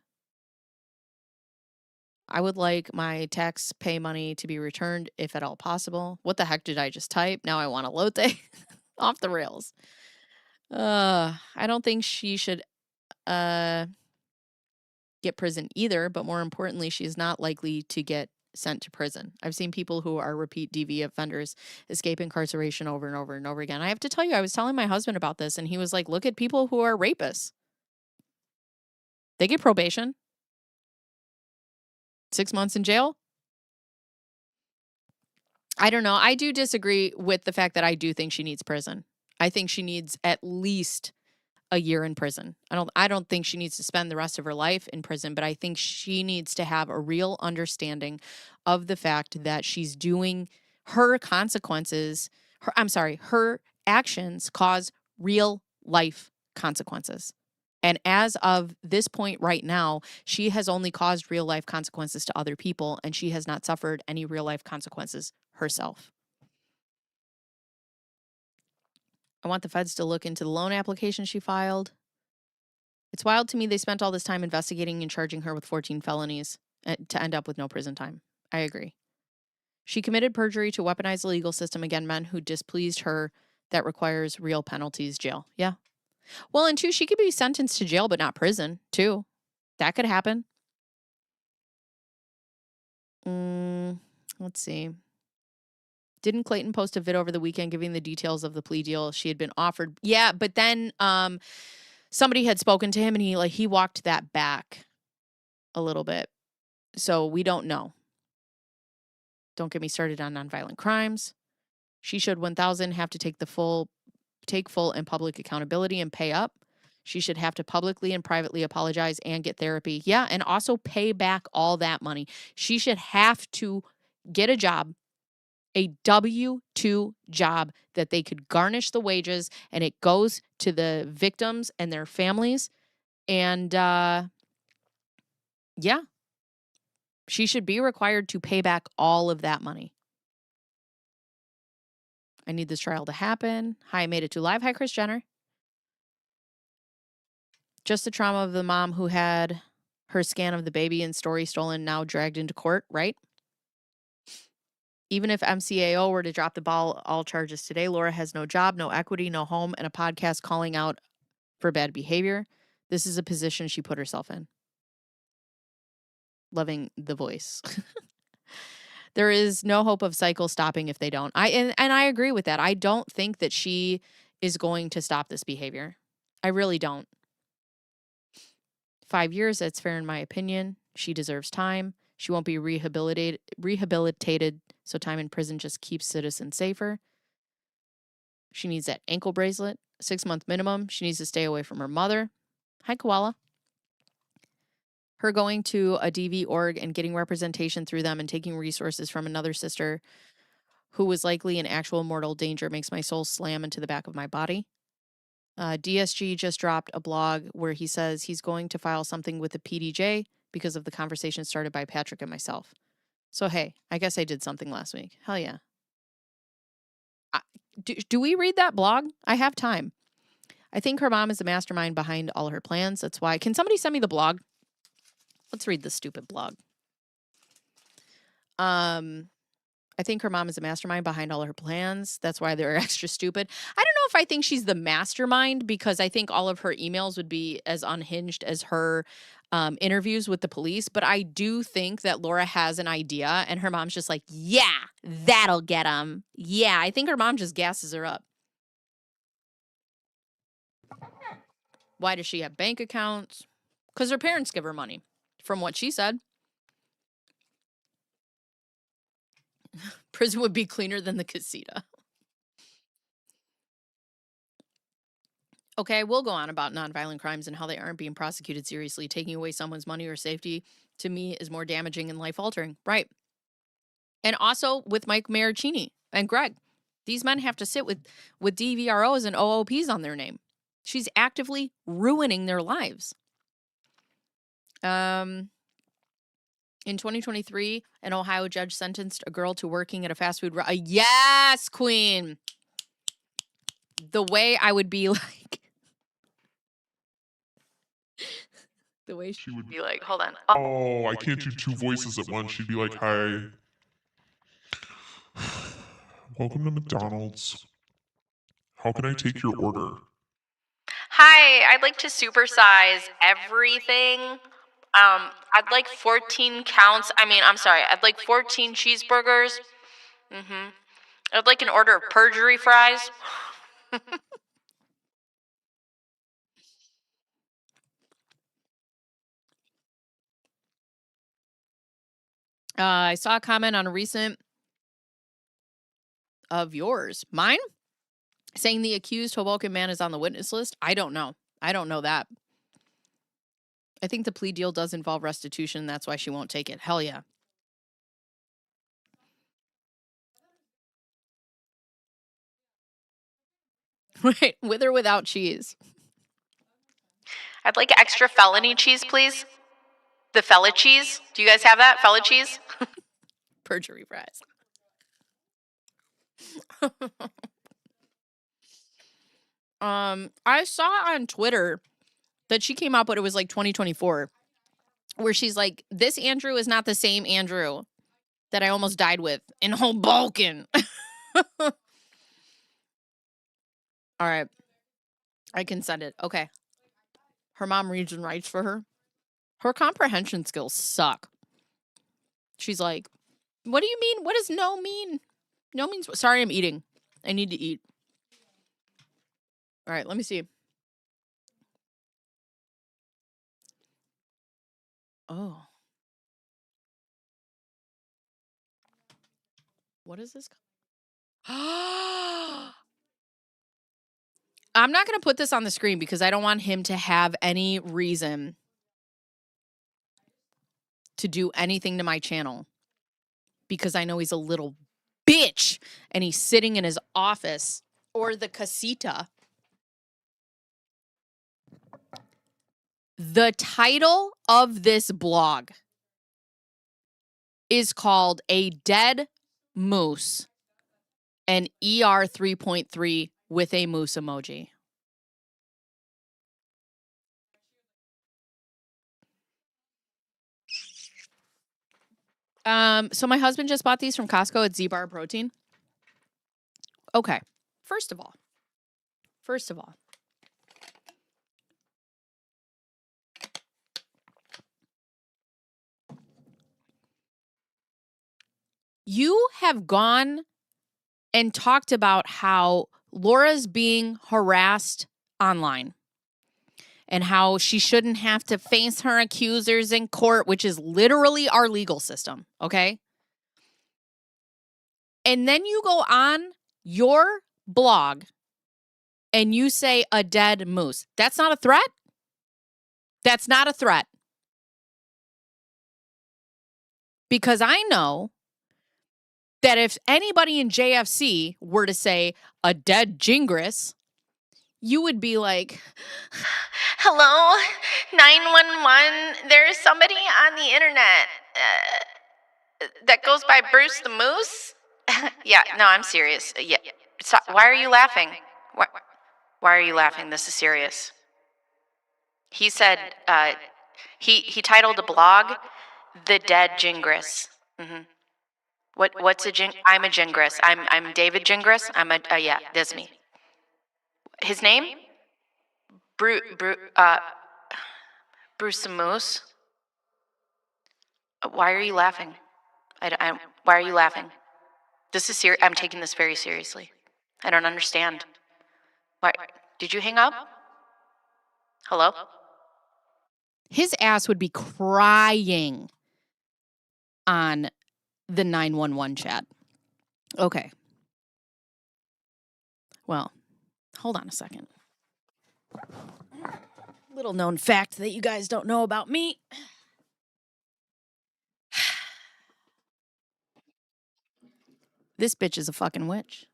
I would like my tax pay money to be returned if at all possible. What the heck did I just type? Now I want a lote. Off the rails. I don't think she should get prison either, but more importantly, she's not likely to get sent to prison. I've seen people who are repeat DV offenders escape incarceration over and over and over again. I have to tell you, I was telling my husband about this, and he was like, look at people who are rapists. They get probation. 6 months in jail. I don't know. I do disagree with the fact that I do think she needs prison. I think she needs at least a year in prison. I don't think she needs to spend the rest of her life in prison, but I think she needs to have a real understanding of the fact that she's doing her consequences. Her actions cause real life consequences. And as of this point right now, she has only caused real life consequences to other people, and she has not suffered any real life consequences herself. I want the feds to look into the loan application she filed. It's wild to me they spent all this time investigating and charging her with 14 felonies to end up with no prison time. I agree. She committed perjury to weaponize the legal system against men who displeased her. That requires real penalties, jail. Yeah. Well, and two, she could be sentenced to jail, but not prison, too. That could happen. Let's see. Didn't Clayton post a vid over the weekend giving the details of the plea deal she had been offered? Yeah, but then somebody had spoken to him, and he walked that back a little bit. So we don't know. Don't get me started on nonviolent crimes. She should 1,000 have to take full and public accountability and pay up. She should have to publicly and privately apologize and get therapy. Yeah, and also pay back all that money. She should have to get a job, a W-2 job that they could garnish the wages, and it goes to the victims and their families. And yeah, she should be required to pay back all of that money. I need this trial to happen. Hi, I made it to live. Hi, Kris Jenner. Just the trauma of the mom who had her scan of the baby and story stolen, now dragged into court, right? Even if MCAO were to drop the ball, all charges today, Laura has no job, no equity, no home, and a podcast calling out for bad behavior. This is a position she put herself in. Loving the voice. There is no hope of cycle stopping if they don't. And I agree with that. I don't think that she is going to stop this behavior. I really don't. 5 years, that's fair in my opinion. She deserves time. She won't be rehabilitated, so time in prison just keeps citizens safer. She needs that ankle bracelet, 6-month minimum. She needs to stay away from her mother. Hi, Koala. Her going to a DV org and getting representation through them and taking resources from another sister who was likely in actual mortal danger makes my soul slam into the back of my body. DSG just dropped a blog where he says he's going to file something with the PDJ because of the conversation started by Patrick and myself. So, hey, I guess I did something last week. Hell yeah. Do we read that blog? I have time. I think her mom is the mastermind behind all her plans. That's why. Can somebody send me the blog? Let's read this stupid blog. I think her mom is a mastermind behind all her plans. That's why they're extra stupid. I don't know if I think she's the mastermind because I think all of her emails would be as unhinged as her interviews with the police. But I do think that Laura has an idea and her mom's just like, yeah, that'll get him. Yeah, I think her mom just gasses her up. Why does she have bank accounts? Because her parents give her money, from what she said. Prison would be cleaner than the casita. Okay, we'll go on about nonviolent crimes and how they aren't being prosecuted seriously. Taking away someone's money or safety, to me, is more damaging and life-altering. Right. And also with Mike Maricini and Greg. These men have to sit with DVROs and OOPs on their name. She's actively ruining their lives. In 2023, an Ohio judge sentenced a girl to working at a fast food yes, queen. The way I would be like... The way she would be like, hold on. Oh, I can't do two voices at once. She'd be like, hi. Welcome to McDonald's. How can I take your order? Hi, I'd like to supersize everything. I'd like 14 counts. I'd like 14 cheeseburgers. I'd like an order of perjury fries. I saw a comment on a recent of yours. Mine? Saying the accused Hoboken man is on the witness list? I don't know. I don't know that. I think the plea deal does involve restitution. That's why she won't take it. Hell yeah. Right. With or without cheese. I'd like extra felony cheese, please. The fella cheese. Do you guys have that? Fella cheese? Perjury fries. I saw on Twitter that she came up with, it was like 2024, where she's like, this Andrew is not the same Andrew that I almost died with in Hoboken. All right. I can send it. Okay. Her mom reads and writes for her. Her comprehension skills suck. She's like, what do you mean? What does no mean? No means, sorry, I'm eating. I need to eat. All right, let me see. Oh. What is this? I'm not going to put this on the screen because I don't want him to have any reason to do anything to my channel because I know he's a little bitch and he's sitting in his office or the casita. The title of this blog is called A Dead Moose, an ER 3.3 with a moose emoji. So my husband just bought these from Costco at Z-Bar Protein. Okay. First of all, you have gone and talked about how Laura's being harassed online and how she shouldn't have to face her accusers in court, which is literally our legal system, okay? And then you go on your blog and you say a dead moose. That's not a threat? That's not a threat. Because I know that if anybody in JFC were to say a dead Jingris, you would be like, Hello, 911. There's somebody on the internet that goes by Bruce the Moose. Yeah, no, I'm serious. Yeah. Why are you laughing? Why are you laughing? This is serious. He said, he titled a blog, "The Dead Jingris." Mm-hmm. What's a Jing? I'm a Jingris. I'm David Jingris. Yeah, that's me. His name? Bruce the Moose. Why are you laughing? Why are you laughing? This is serious. I'm taking this very seriously. I don't understand. Why? Did you hang up? Hello? his ass would be crying on the 911 chat. Okay. Well, hold on a second. Little known fact that you guys don't know about me. This bitch is a fucking witch.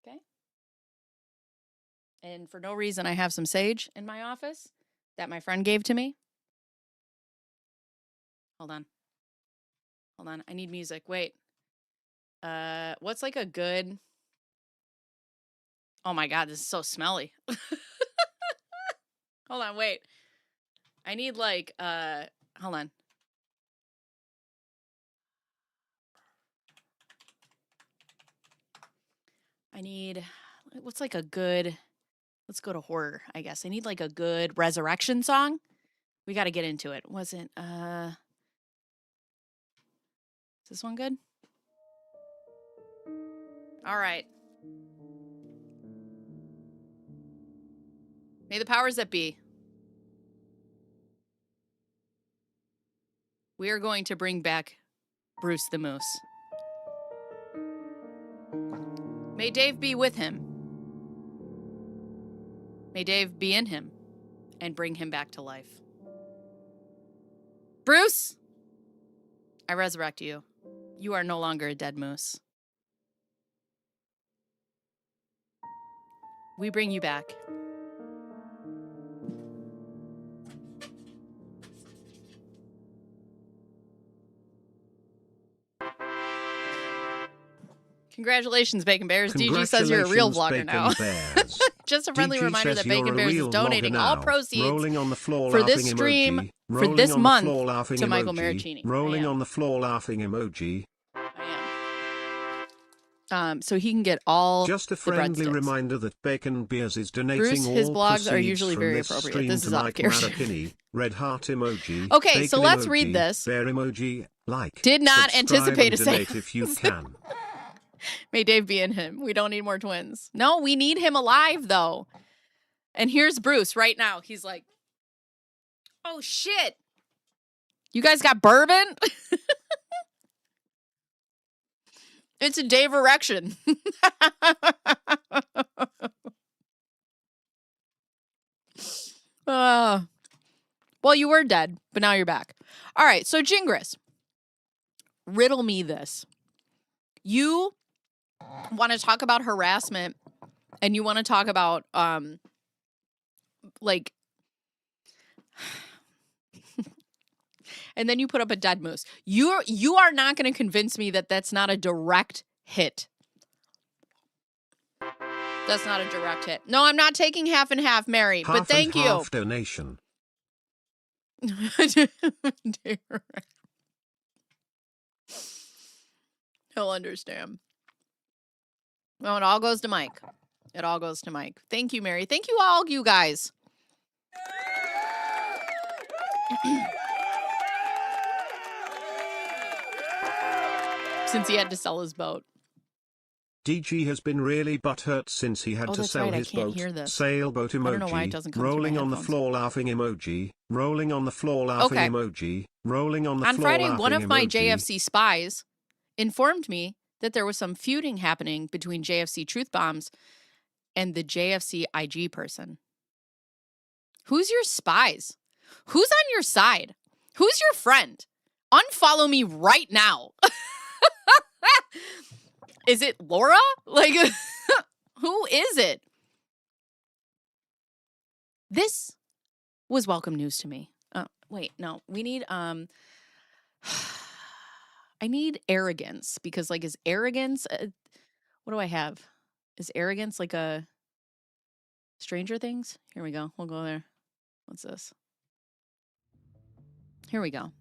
Okay? And for no reason, I have some sage in my office that my friend gave to me. Hold on. I need music. Wait. What's like a good... Oh my God, this is so smelly. Hold on, wait. I need like, hold on. I need, what's like a good, let's go to horror, I guess. I need like a good resurrection song. We got to get into it. Is this one good? All right. May the powers that be. We are going to bring back Bruce the Moose. May Dave be with him. May Dave be in him and bring him back to life. Bruce, I resurrect you. You are no longer a dead moose. We bring you back. Congratulations, Bacon Bears. DG says you're a real vlogger now. Just a friendly reminder that Bacon Bears is donating all proceeds for this stream for this month to Michael Maricini. Rolling on the floor laughing emoji. I am. So he can get all just a friendly reminder that Bacon Beers is donating Bruce, his all blogs are usually from very this appropriate. stream This is to off Mike character. Maricini, red heart emoji. Okay, so bacon let's emoji, read this. Bear emoji, like. Did not subscribe anticipate and a donate say. if you can. May Dave be in him. We don't need more twins. No, we need him alive, though. And here's Bruce right now. He's like, oh, shit. You guys got bourbon? It's a Dave erection. Well, you were dead, but now you're back. All right, so Jingris, riddle me this. You want to talk about harassment, and you want to talk about, like, and then you put up a dead moose. You are not going to convince me that that's not a direct hit. That's not a direct hit. No, I'm not taking half and half, Mary, Half but thank and you. half donation. He'll understand. Well, it all goes to Mike. It all goes to Mike. Thank you, Mary. Thank you all, you guys. Since he had to sell his boat. DG has been really butthurt since he had to sell his boat. Sailboat emoji. I don't know why it doesn't come rolling on the headphones. floor laughing emoji. Rolling on the floor laughing emoji. Rolling on the On floor Friday, laughing one of my emoji. JFC spies informed me that there was some feuding happening between JFC Truth Bombs and the JFC IG person. Who's your spies? Who's on your side? Who's your friend? Unfollow me right now. Is it Laura? Like, who is it? This was welcome news to me. Wait, no. We need, I need arrogance because, like, is arrogance, what do I have? Is arrogance like a Stranger Things? Here we go. We'll go there. What's this? Here we go.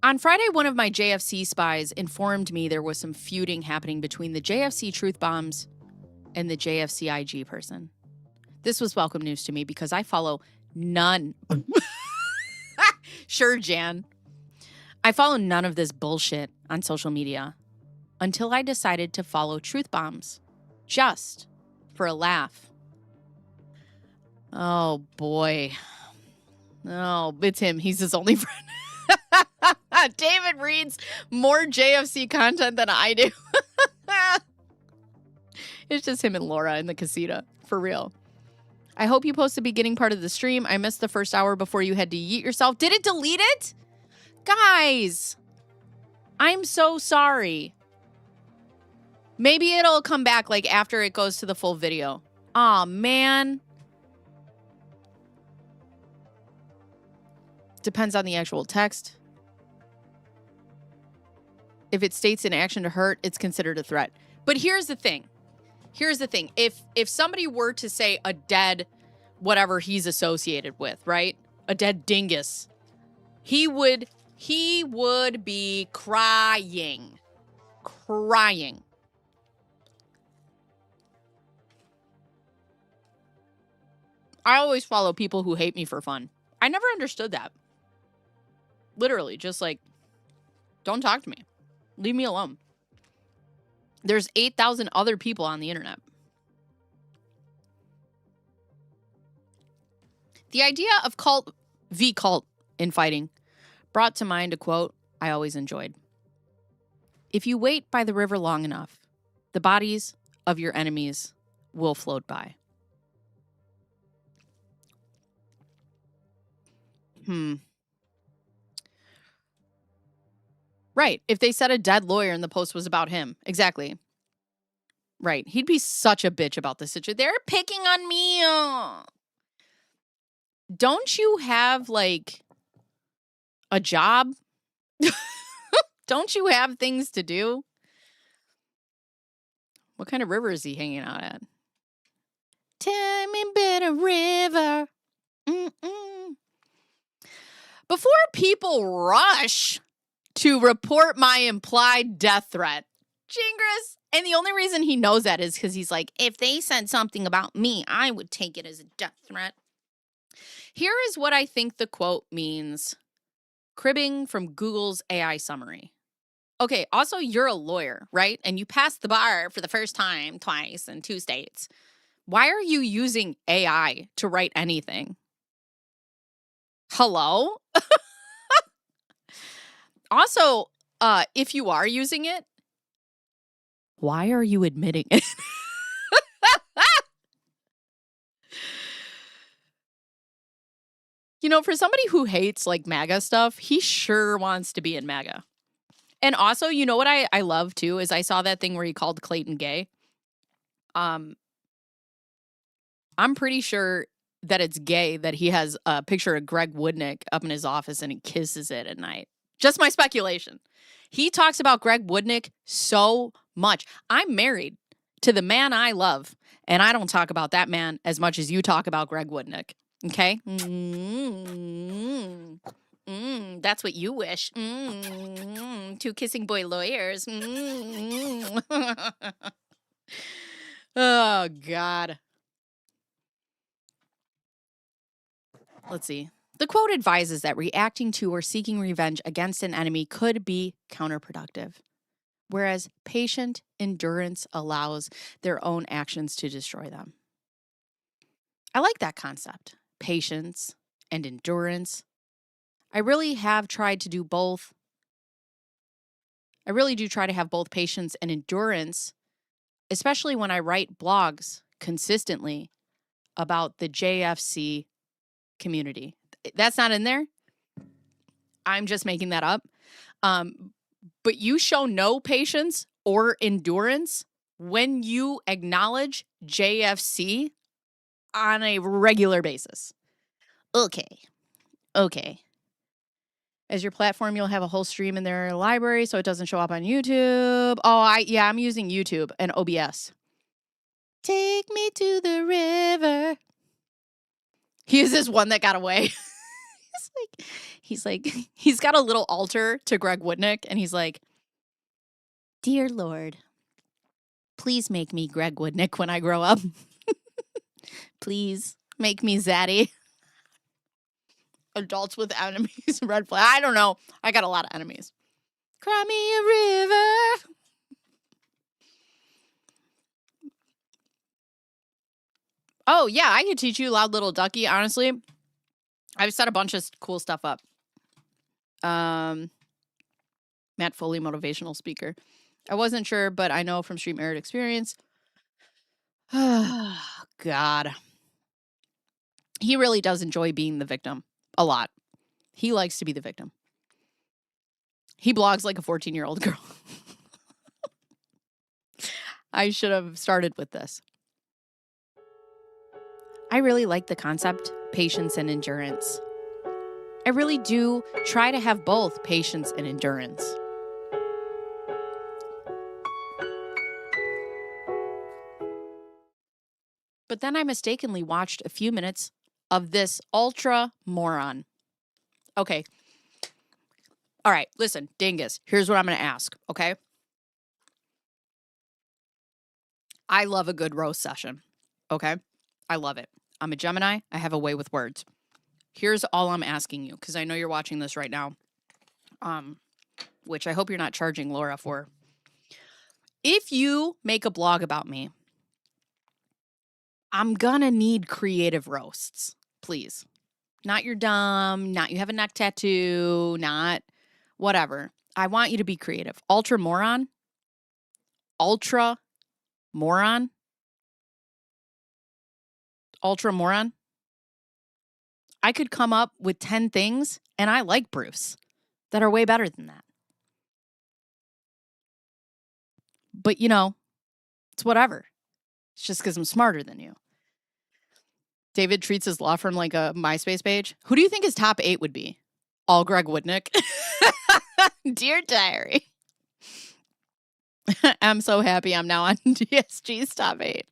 On Friday, one of my JFC spies informed me there was some feuding happening between the JFC truth bombs and the JFC IG person. This was welcome news to me because I follow none. Sure, Jan. I follow none of this bullshit on social media until I decided to follow truth bombs just for a laugh. Oh, boy. Oh, it's him. He's his only friend. David reads more JFC content than I do. It's just him and Laura in the casita. For real. I hope you post the beginning part of the stream. I missed the first hour before you had to yeet yourself. Did it delete it? Guys, I'm so sorry. Maybe it'll come back like after it goes to the full video. Aw, man. Depends on the actual text. If it states an action to hurt, it's considered a threat. But here's the thing. Here's the thing. If somebody were to say a dead whatever he's associated with, right? A dead dingus. He would be crying. Crying. I always follow people who hate me for fun. I never understood that. Literally, just like, don't talk to me. Leave me alone. There's 8,000 other people on the internet. The idea of cult v. cult in fighting brought to mind a quote I always enjoyed. If you wait by the river long enough, the bodies of your enemies will float by. Right. If they said a dead lawyer and the post was about him. Exactly. Right. He'd be such a bitch about this situation. They're picking on me. Don't you have, like, a job? Don't you have things to do? What kind of river is he hanging out at? Tell me better river. Before people rush to report my implied death threat, Jingris, and the only reason he knows that is because he's like, if they said something about me, I would take it as a death threat. Here is what I think the quote means, cribbing from Google's AI summary. Okay, also, you're a lawyer, right? And you passed the bar for the first time twice in 2 states. Why are you using AI to write anything? Hello? Also, if you are using it, why are you admitting it? You know, for somebody who hates, like, MAGA stuff, he sure wants to be in MAGA. And also, you know what I love, too, is I saw that thing where he called Clayton gay. I'm pretty sure that it's gay that he has a picture of Greg Woodnick up in his office and he kisses it at night. Just my speculation. He talks about Greg Woodnick so much. I'm married to the man I love, and I don't talk about that man as much as you talk about Greg Woodnick. Okay? That's what you wish. 2 kissing boy lawyers. Oh, God. Let's see. The quote advises that reacting to or seeking revenge against an enemy could be counterproductive, whereas patient endurance allows their own actions to destroy them. I like that concept, patience and endurance. I really have tried to do both. I really do try to have both patience and endurance, especially when I write blogs consistently about the JFC community. That's not in there. I'm just making that up. But you show no patience or endurance when you acknowledge JFC on a regular basis. Okay. As your platform, you'll have a whole stream in their library so it doesn't show up on YouTube. Oh, I'm using YouTube and OBS. Take me to the river. He's this one that got away. He's got a little altar to Greg Woodnick, and he's like, "Dear Lord, please make me Greg Woodnick when I grow up. Please make me Zaddy." Adults with enemies, red flag. I don't know. I got a lot of enemies. Cry me a river. Oh, yeah, I could teach you Loud Little Ducky. Honestly, I've set a bunch of cool stuff up. Matt Foley, motivational speaker. I wasn't sure, but I know from Street Merit experience. Oh, God. He really does enjoy being the victim a lot. He likes to be the victim. He blogs like a 14-year-old girl. I should have started with this. I really like the concept, patience and endurance. I really do try to have both patience and endurance. But then I mistakenly watched a few minutes of this ultra moron. Okay. All right, listen, Dingus, here's what I'm going to ask, okay? I love a good roast session, okay? I love it. I'm a Gemini. I have a way with words. Here's all I'm asking you, because I know you're watching this right now, which I hope you're not charging Laura for. If you make a blog about me, I'm going to need creative roasts, please. Not you're dumb, not you have a neck tattoo, not whatever. I want you to be creative. Ultra moron. Ultra moron. I could come up with 10 things, and I like Bruce, that are way better than that. But, you know, it's whatever. It's just because I'm smarter than you. David treats his law firm like a MySpace page. Who do you think his top 8 would be? All Greg Woodnick. Dear Diary. I'm so happy I'm now on DSG's top 8.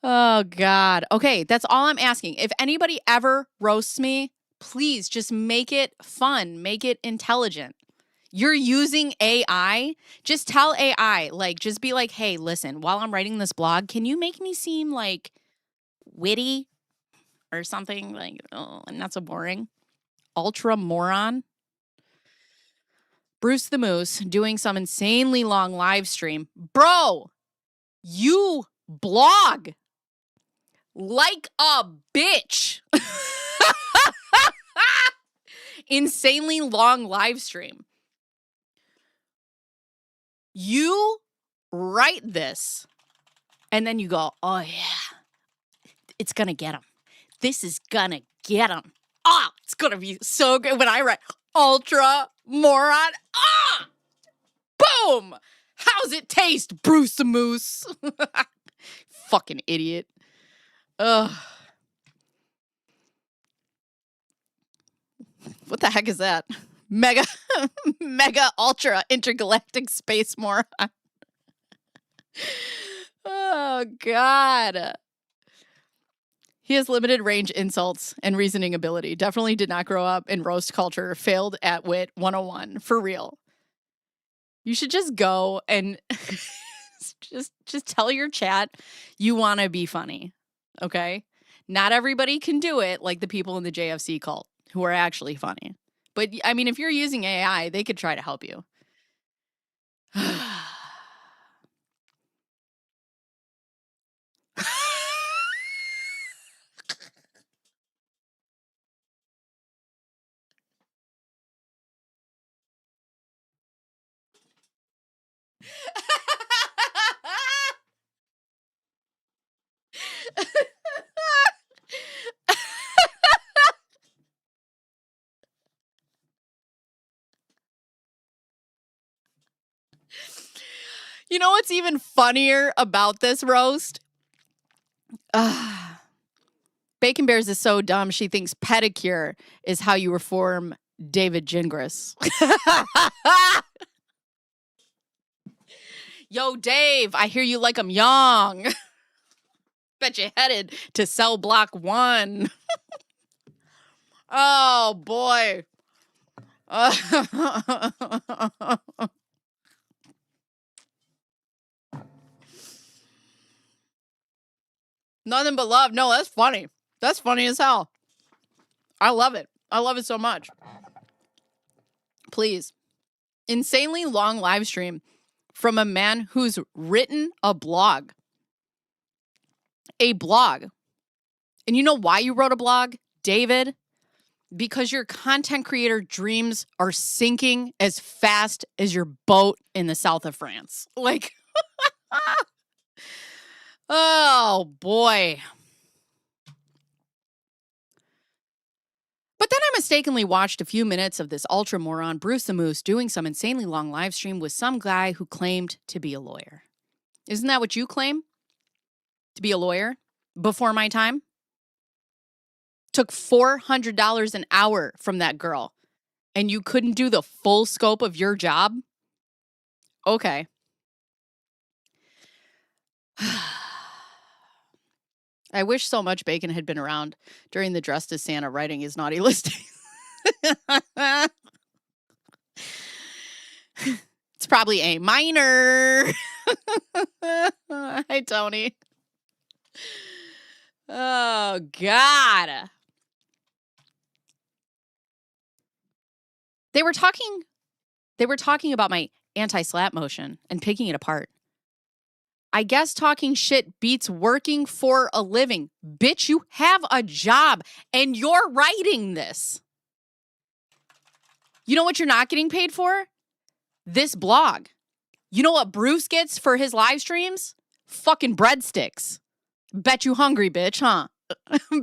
Oh, God. Okay, that's all I'm asking. If anybody ever roasts me, please just make it fun. Make it intelligent. You're using AI. Just tell AI, just be like, hey, listen, while I'm writing this blog, can you make me seem like witty or something? I'm not so boring. Ultra moron. Bruce the Moose doing some insanely long live stream. Bro, you blog like a bitch. Insanely long live stream. You write this and then you go, oh yeah, it's going to get him. This is going to get him. Oh, it's going to be so good when I write ultra moron. Ah, boom. How's it taste, Bruce the Moose? Fucking idiot. Ugh. What the heck is that? Mega ultra intergalactic space moron. Oh, God. He has limited range insults and reasoning ability. Definitely did not grow up in roast culture. Failed at Wit 101. For real. You should just go and just tell your chat you want to be funny. Okay? Not everybody can do it like the people in the JFC cult who are actually funny. But, I mean, if you're using AI, they could try to help you. know what's even funnier about this roast? Bacon Bears is so dumb, she thinks pedicure is how you reform David Jingris. Yo, Dave, I hear you like I'm young. Bet you headed to cell block 1. Oh, boy. Nothing but love. No, that's funny. That's funny as hell. I love it. I love it so much. Please. Insanely long live stream from a man who's written a blog. A blog. And you know why you wrote a blog, David? Because your content creator dreams are sinking as fast as your boat in the south of France. Like, oh boy. But then I mistakenly watched a few minutes of this ultra moron Bruce the Moose doing some insanely long live stream with some guy who claimed to be a lawyer. Isn't that what you claim? To be a lawyer? Before my time? Took $400 an hour from that girl, and you couldn't do the full scope of your job? Okay. I wish so much Bacon had been around during the Dressed as Santa writing his naughty listing. It's probably A minor. Hi, Tony. Oh, God. They were talking about my anti-slap motion and picking it apart. I guess talking shit beats working for a living. Bitch, you have a job and you're writing this. You know what you're not getting paid for? This blog. You know what Bruce gets for his live streams? Fucking breadsticks. Bet you hungry, bitch, huh?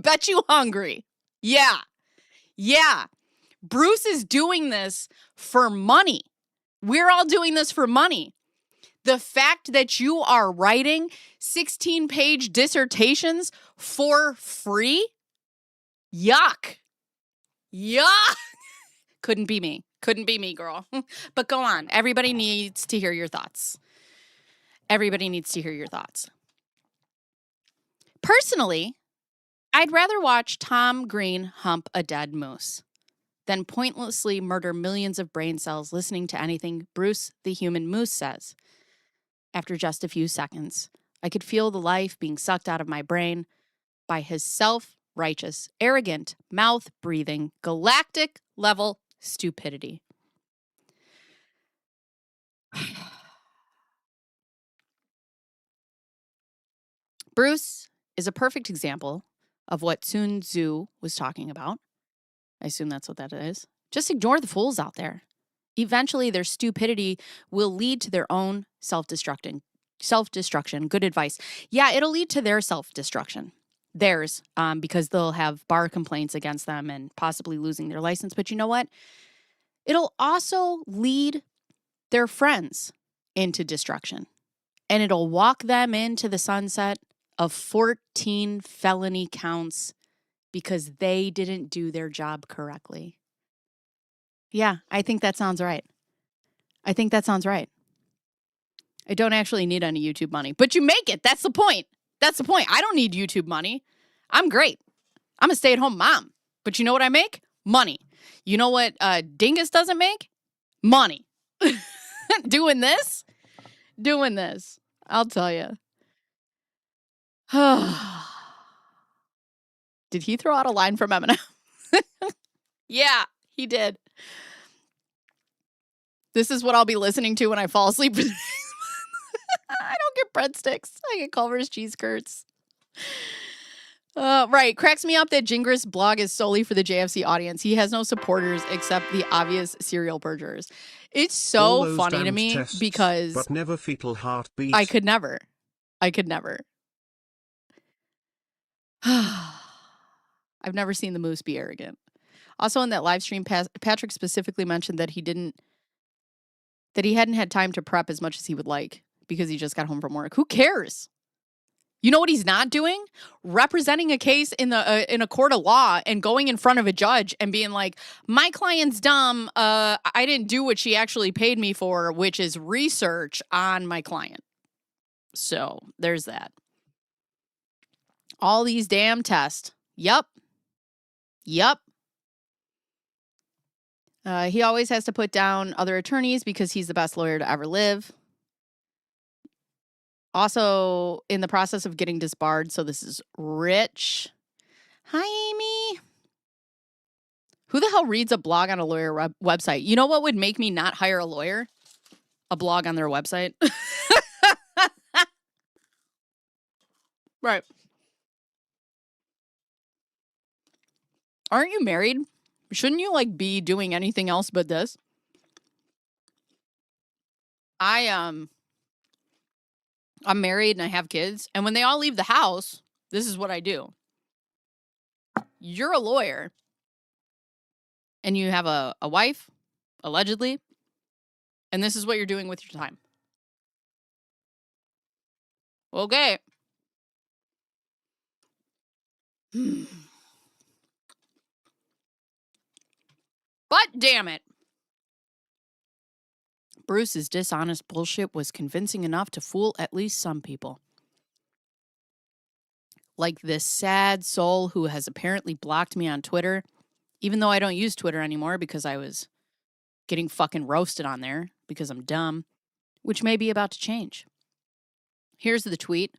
Bet you hungry. Yeah. Yeah. Bruce is doing this for money. We're all doing this for money. The fact that you are writing 16-page dissertations for free? Yuck. Yuck. Couldn't be me. Couldn't be me, girl. But go on. Everybody needs to hear your thoughts. Everybody needs to hear your thoughts. Personally, I'd rather watch Tom Green hump a dead moose than pointlessly murder millions of brain cells listening to anything Bruce the human moose says. After just a few seconds, I could feel the life being sucked out of my brain by his self-righteous, arrogant, mouth-breathing, galactic-level stupidity. Bruce is a perfect example of what Sun Tzu was talking about. I assume that's what that is. Just ignore the fools out there. Eventually, their stupidity will lead to their own self-destruction. Good advice. Yeah, it'll lead to their self-destruction. Theirs, because they'll have bar complaints against them and possibly losing their license. But you know what? It'll also lead their friends into destruction. And it'll walk them into the sunset of 14 felony counts because they didn't do their job correctly. Yeah, I think that sounds right. I think that sounds right. I don't actually need any YouTube money, but you make it. That's the point. That's the point. I don't need YouTube money. I'm great. I'm a stay-at-home mom. But you know what I make? Money. You know what Dingus doesn't make? Money. Doing this? Doing this. I'll tell you. Did he throw out a line from Eminem? Yeah, he did. This is what I'll be listening to when I fall asleep. I don't get breadsticks. I get Culver's cheese curds. Right. Cracks me up that Jingris' blog is solely for the JFC audience. He has no supporters except the obvious serial perjurers. It's so funny to me tests, because but never fetal heartbeat. I could never. I've never seen the moose be arrogant. Also in that live stream, Patrick specifically mentioned that he hadn't had time to prep as much as he would like. because he just got home from work. Who cares? You know what he's not doing? Representing a case in a court of law and going in front of a judge and being like, my client's dumb. I didn't do what she actually paid me for, which is research on my client. So there's that. All these damn tests. Yup. He always has to put down other attorneys because he's the best lawyer to ever live. Also in the process of getting disbarred. So this is Rich. Hi, Amy. Who the hell reads a blog on a lawyer website? You know what would make me not hire a lawyer? A blog on their website. Right. Aren't you married? Shouldn't you like be doing anything else but this? I'm married and I have kids. And when they all leave the house, this is what I do. You're a lawyer. And you have a wife, allegedly. And this is what you're doing with your time. Okay. But damn it. Bruce's dishonest bullshit was convincing enough to fool at least some people. Like this sad soul who has apparently blocked me on Twitter, even though I don't use Twitter anymore because I was getting fucking roasted on there because I'm dumb, which may be about to change. Here's the tweet.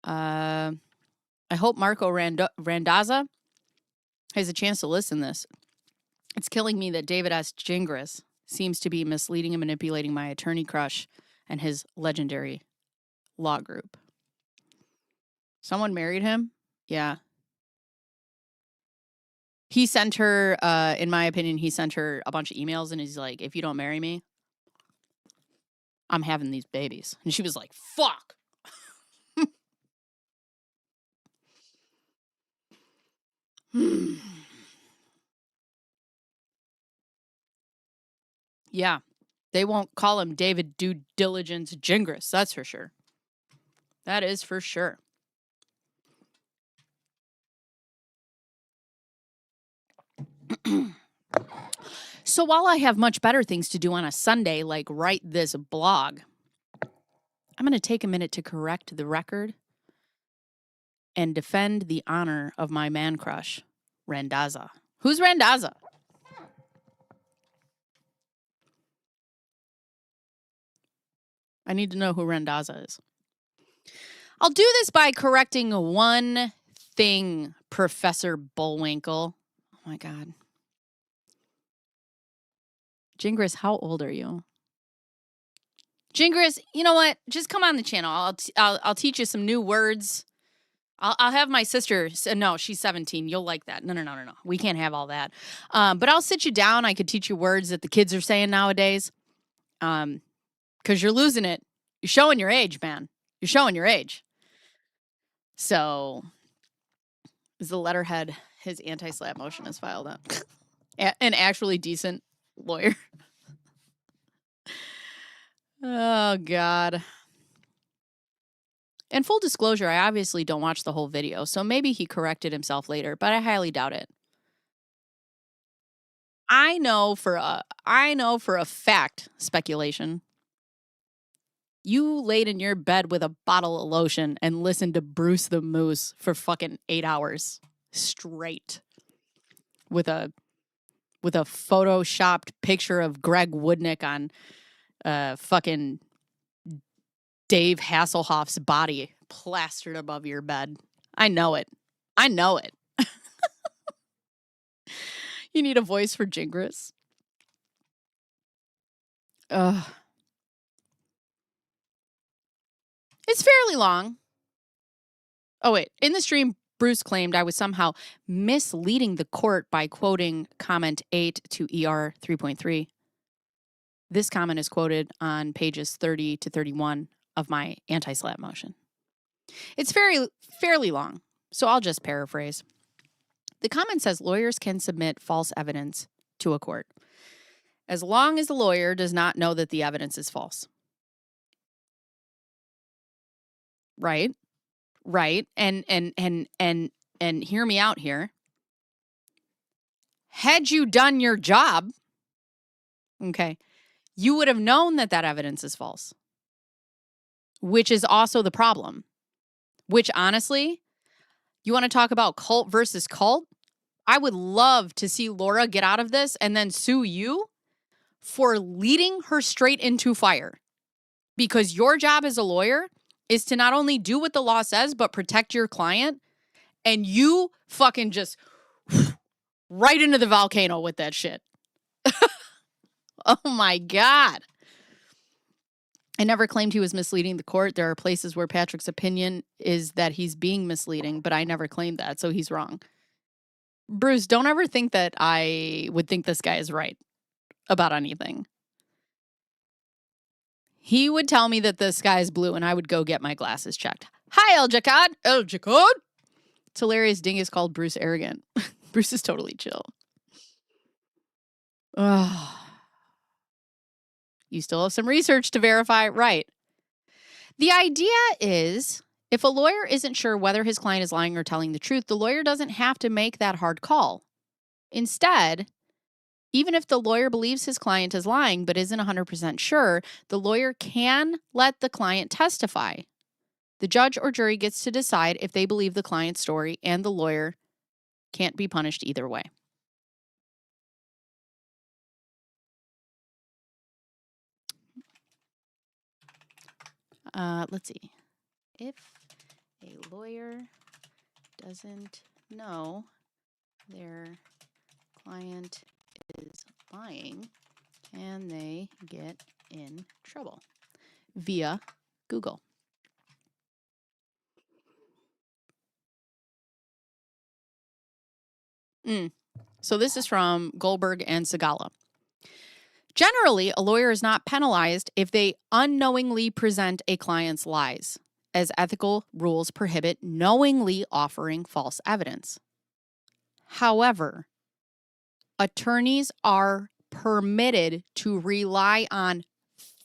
I hope Marco Randazza has a chance to listen to this. It's killing me that David S. Jingris seems to be misleading and manipulating my attorney crush and his legendary law group. Someone married him? Yeah. He sent her, in my opinion, he sent her a bunch of emails and he's like, if you don't marry me, I'm having these babies. And she was like, fuck. Yeah, they won't call him David Due Diligence Jingris. That's for sure. That is for sure. So while I have much better things to do on a Sunday, like write this blog, I'm going to take a minute to correct the record and defend the honor of my man crush, Randazza. Who's Randazza? I need to know who Randazza is. I'll do this by correcting one thing, Professor Bullwinkle. Oh, my God. Jingris, how old are you? Jingris, you know what? Just come on the channel. I'll teach you some new words. I'll have my sister. No, she's 17. You'll like that. No. We can't have all that. But I'll sit you down. I could teach you words that the kids are saying nowadays. Because you're losing it. You're showing your age, man. You're showing your age. So, is the letterhead, his anti-slap motion is filed up. An actually decent lawyer. Oh, God. And full disclosure, I obviously don't watch the whole video, so maybe he corrected himself later, but I highly doubt it. I know for a fact, speculation, you laid in your bed with a bottle of lotion and listened to Bruce the Moose for fucking 8 hours straight with a photoshopped picture of Greg Woodnick on fucking Dave Hasselhoff's body plastered above your bed. I know it. You need a voice for Jingris. Ugh. It's fairly long. Oh, wait. In the stream, Bruce claimed I was somehow misleading the court by quoting comment 8 to ER 3.3. This comment is quoted on pages 30 to 31 of my anti-slap motion. It's fairly long, so I'll just paraphrase. The comment says lawyers can submit false evidence to a court as long as the lawyer does not know that the evidence is false. Right? Right. And hear me out here. Had you done your job, okay, you would have known that that evidence is false, which is also the problem. Which, honestly, you want to talk about cult versus cult? I would love to see Laura get out of this and then sue you for leading her straight into fire. Because your job as a lawyer is to not only do what the law says, but protect your client. And you fucking just right into the volcano with that shit. Oh my God. I never claimed he was misleading the court. There are places where Patrick's opinion is that he's being misleading, but I never claimed that, so he's wrong. Bruce, don't ever think that I would think this guy is right about anything. He would tell me that the sky is blue, and I would go get my glasses checked. Hi, El Jacad. El Jacad. It's hilarious. Dingus called Bruce arrogant. Bruce is totally chill. Ugh. You still have some research to verify, right? The idea is, if a lawyer isn't sure whether his client is lying or telling the truth, the lawyer doesn't have to make that hard call. Instead, even if the lawyer believes his client is lying but isn't 100% sure, the lawyer can let the client testify. The judge or jury gets to decide if they believe the client's story, and the lawyer can't be punished either way. Let's see. If a lawyer doesn't know their client is lying, can they get in trouble? Via Google. So this is from Goldberg and Segala. Generally, a lawyer is not penalized if they unknowingly present a client's lies, as ethical rules prohibit knowingly offering false evidence. However, attorneys are permitted to rely on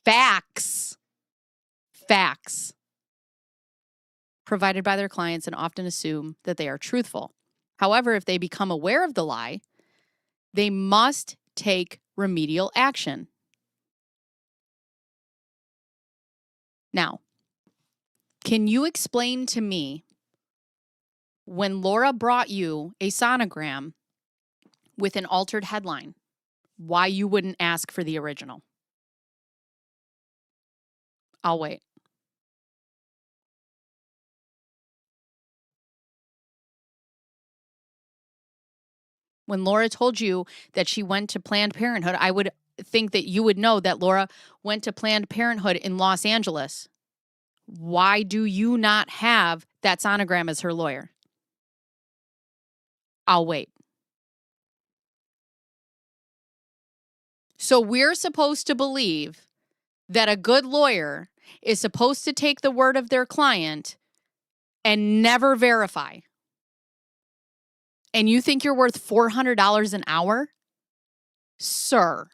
facts provided by their clients and often assume that they are truthful. However, if they become aware of the lie, they must take remedial action. Now, can you explain to me when Laura brought you a sonogram with an altered headline, why you wouldn't ask for the original? I'll wait. When Laura told you that she went to Planned Parenthood, I would think that you would know that Laura went to Planned Parenthood in Los Angeles. Why do you not have that sonogram as her lawyer? I'll wait. So we're supposed to believe that a good lawyer is supposed to take the word of their client and never verify. And you think you're worth $400 an hour? Sir,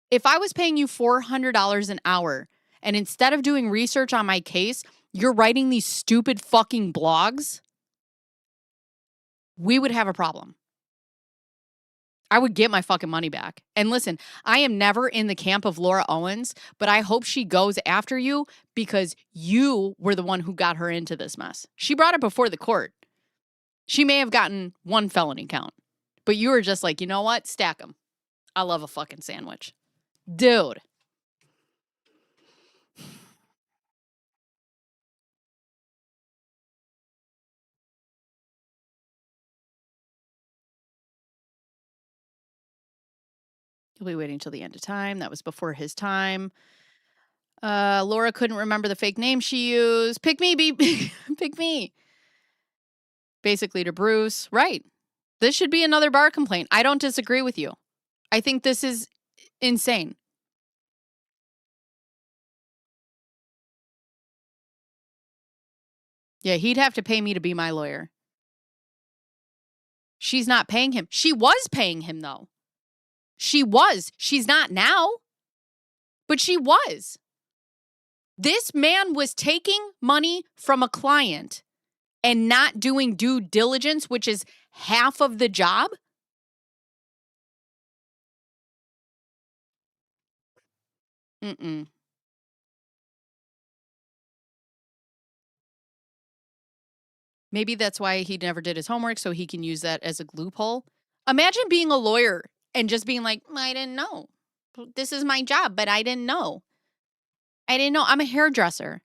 if I was paying you $400 an hour and instead of doing research on my case, you're writing these stupid fucking blogs, we would have a problem. I would get my fucking money back. And listen, I am never in the camp of Laura Owens, but I hope she goes after you because you were the one who got her into this mess. She brought it before the court. She may have gotten one felony count, but you were just like, you know what? Stack them. I love a fucking sandwich. Dude. He'll be waiting till the end of time. That was before his time. Laura couldn't remember the fake name she used. Pick me, pick me. Basically to Bruce. Right. This should be another bar complaint. I don't disagree with you. I think this is insane. Yeah, he'd have to pay me to be my lawyer. She's not paying him. She was paying him, though. She was. She's not now. But she was. This man was taking money from a client and not doing due diligence, which is half of the job. Maybe that's why he never did his homework, so he can use that as a loophole. Imagine being a lawyer and just being like, I didn't know. This is my job, but I didn't know. I'm a hairdresser.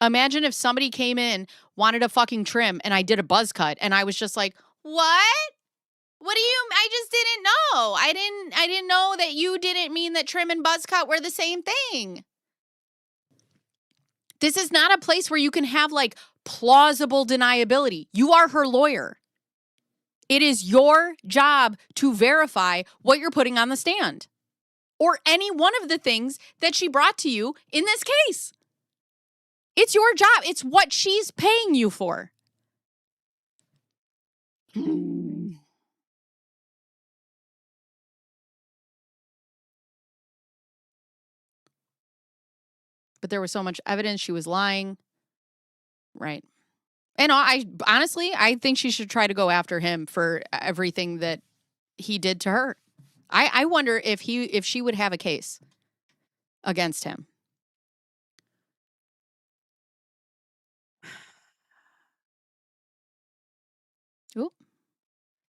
Imagine if somebody came in, wanted a fucking trim, and I did a buzz cut, and I was just like, what? What do you, I just didn't know. I didn't know that you didn't mean that trim and buzz cut were the same thing. This is not a place where you can have like plausible deniability. You are her lawyer. It is your job to verify what you're putting on the stand or any one of the things that she brought to you in this case. It's your job. It's what she's paying you for. But there was so much evidence she was lying. Right. And I think she should try to go after him for everything that he did to her. I wonder if she would have a case against him. Ooh.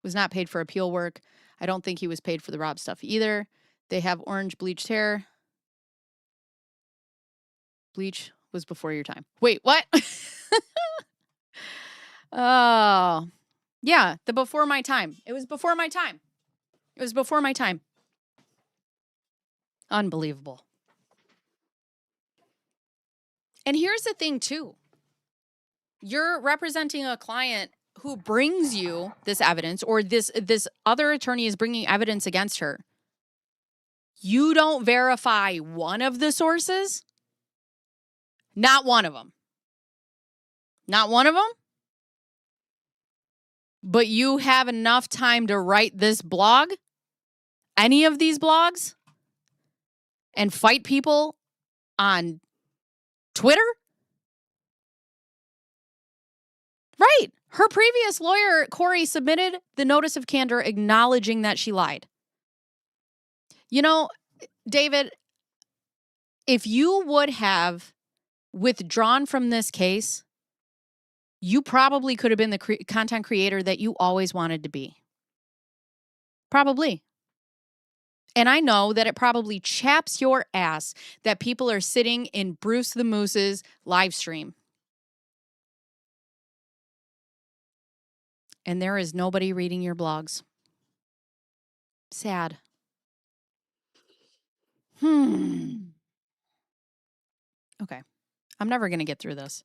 Was not paid for appeal work. I don't think he was paid for the Rob stuff either. They have orange bleached hair. Bleach was before your time. Wait, what? Oh, yeah, the before my time. It was before my time. It was before my time. Unbelievable. And here's the thing, too. You're representing a client who brings you this evidence, or this other attorney is bringing evidence against her. You don't verify one of the sources? Not one of them. Not one of them? But you have enough time to write this blog, any of these blogs, and fight people on Twitter? Right. Her previous lawyer, Corey, submitted the notice of candor acknowledging that she lied. You know, David, if you would have withdrawn from this case, you probably could have been the content creator that you always wanted to be. Probably. And I know that it probably chaps your ass that people are sitting in Bruce the Moose's live stream. And there is nobody reading your blogs. Sad. Okay. I'm never going to get through this.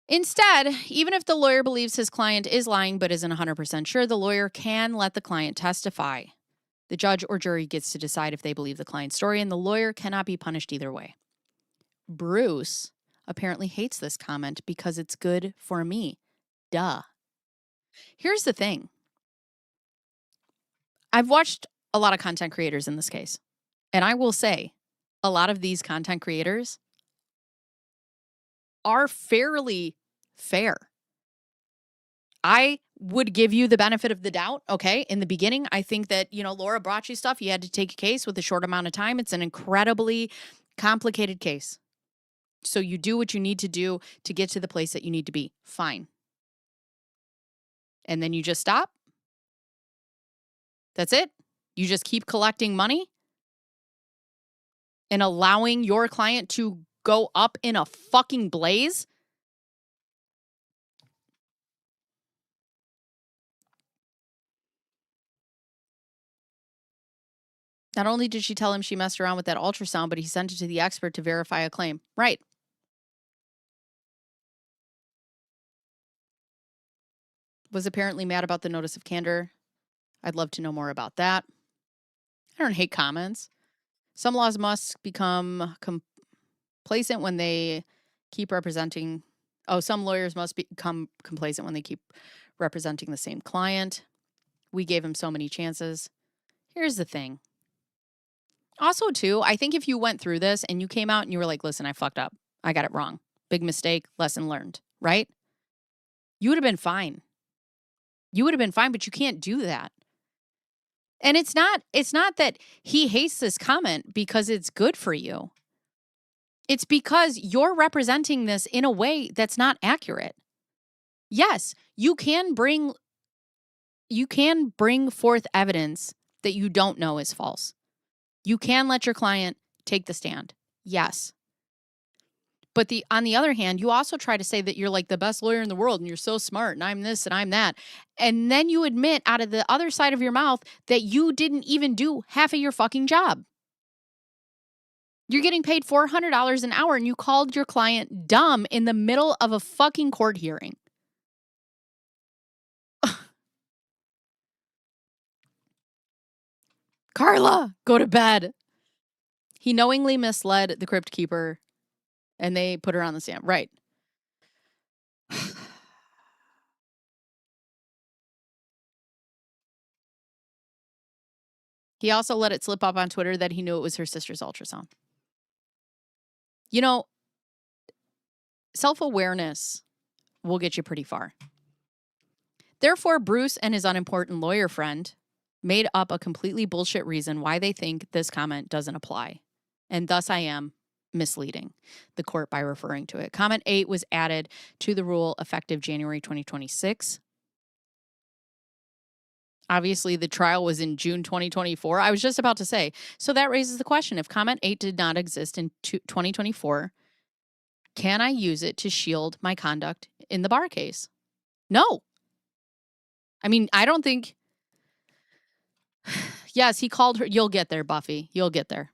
Instead, even if the lawyer believes his client is lying but isn't 100% sure, the lawyer can let the client testify. The judge or jury gets to decide if they believe the client's story, and the lawyer cannot be punished either way. Bruce apparently hates this comment because it's good for me. Duh. Here's the thing. I've watched a lot of content creators in this case, and I will say a lot of these content creators are fairly fair. I would give you the benefit of the doubt, okay? In the beginning, I think that, Laura brought you stuff. You had to take a case with a short amount of time. It's an incredibly complicated case. So you do what you need to do to get to the place that you need to be. Fine. And then you just stop. That's it. You just keep collecting money and allowing your client to go up in a fucking blaze. Not only did she tell him she messed around with that ultrasound, but he sent it to the expert to verify a claim. Right. Was apparently mad about the notice of candor. I'd love to know more about that. I don't hate comments. Some laws must become complacent when they keep representing. Some lawyers must become complacent when they keep representing the same client. We gave him so many chances. Here's the thing. Also, too, I think if you went through this and you came out and you were like, listen, I fucked up. I got it wrong. Big mistake, lesson learned, right? You would have been fine. You would have been fine, but you can't do that. And it's not that he hates this comment because it's good for you. It's because you're representing this in a way that's not accurate. Yes, you can bring forth evidence that you don't know is false. You can let your client take the stand. Yes. But on the other hand, you also try to say that you're like the best lawyer in the world and you're so smart and I'm this and I'm that. And then you admit out of the other side of your mouth that you didn't even do half of your fucking job. You're getting paid $400 an hour and you called your client dumb in the middle of a fucking court hearing. Carla, go to bed. He knowingly misled the crypt keeper and they put her on the stand. Right. He also let it slip up on Twitter that he knew it was her sister's ultrasound. You know, self-awareness will get you pretty far. Therefore, Bruce and his unimportant lawyer friend made up a completely bullshit reason why they think this comment doesn't apply. And thus I am misleading the court by referring to it. Comment 8 was added to the rule effective January 2026. Obviously, the trial was in June 2024. I was just about to say. So that raises the question, if comment 8 did not exist in 2024, can I use it to shield my conduct in the bar case? No. I mean, I don't think... Yes, he called her... You'll get there, Buffy. You'll get there.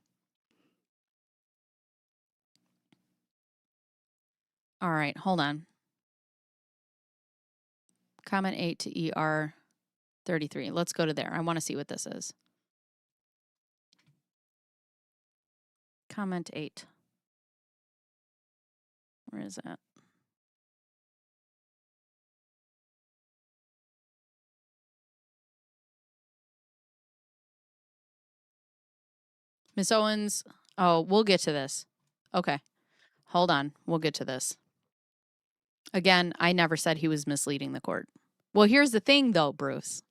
All right, hold on. Comment 8 to ER 33. Let's go to there. I want to see what this is. Comment 8. Where is that? Miss Owens. Oh, we'll get to this. Okay. Hold on. We'll get to this. Again, I never said he was misleading the court. Well, here's the thing, though, Bruce.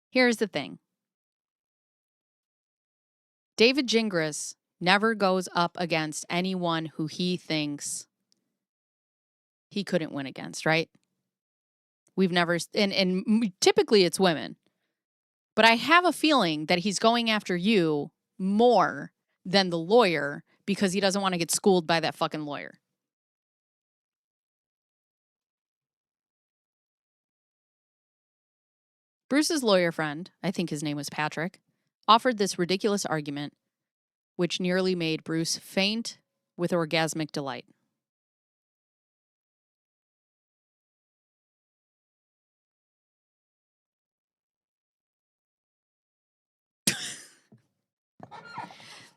Here's the thing. David Jingris never goes up against anyone who he thinks he couldn't win against, right? We've never, and typically it's women. But I have a feeling that he's going after you more than the lawyer because he doesn't want to get schooled by that fucking lawyer. Bruce's lawyer friend, I think his name was Patrick, offered this ridiculous argument, which nearly made Bruce faint with orgasmic delight.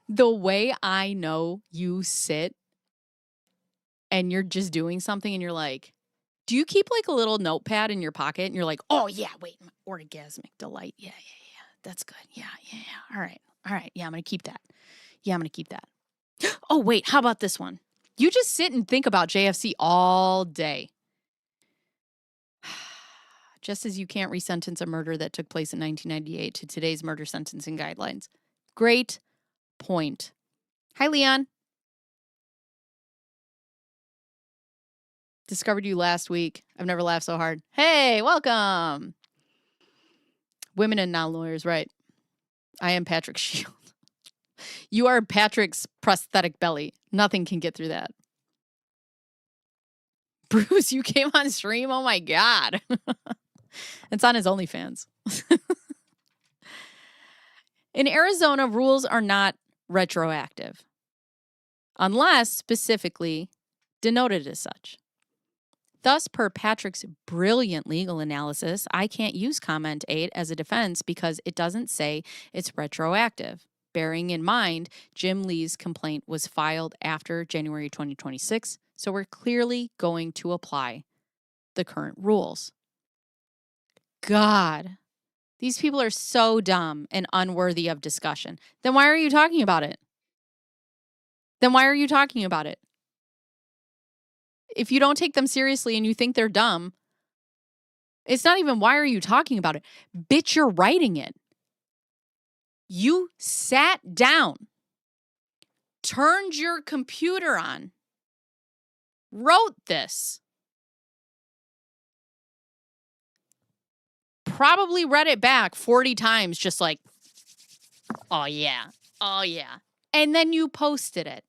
The way I know you sit and you're just doing something and you're like, do you keep like a little notepad in your pocket and you're like, oh yeah, wait, orgasmic delight. Yeah. That's good. Yeah. All right. Yeah, I'm going to keep that. Oh, wait, how about this one? You just sit and think about JFC all day. Just as you can't resentence a murder that took place in 1998 to today's murder sentencing guidelines. Great point. Hi, Leon. Discovered you last week. I've never laughed so hard. Hey, welcome. Women and non-lawyers, right? I am Patrick Shield. You are Patrick's prosthetic belly. Nothing can get through that. Bruce, you came on stream? Oh my God. It's on his OnlyFans. In Arizona, rules are not retroactive, unless specifically denoted as such. Thus, per Patrick's brilliant legal analysis, I can't use comment 8 as a defense because it doesn't say it's retroactive. Bearing in mind, Jim Lee's complaint was filed after January 2026, so we're clearly going to apply the current rules. God, These people are so dumb and unworthy of discussion. Then why are you talking about it? If you don't take them seriously and you think they're dumb, it's not even why are you talking about it? Bitch, you're writing it. You sat down, turned your computer on, wrote this, probably read it back 40 times, just like, oh yeah, and then you posted it.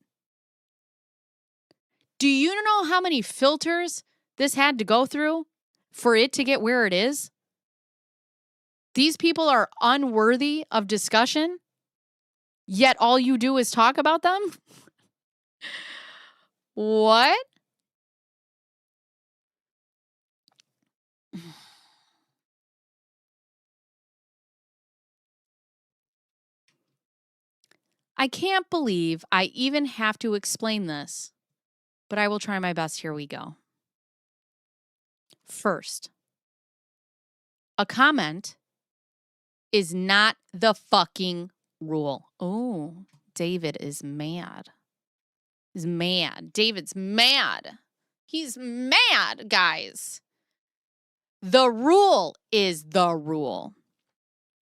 Do you know how many filters this had to go through for it to get where it is? These people are unworthy of discussion, yet all you do is talk about them? What? I can't believe I even have to explain this, but I will try my best. Here we go. First, a comment is not the fucking rule. Oh, David is mad. He's mad. David's mad. He's mad, guys. The rule is the rule.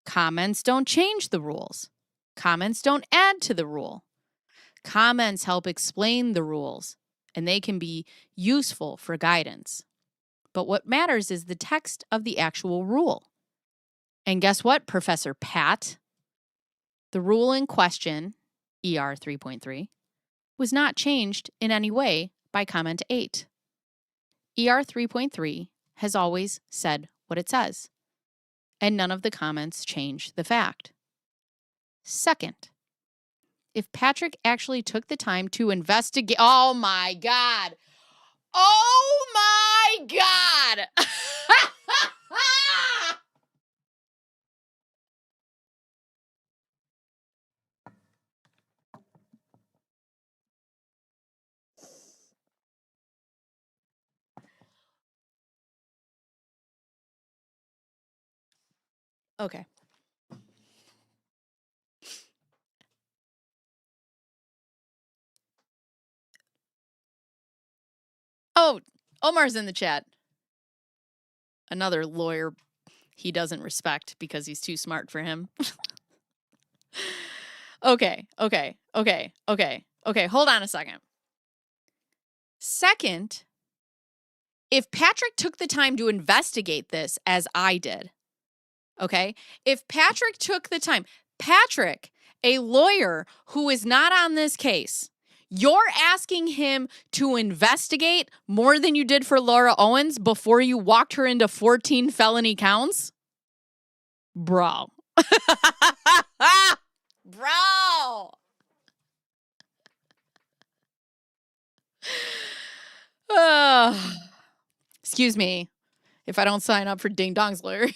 Comments don't change the rules. Comments don't add to the rule. Comments help explain the rules, and they can be useful for guidance. But what matters is the text of the actual rule. And guess what, Professor Pat? The rule in question, ER 3.3, was not changed in any way by Comment 8. ER 3.3 has always said what it says, and none of the comments change the fact. Second, if Patrick actually took the time to investigate... Oh, my God. Oh, my God. Okay. Oh, Omar's in the chat. Another lawyer he doesn't respect because he's too smart for him. Okay. Hold on a second. Second, if Patrick took the time to investigate this as I did, okay? If Patrick took the time, Patrick, a lawyer who is not on this case, you're asking him to investigate more than you did for Laura Owens before you walked her into 14 felony counts? Bro. Bro. Excuse me if I don't sign up for Ding Dong's lawyer.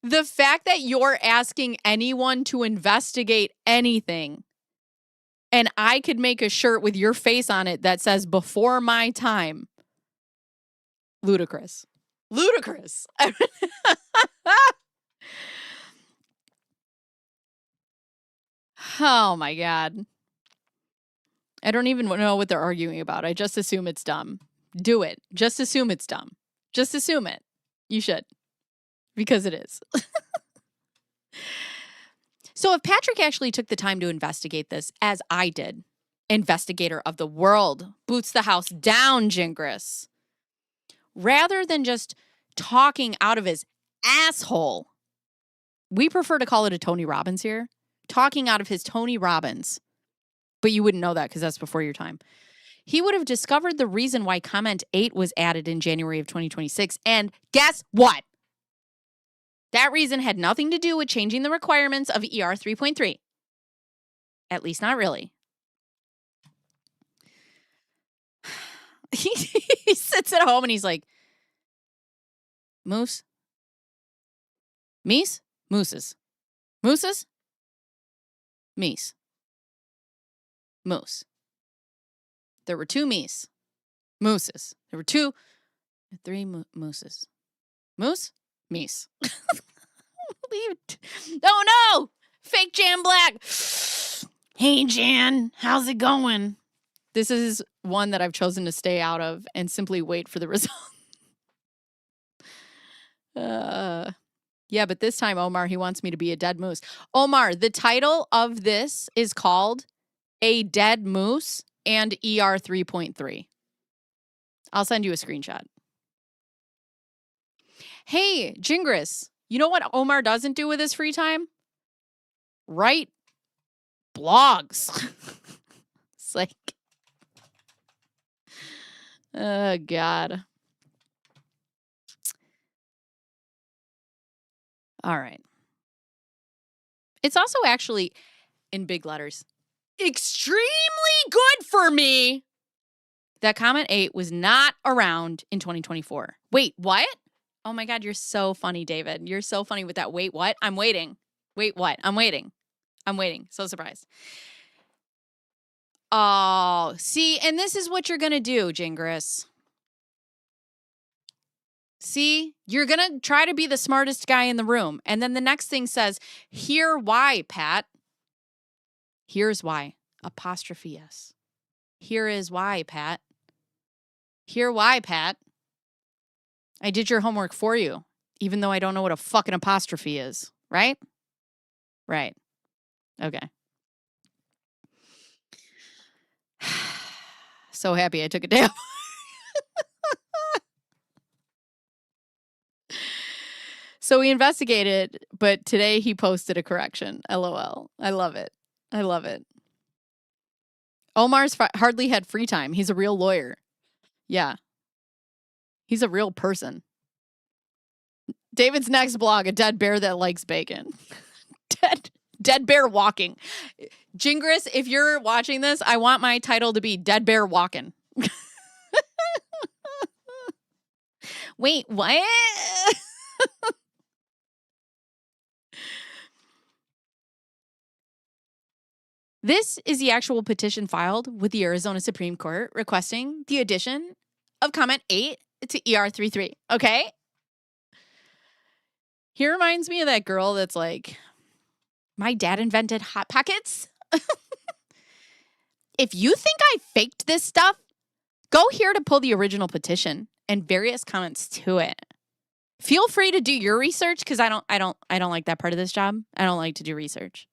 The fact that you're asking anyone to investigate anything, and I could make a shirt with your face on it that says before my time. Ludicrous. Ludicrous. Oh my God. I don't even know what they're arguing about. I just assume it's dumb. Do it. Just assume it's dumb. Just assume it. You should. Because it is. So if Patrick actually took the time to investigate this, as I did, investigator of the world, boots the house down, Jingris, rather than just talking out of his asshole, we prefer to call it a Tony Robbins here, talking out of his Tony Robbins, but you wouldn't know that because that's before your time. He would have discovered the reason why Comment 8 was added in January of 2026, and guess what? That reason had nothing to do with changing the requirements of ER 3.3. At least not really. He sits at home and he's like, Moose? Meese? Mooses. Mooses? Meese. Moose. There were two meese. Mooses. There were two 3 mooses. Moose? Meese. Oh no! Fake Jan Black. Hey Jan, how's it going? This is one that I've chosen to stay out of and simply wait for the result. Yeah, but this time, Omar, he wants me to be a dead moose. Omar, the title of this is called A Dead Moose and ER 3.3. I'll send you a screenshot. Hey, Jingris, you know what Omar doesn't do with his free time? Write blogs. It's like, oh, God. All right. It's also actually, in big letters, extremely good for me that comment 8 was not around in 2024. Wait, what? Oh my God, you're so funny, David. You're so funny with that. Wait, what? I'm waiting. Wait, what? I'm waiting. So surprised. Oh, see, and this is what you're going to do, Jingris. See, you're going to try to be the smartest guy in the room. And then the next thing says, here why, Pat. Here's why. Apostrophe S. Here is why, Pat. Here why, Pat. I did your homework for you, even though I don't know what a fucking apostrophe is. Right? Right. Okay. So happy I took a day off. So we investigated, but today he posted a correction. LOL. I love it. I love it. Omar's hardly had free time. He's a real lawyer. Yeah. He's a real person. David's next blog, a dead bear that likes bacon. Dead bear walking. Jingris, if you're watching this, I want my title to be Dead Bear Walking. Wait, what? This is the actual petition filed with the Arizona Supreme Court requesting the addition of comment 8 to ER33. Okay? He reminds me of that girl that's like, my dad invented Hot Pockets. If you think I faked this stuff, go here to pull the original petition and various comments to it. Feel free to do your research because I don't like that part of this job. I don't like to do research.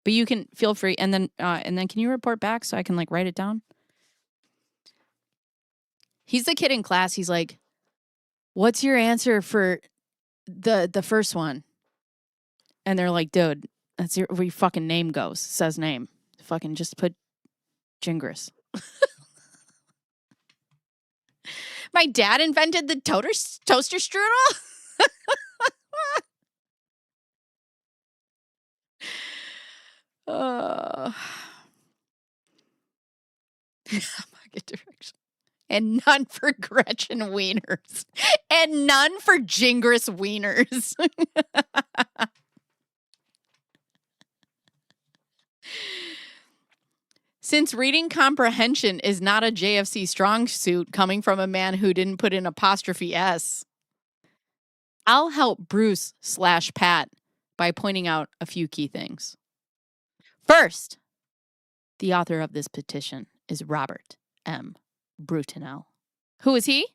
But you can feel free, and then can you report back so I can like write it down? He's the kid in class. He's like, "What's your answer for the first one?" And they're like, "Dude, that's where your fucking name goes. It says name. Fucking just put Jingris." My dad invented the toaster strudel. Market direction. And none for Gretchen Wieners. And none for Jingris Wieners. Since reading comprehension is not a JFC strong suit coming from a man who didn't put in apostrophe S, I'll help Bruce/Pat by pointing out a few key things. First, the author of this petition is Robert M. Brutinel. Who is he?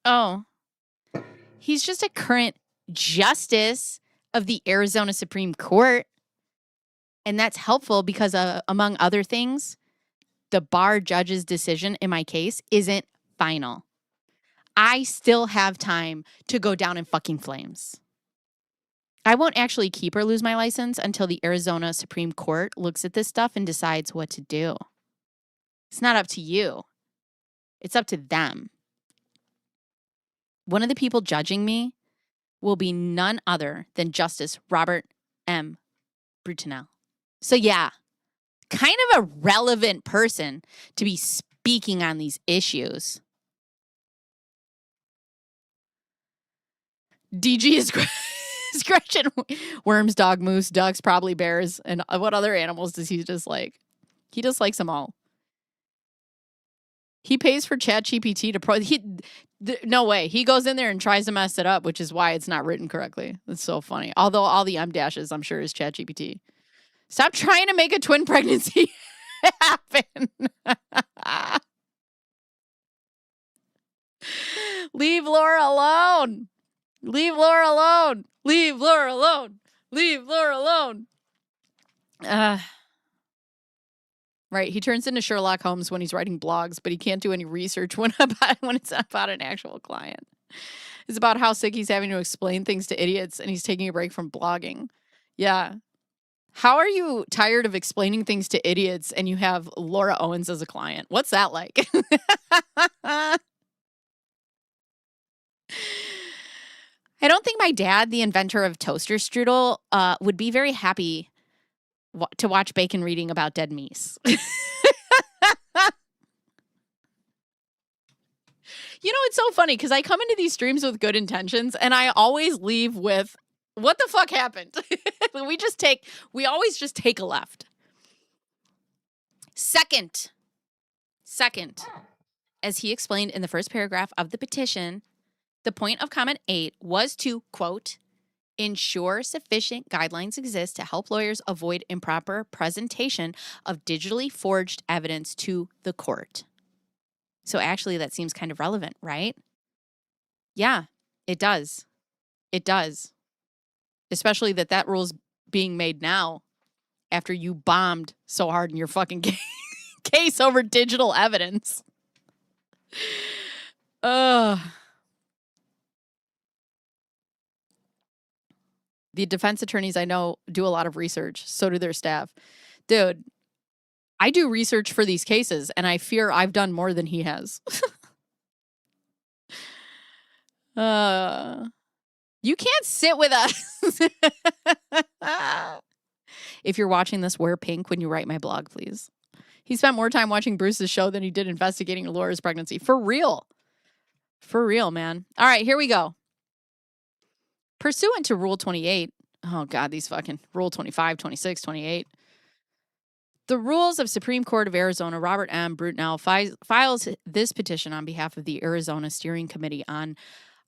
Oh, he's just a current justice of the Arizona Supreme Court. And that's helpful because, among other things, the bar judge's decision in my case isn't final. I still have time to go down in fucking flames. I won't actually keep or lose my license until the Arizona Supreme Court looks at this stuff and decides what to do. It's not up to you. It's up to them. One of the people judging me will be none other than Justice Robert M. Brutinel. So yeah, kind of a relevant person to be speaking on these issues. DG is Gretchen. Worms, dog, moose, ducks, probably bears. And what other animals does he just like? He just likes them all. He pays for ChatGPT to no way. He goes in there and tries to mess it up, which is why it's not written correctly. It's so funny. Although all the M dashes, I'm sure, is ChatGPT. Stop trying to make a twin pregnancy happen. Leave Laura alone. Leave Laura alone. Leave Laura alone. Leave Laura alone. Right. He turns into Sherlock Holmes when he's writing blogs, but he can't do any research when it's about an actual client. It's about how sick he's having to explain things to idiots, and he's taking a break from blogging. Yeah. How are you tired of explaining things to idiots and you have Laura Owens as a client? What's that like? I don't think my dad, the inventor of toaster strudel, would be very happy to watch Bacon reading about dead meese. You know, it's so funny because I come into these streams with good intentions and I always leave with, what the fuck happened? We always just take a left. Second, as he explained in the first paragraph of the petition, the point of comment 8 was to, quote, ensure sufficient guidelines exist to help lawyers avoid improper presentation of digitally forged evidence to the court. So actually that seems kind of relevant, right? Yeah, it does. It does. Especially that rule's being made now after you bombed so hard in your fucking case over digital evidence. The defense attorneys I know do a lot of research. So do their staff. Dude, I do research for these cases, and I fear I've done more than he has. You can't sit with us. If you're watching this, wear pink when you write my blog, please. He spent more time watching Bruce's show than he did investigating Laura's pregnancy. For real. For real, man. All right, here we go. Pursuant to Rule 28, oh God, these fucking Rule 25, 26, 28. The rules of Supreme Court of Arizona, Robert M. Brutnell files this petition on behalf of the Arizona Steering Committee on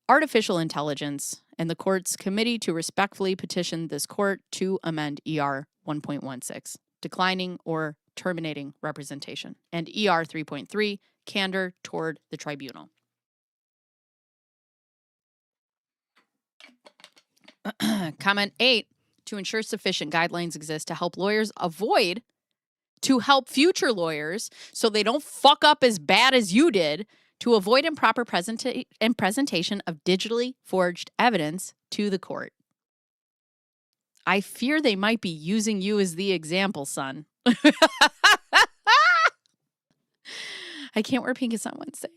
Artificial Intelligence and the court's committee to respectfully petition this court to amend ER 1.16, declining or terminating representation, and ER 3.3, candor toward the tribunal. Comment 8, to ensure sufficient guidelines exist to help future lawyers so they don't fuck up as bad as you did, to avoid improper presentation of digitally forged evidence to the court. I fear they might be using you as the example, son. I can't wear pink as on Wednesday.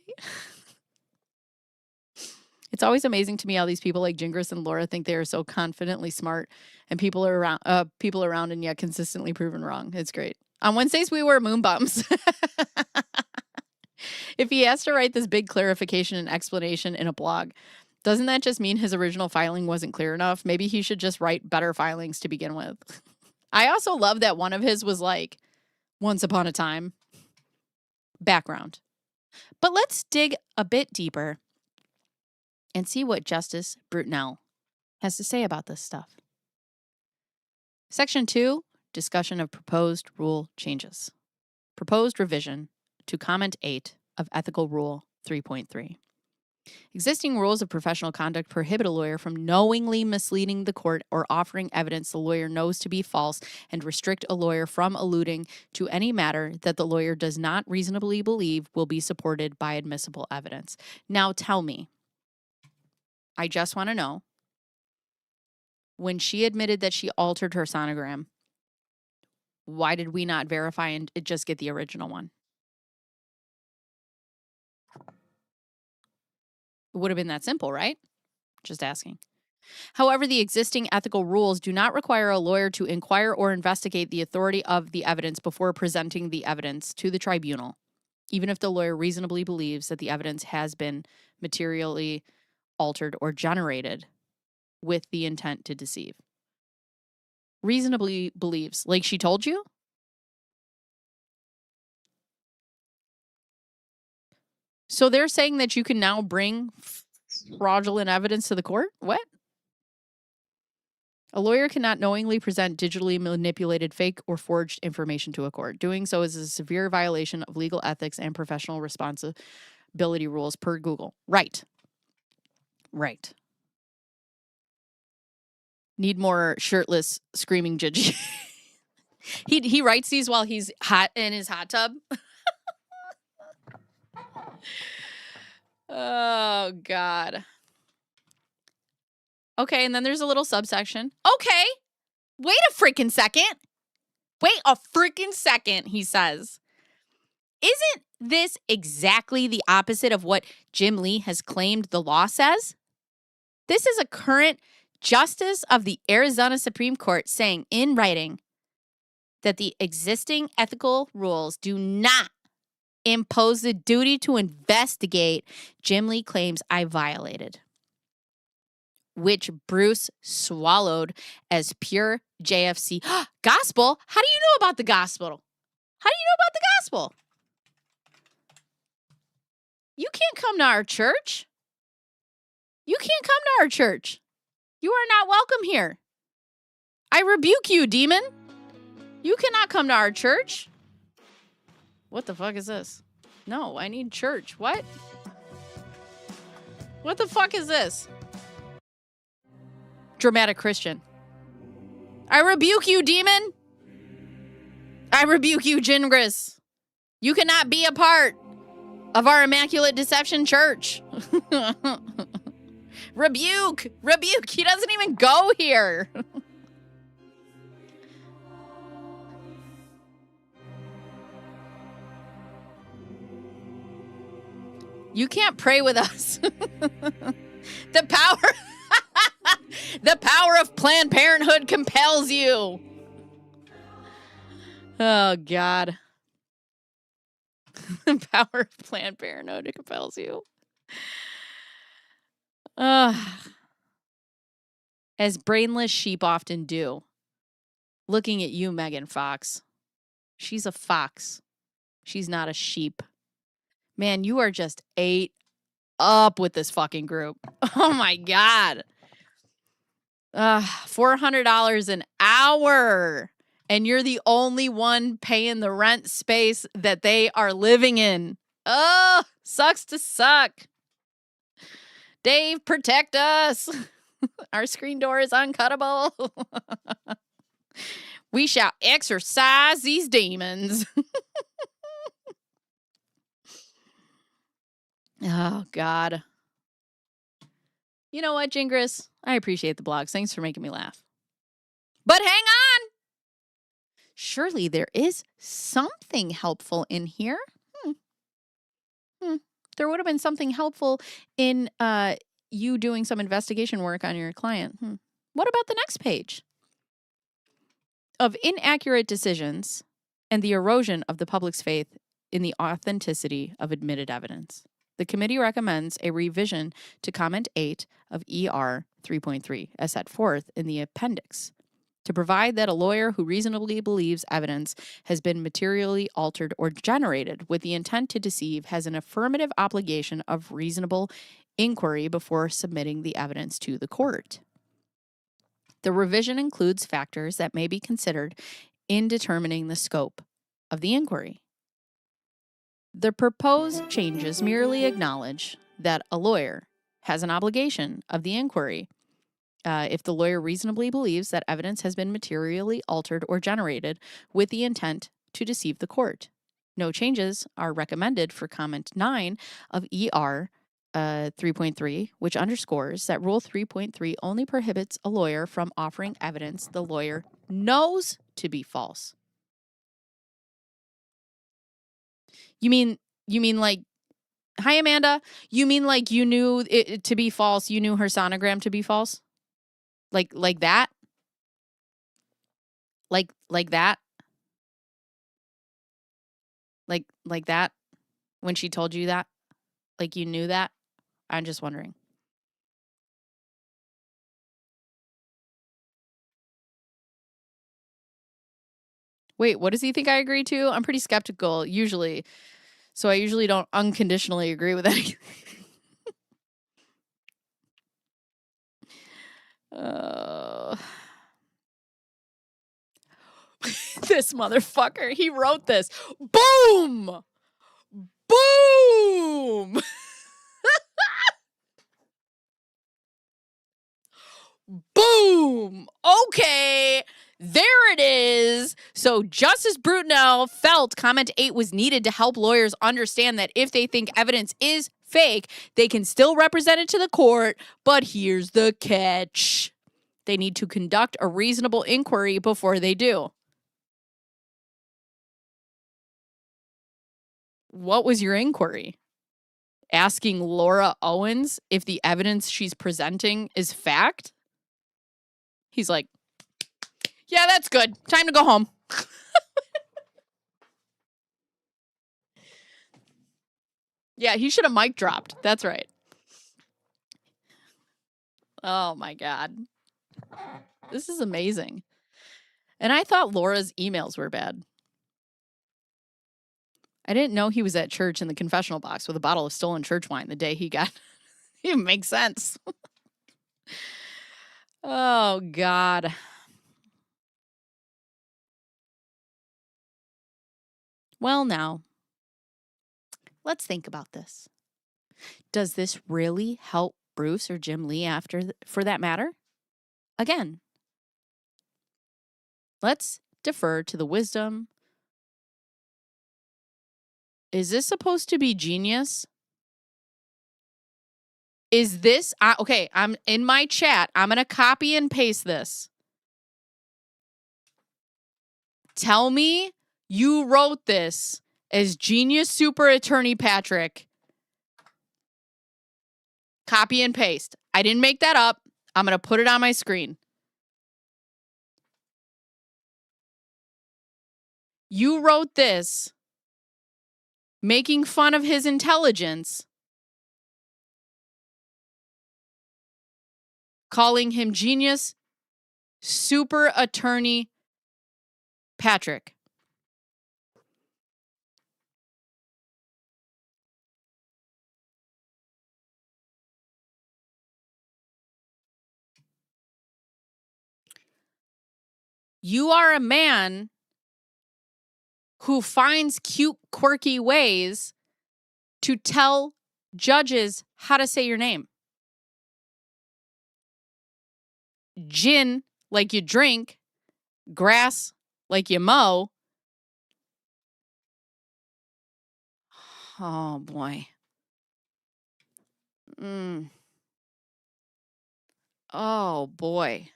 It's always amazing to me how these people like Jingris and Laura think they are so confidently smart, and people around and yet consistently proven wrong. It's great. On Wednesdays, we wear moon bumps. If he has to write this big clarification and explanation in a blog, doesn't that just mean his original filing wasn't clear enough? Maybe he should just write better filings to begin with. I also love that one of his was like, once upon a time, background. But let's dig a bit deeper and see what Justice Brutnell has to say about this stuff. Section 2, discussion of proposed rule changes. Proposed revision to comment 8 of Ethical Rule 3.3. Existing rules of professional conduct prohibit a lawyer from knowingly misleading the court or offering evidence the lawyer knows to be false, and restrict a lawyer from alluding to any matter that the lawyer does not reasonably believe will be supported by admissible evidence. Now tell me, I just want to know, when she admitted that she altered her sonogram, why did we not verify and just get the original one? It would have been that simple, right? Just asking. However, the existing ethical rules do not require a lawyer to inquire or investigate the authority of the evidence before presenting the evidence to the tribunal, even if the lawyer reasonably believes that the evidence has been materially altered or generated with the intent to deceive. Reasonably believes, like she told you? So they're saying that you can now bring fraudulent evidence to the court? What? A lawyer cannot knowingly present digitally manipulated, fake, or forged information to a court. Doing so is a severe violation of legal ethics and professional responsibility rules per Google. Right. Right. Need more shirtless screaming Gigi. He writes these while he's hot in his hot tub. Oh, God. Okay, and then there's a little subsection. Okay, wait a freaking second. Wait a freaking second, he says. Isn't this exactly the opposite of what Jim Lee has claimed the law says? This is a current justice of the Arizona Supreme Court saying in writing that the existing ethical rules do not impose the duty to investigate Jim Lee claims I violated, which Bruce swallowed as pure JFC. Gospel? How do you know about the gospel? How do you know about the gospel? You can't come to our church. You can't come to our church. You are not welcome here. I rebuke you, demon. You cannot come to our church. What the fuck is this? No, I need church. What? What the fuck is this? Dramatic Christian. I rebuke you, demon. I rebuke you, Jingris. You cannot be a part of our Immaculate Deception Church. Rebuke. Rebuke. He doesn't even go here. You can't pray with us. The power of Planned Parenthood compels you. Oh, God. The power of Planned Parenthood compels you. As brainless sheep often do. Looking at you, Megan Fox. She's a fox. She's not a sheep. Man, you are just ate up with this fucking group. Oh, my God. $400 an hour. And you're the only one paying the rent space that they are living in. Oh, sucks to suck. Dave, protect us. Our screen door is uncuttable. We shall exorcise these demons. Oh, God. You know what, Jingris? I appreciate the blogs. Thanks for making me laugh. But hang on. Surely there is something helpful in here. There would have been something helpful in you doing some investigation work on your client. What about the next page? Of inaccurate decisions and the erosion of the public's faith in the authenticity of admitted evidence. The committee recommends a revision to Comment 8 of ER 3.3 as set forth in the appendix to provide that a lawyer who reasonably believes evidence has been materially altered or generated with the intent to deceive has an affirmative obligation of reasonable inquiry before submitting the evidence to the court. The revision includes factors that may be considered in determining the scope of the inquiry. The proposed changes merely acknowledge that a lawyer has an obligation of the inquiry if the lawyer reasonably believes that evidence has been materially altered or generated with the intent to deceive the court. No changes are recommended for Comment 9 of ER 3.3, which underscores that Rule 3.3 only prohibits a lawyer from offering evidence the lawyer knows to be false. You mean like, hi, Amanda. You mean like you knew it to be false? You knew her sonogram to be false? Like that? Like that? Like that? When she told you that? Like you knew that? I'm just wondering. Wait, what does he think I agree to? I'm pretty skeptical, usually. So I usually don't unconditionally agree with anything. This motherfucker, he wrote this. Boom! Boom! Boom! Okay, there it is. So Justice Brutnell felt comment 8 was needed to help lawyers understand that if they think evidence is fake, they can still represent it to the court, but here's the catch. They need to conduct a reasonable inquiry before they do. What was your inquiry? Asking Laura Owens if the evidence she's presenting is fact? He's like, yeah, that's good. Time to go home. Yeah, he should have mic dropped. That's right. Oh, my God. This is amazing. And I thought Laura's emails were bad. I didn't know he was at church in the confessional box with a bottle of stolen church wine the day he got. It makes sense. Oh, God. Well, now, let's think about this. Does this really help Bruce or Jim Lee for that matter? Again, let's defer to the wisdom. Is this supposed to be genius? Is this... okay, I'm in my chat. I'm going to copy and paste this. Tell me you wrote this as Genius Super Attorney Patrick. Copy and paste. I didn't make that up. I'm going to put it on my screen. You wrote this making fun of his intelligence, calling him Genius Super Attorney Patrick. You are a man who finds cute, quirky ways to tell judges how to say your name. Gin, like you drink. Grass, like you mow. Oh, boy. Oh, boy.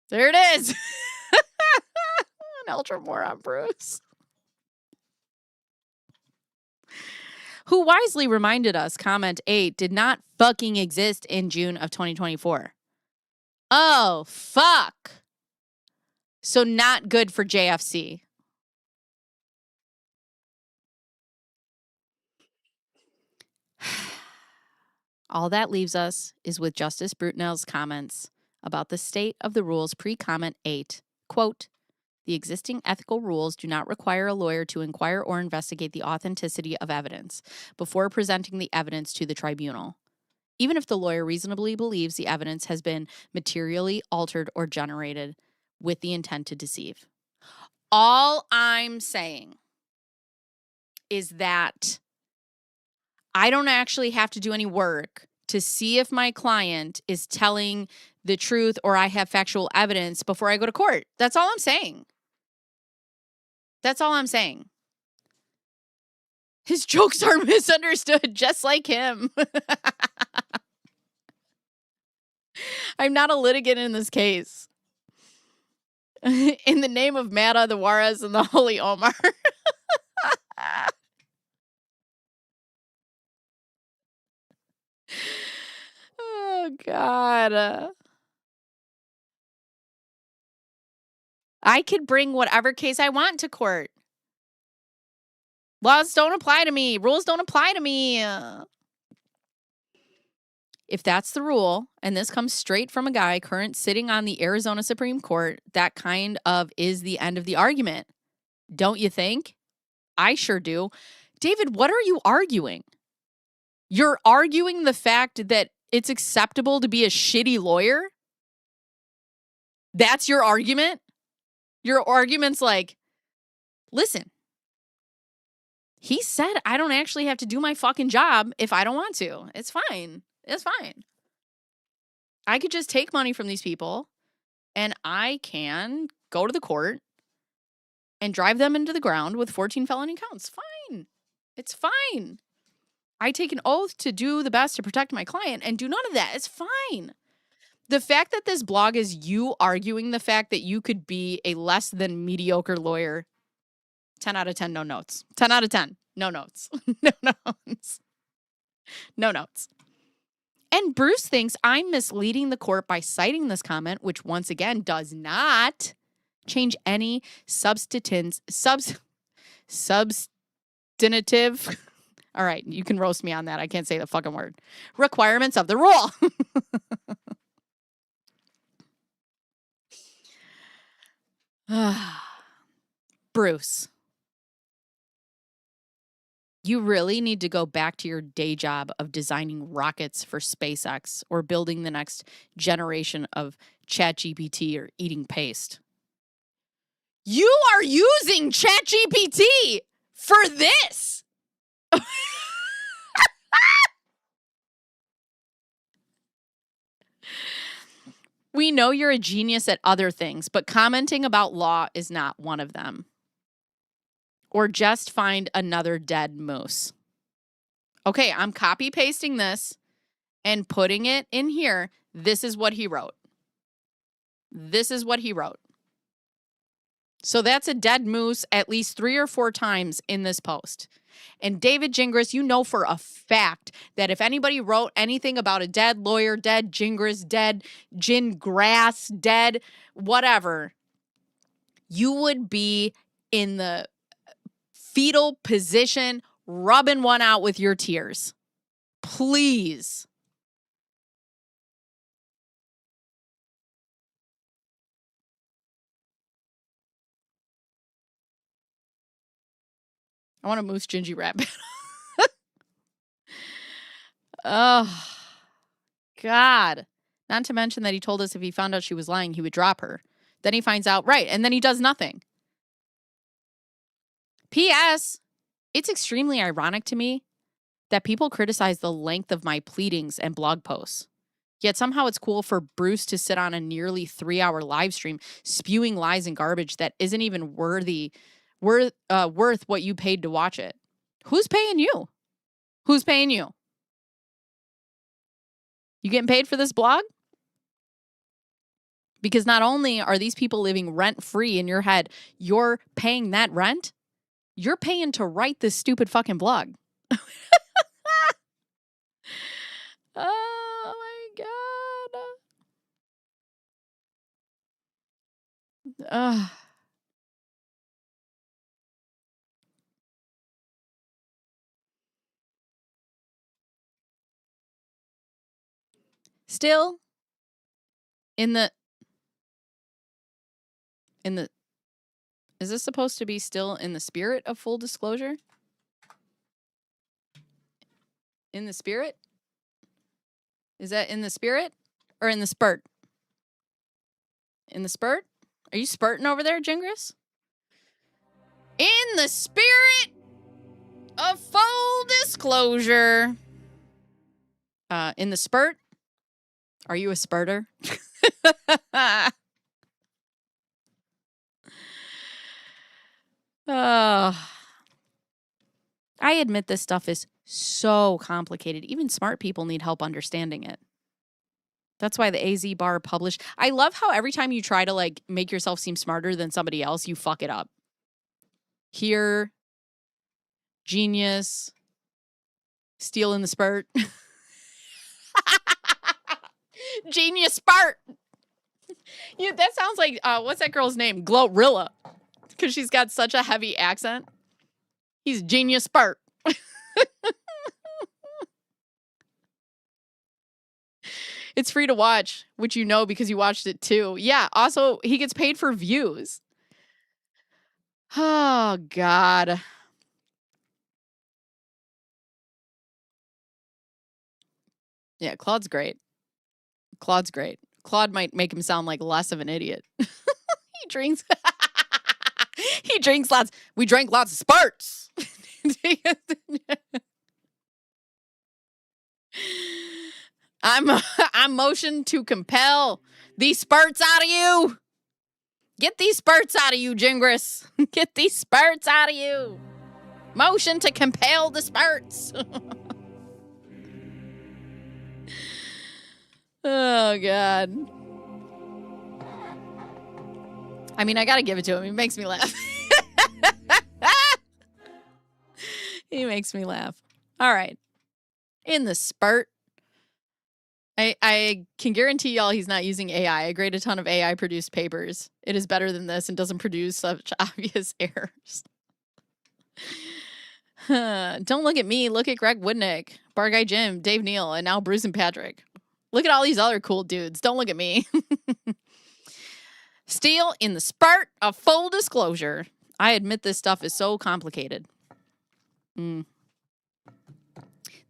There it is. An ultra moron, Bruce. Who wisely reminded us comment 8 did not fucking exist in June of 2024. Oh, fuck. So not good for JFC. All that leaves us is with Justice Brutnell's comments about the state of the rules pre-comment 8. Quote, the existing ethical rules do not require a lawyer to inquire or investigate the authenticity of evidence before presenting the evidence to the tribunal, even if the lawyer reasonably believes the evidence has been materially altered or generated with the intent to deceive. All I'm saying is that I don't actually have to do any work to see if my client is telling the truth or I have factual evidence before I go to court. That's all I'm saying. That's all I'm saying. His jokes are misunderstood, just like him. I'm not a litigant in this case. In the name of Mata, the Juarez, and the Holy Omar. Oh, God. I could bring whatever case I want to court. Laws don't apply to me. Rules don't apply to me. if that's the rule, and this comes straight from a guy current sitting on the Arizona Supreme Court, that kind of is the end of the argument. Don't you think? I sure do. David, what are you arguing? You're arguing the fact that it's acceptable to be a shitty lawyer? That's your argument? Your argument's like, listen, he said I don't actually have to do my fucking job if I don't want to. It's fine. It's fine. I could just take money from these people and I can go to the court and drive them into the ground with 14 felony counts. Fine. It's fine. I take an oath to do the best to protect my client and do none of that. It's fine. The fact that this blog is you arguing the fact that you could be a less than mediocre lawyer, 10 out of 10, no notes. 10 out of 10, no notes. No notes. No notes. And Bruce thinks I'm misleading the court by citing this comment, which once again does not change any substantive. All right, you can roast me on that. I can't say the fucking word. Requirements of the rule. Bruce, you really need to go back to your day job of designing rockets for SpaceX or building the next generation of ChatGPT or eating paste. You are using ChatGPT for this. We know you're a genius at other things, but commenting about law is not one of them. Or just find another dead moose. Okay, I'm copy pasting this and putting it in here. This is what he wrote. This is what he wrote. So that's a dead moose at least 3 or 4 times in this post. And David Jingris, you know for a fact that if anybody wrote anything about a dead lawyer, dead Jingris, dead Jingras, dead whatever, you would be in the fetal position, rubbing one out with your tears. Please. I want a moose gingy rabbit. Oh, God. Not to mention that he told us if he found out she was lying, he would drop her. Then he finds out, right, and then he does nothing. P.S. It's extremely ironic to me that people criticize the length of my pleadings and blog posts. Yet somehow it's cool for Bruce to sit on a nearly 3-hour live stream spewing lies and garbage that isn't even worth what you paid to watch it. Who's paying you? Who's paying you? You getting paid for this blog? Because not only are these people living rent-free in your head, you're paying that rent, you're paying to write this stupid fucking blog. Oh my God. Still, is this supposed to be still in the spirit of full disclosure? In the spirit? Is that in the spirit or in the spurt? In the spurt? Are you spurting over there, Jingris? In the spirit of full disclosure. In the spurt? Are you a spurter? I admit this stuff is so complicated. Even smart people need help understanding it. That's why the AZ bar published. I love how every time you try to like make yourself seem smarter than somebody else, you fuck it up. Here, genius, steal in the spurt. Genius spurt. That sounds like, what's that girl's name? Glorilla. Because she's got such a heavy accent. He's genius spurt. It's free to watch, which you know because you watched it too. Yeah, also, he gets paid for views. Oh, God. Yeah, Claude's great. Claude's great. Claude might make him sound like less of an idiot. He drinks. He drinks lots. We drank lots of Sparts. I'm motioned to compel these spurts out of you. Get these spurts out of you, Jingris. Get these spurts out of you. Motion to compel the spurts. Oh, God. I mean, I got to give it to him. He makes me laugh. He makes me laugh. All right. In the spurt. I can guarantee y'all he's not using AI. I grade a ton of AI-produced papers. It is better than this and doesn't produce such obvious errors. Don't look at me. Look at Greg Woodnick, Bar Guy Jim, Dave Neal, and now Bruce and Patrick. Look at all these other cool dudes. Don't look at me. Steele, in the spurt of full disclosure. I admit this stuff is so complicated.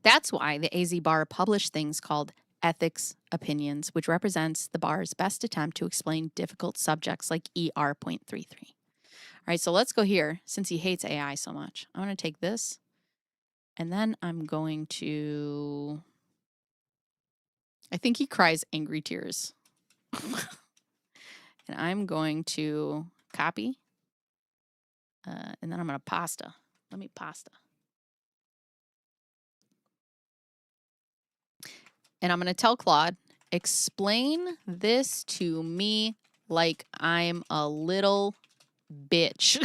That's why the AZ Bar published things called ethics opinions, which represents the bar's best attempt to explain difficult subjects like ER.33. All right, so let's go here. Since he hates AI so much, I'm going to take this, and then I'm going to... I think he cries angry tears. And I'm going to copy, and then I'm going to pasta. Let me pasta. And I'm going to tell Claude, explain this to me like I'm a little bitch.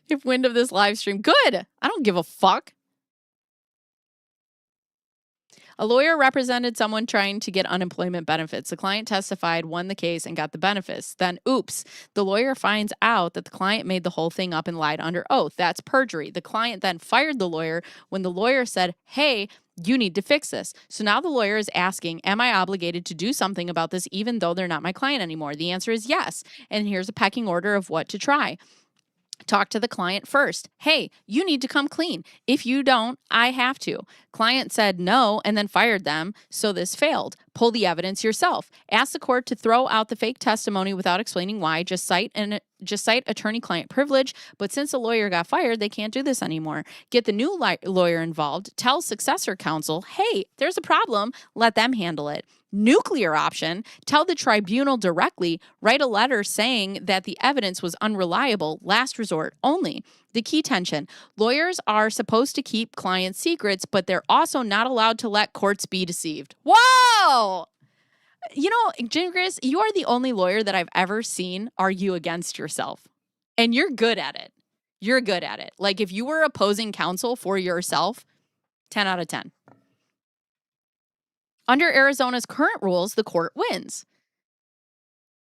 If wind of this live stream, good. I don't give a fuck. A lawyer represented someone trying to get unemployment benefits. The client testified, won the case, and got the benefits. Then, oops, the lawyer finds out that the client made the whole thing up and lied under oath. That's perjury. The client then fired the lawyer when the lawyer said, hey, you need to fix this. So now the lawyer is asking, am I obligated to do something about this even though they're not my client anymore? The answer is yes. And here's a pecking order of what to try. Talk to the client first. Hey, you need to come clean. If you don't, I have to. Client said no and then fired them, so this failed. Pull the evidence yourself. Ask the court to throw out the fake testimony without explaining why. Just cite attorney-client privilege, but since the lawyer got fired, they can't do this anymore. Get the new lawyer involved. Tell successor counsel, hey, there's a problem. Let them handle it. Nuclear option, tell the tribunal directly, write a letter saying that the evidence was unreliable, last resort only. The key tension, lawyers are supposed to keep clients' secrets, but they're also not allowed to let courts be deceived. Whoa! You know, Jingris, you are the only lawyer that I've ever seen argue against yourself. And you're good at it. You're good at it. Like if you were opposing counsel for yourself, 10 out of 10. Under Arizona's current rules, the court wins.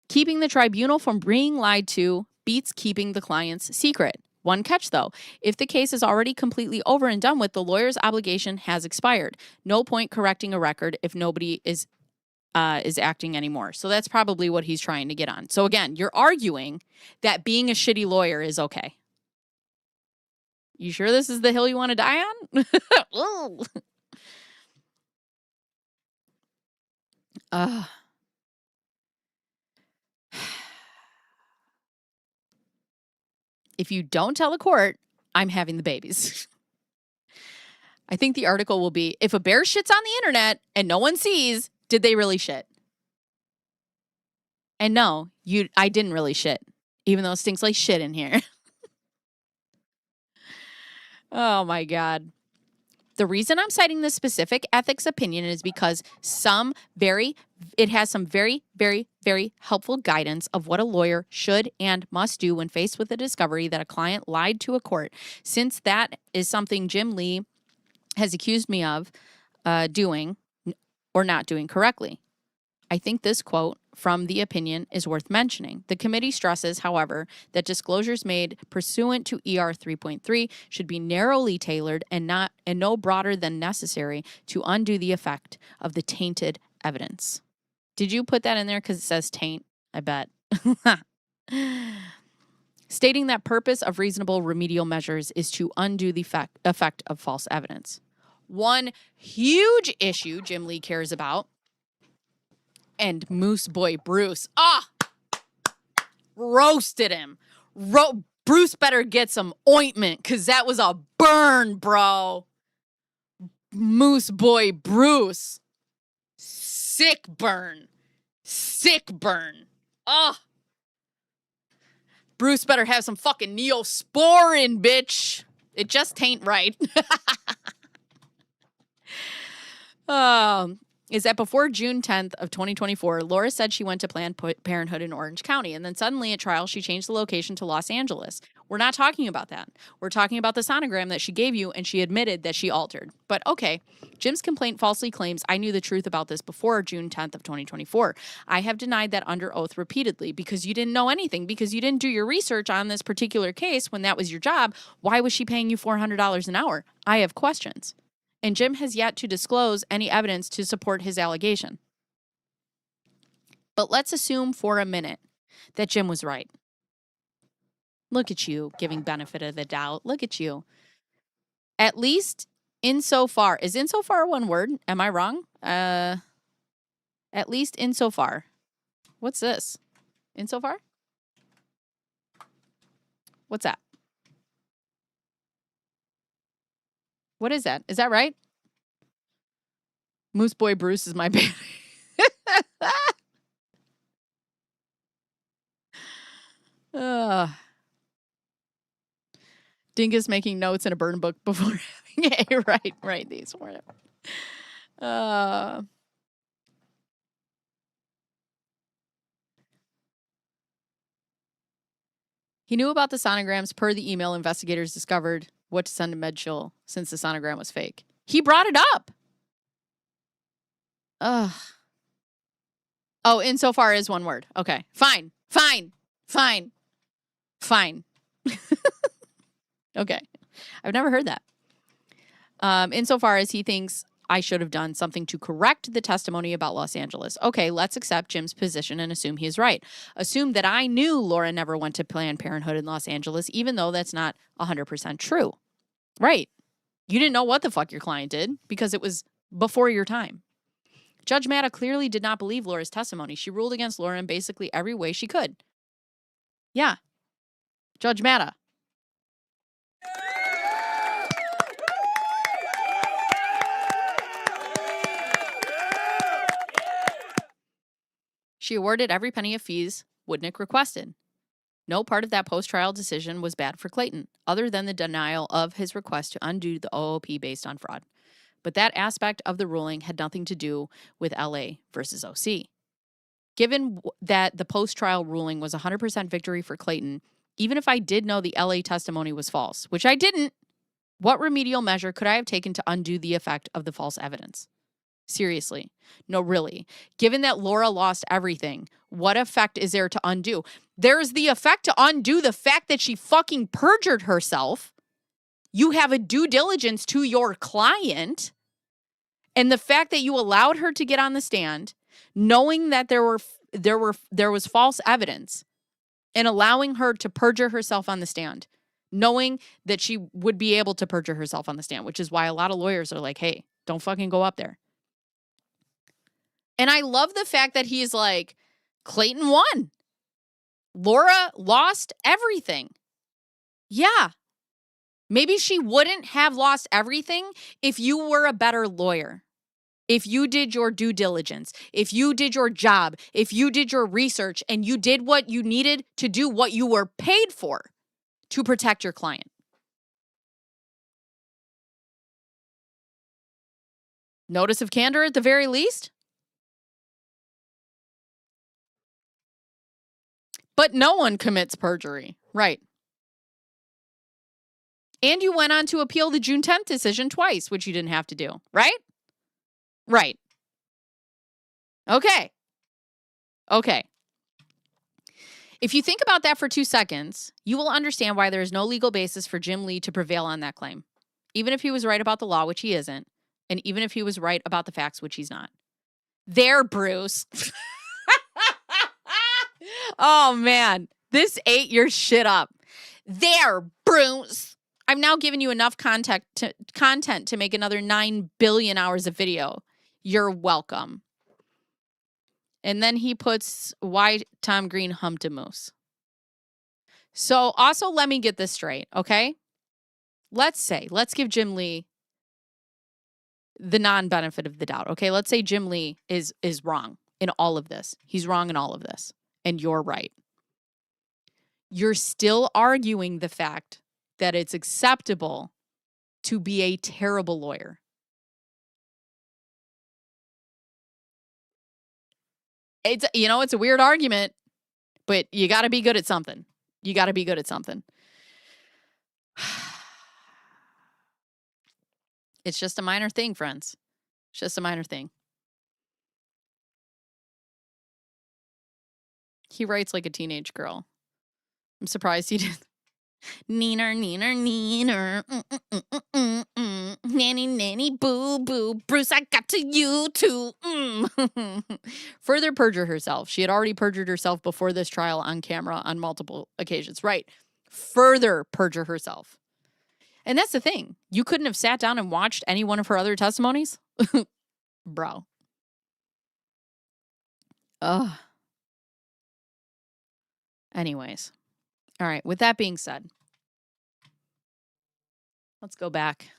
Keeping the tribunal from being lied to beats keeping the client's secret. One catch, though. If the case is already completely over and done with, the lawyer's obligation has expired. No point correcting a record if nobody is acting anymore. So that's probably what he's trying to get on. So again, you're arguing that being a shitty lawyer is okay. You sure this is the hill you want to die on? If you don't tell the court, I'm having the babies. I think the article will be, if a bear shits on the internet and no one sees, did they really shit? And no, I didn't really shit, even though it stinks like shit in here. Oh my God. The reason I'm citing this specific ethics opinion is because it has some very, very, very helpful guidance of what a lawyer should and must do when faced with the discovery that a client lied to a court. Since that is something Jim Lee has accused me of doing or not doing correctly. I think this quote from the opinion is worth mentioning. The committee stresses, however, that disclosures made pursuant to ER 3.3 should be narrowly tailored and no broader than necessary to undo the effect of the tainted evidence. Did you put that in there because it says taint? I bet. Stating that purpose of reasonable remedial measures is to undo the effect of false evidence. One huge issue Jim Lee cares about, and Moose Boy Bruce, roasted him. Bruce better get some ointment, because that was a burn, bro. Moose Boy Bruce. Sick burn. Sick burn. Bruce better have some fucking Neosporin, bitch. It just ain't right. Is that before June 10th of 2024, Laura said she went to Planned Parenthood in Orange County, and then suddenly at trial, she changed the location to Los Angeles. We're not talking about that. We're talking about the sonogram that she gave you, and she admitted that she altered. But okay, Jim's complaint falsely claims I knew the truth about this before June 10th of 2024. I have denied that under oath repeatedly because you didn't know anything, because you didn't do your research on this particular case when that was your job. Why was she paying you $400 an hour? I have questions. And Jim has yet to disclose any evidence to support his allegation. But let's assume for a minute that Jim was right. Look at you giving benefit of the doubt. Look at you. At least insofar. Is insofar one word? Am I wrong? At least insofar. What's this? Insofar? What's that? What is that? Is that right? Moose Boy Bruce is my baby. Dingus making notes in a burn book before having a right these were. He knew about the sonograms per the email investigators discovered what to send to MedChill since the sonogram was fake. He brought it up. Oh, insofar as one word. Okay, fine. Okay, I've never heard that. Insofar as he thinks I should have done something to correct the testimony about Los Angeles. Okay, let's accept Jim's position and assume he's right. Assume that I knew Laura never went to Planned Parenthood in Los Angeles, even though that's not 100% true. Right. You didn't know what the fuck your client did because it was before your time. Judge Matta clearly did not believe Laura's testimony. She ruled against Laura in basically every way she could. Yeah. Judge Matta. She awarded every penny of fees Woodnick requested. No part of that post-trial decision was bad for Clayton, other than the denial of his request to undo the OOP based on fraud. But that aspect of the ruling had nothing to do with LA versus OC. Given that the post-trial ruling was 100% victory for Clayton, even if I did know the LA testimony was false, which I didn't, what remedial measure could I have taken to undo the effect of the false evidence? Seriously. No, really. Given that Laura lost everything, what effect is there to undo? There's the effect to undo the fact that she fucking perjured herself. You have a due diligence to your client. And the fact that you allowed her to get on the stand, knowing that there was false evidence, and allowing her to perjure herself on the stand, knowing that she would be able to perjure herself on the stand, which is why a lot of lawyers are like, hey, don't fucking go up there. And I love the fact that he's like, Clayton won. Laura lost everything. Yeah. Maybe she wouldn't have lost everything if you were a better lawyer. If you did your due diligence, if you did your job, if you did your research, and you did what you needed to do what you were paid for to protect your client. Notice of candor at the very least. But no one commits perjury. Right. And you went on to appeal the June 10th decision twice, which you didn't have to do. Right? Right. Okay. Okay. If you think about that for 2 seconds, you will understand why there is no legal basis for Jim Lee to prevail on that claim. Even if he was right about the law, which he isn't, and even if he was right about the facts, which he's not. There, Bruce. Oh, man. This ate your shit up. There, Bruce. I've now given you enough content to make another 9 billion hours of video. You're welcome. And then he puts why Tom Green humped a moose. So also let me get this straight, okay? Let's give Jim Lee the non-benefit of the doubt, okay? Let's say Jim Lee is wrong in all of this. He's wrong in all of this, and you're right. You're still arguing the fact that it's acceptable to be a terrible lawyer. It's a weird argument, but you got to be good at something. It's just a minor thing, friends. It's just a minor thing. He writes like a teenage girl. I'm surprised he did. Neener, neener, neener. Nanny, nanny, boo, boo. Bruce, I got to you too. Further perjure herself. She had already perjured herself before this trial on camera on multiple occasions. Right. Further perjure herself. And that's the thing. You couldn't have sat down and watched any one of her other testimonies? Bro. Ugh. Anyways. All right. With that being said, let's go back.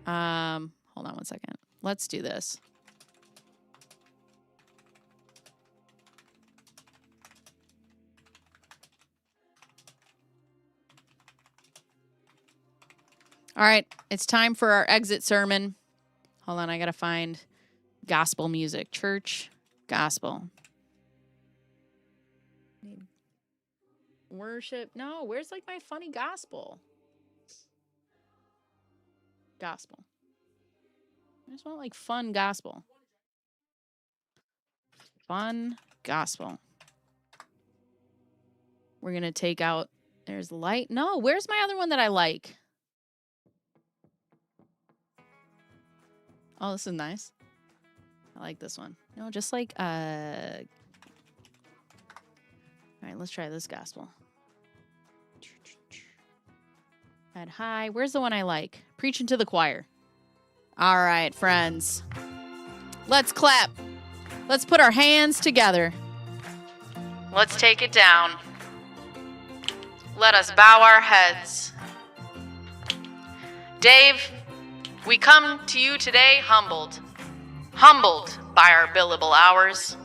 Hold on one second. Let's do this. All right. It's time for our exit sermon. Hold on. I got to find gospel music. Church gospel. Worship. No, where's like my funny gospel? Gospel. I just want like fun gospel. Fun gospel. We're going to take out. There's light. No, where's my other one that I like? Oh, this is nice. I like this one. No, just like, all right, let's try this gospel. Head high. Where's the one I like? Preaching to the choir. All right, friends. Let's clap. Let's put our hands together. Let's take it down. Let us bow our heads. Dave, we come to you today humbled. Humbled by our billable hours.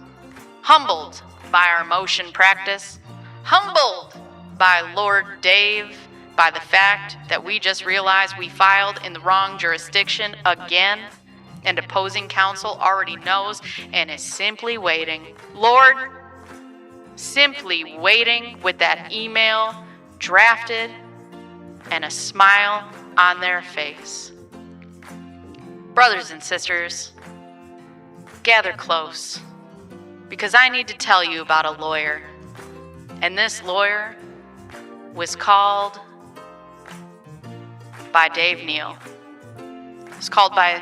Humbled by our motion practice. Humbled by Lord Dave, by the fact that we just realized we filed in the wrong jurisdiction again, and opposing counsel already knows and is simply waiting. Lord, simply waiting with that email drafted and a smile on their face. Brothers and sisters, gather close, because I need to tell you about a lawyer. And this lawyer was called by Dave Neal. It's called to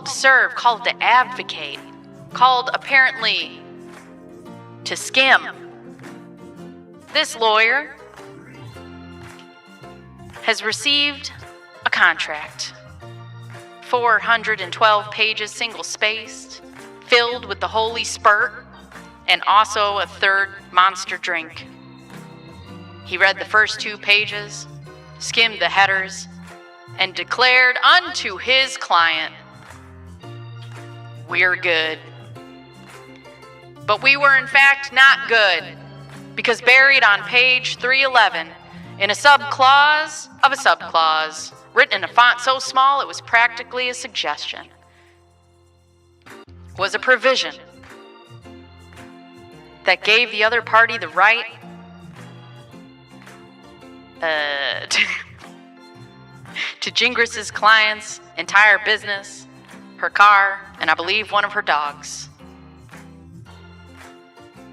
serve, called to advocate, called apparently to skim. This lawyer has received a contract. 412 pages, single-spaced, filled with the Holy Spurt, and also a third monster drink. He read the first 2 pages, skimmed the headers, and declared unto his client, "We're good." But we were in fact not good, because buried on page 311, in a subclause of a subclause, written in a font so small it was practically a suggestion, was a provision that gave the other party the right to Jingris' client's entire business, her car, and I believe one of her dogs.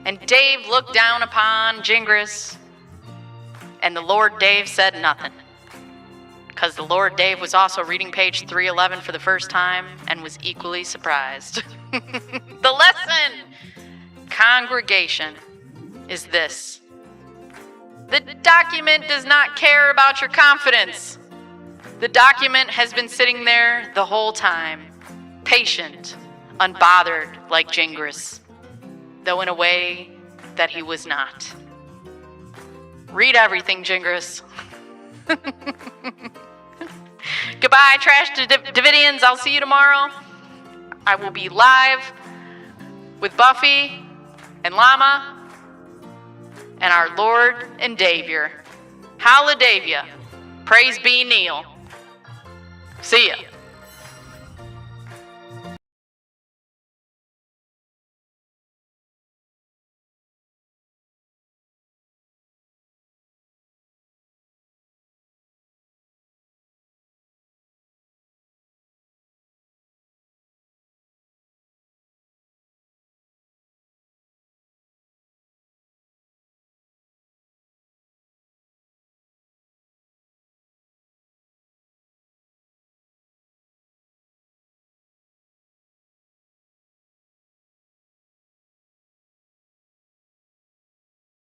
And Dave looked down upon Jingris, and the Lord Dave said nothing. Because the Lord Dave was also reading page 311 for the first time and was equally surprised. The lesson, congregation, is this. The document does not care about your confidence. The document has been sitting there the whole time, patient, unbothered like Jingris, though in a way that he was not. Read everything, Jingris. Goodbye, Trash Davidians. I'll see you tomorrow. I will be live with Buffy and Llama and our Lord and Daviour. Hallelujah. Praise be Neil. See ya.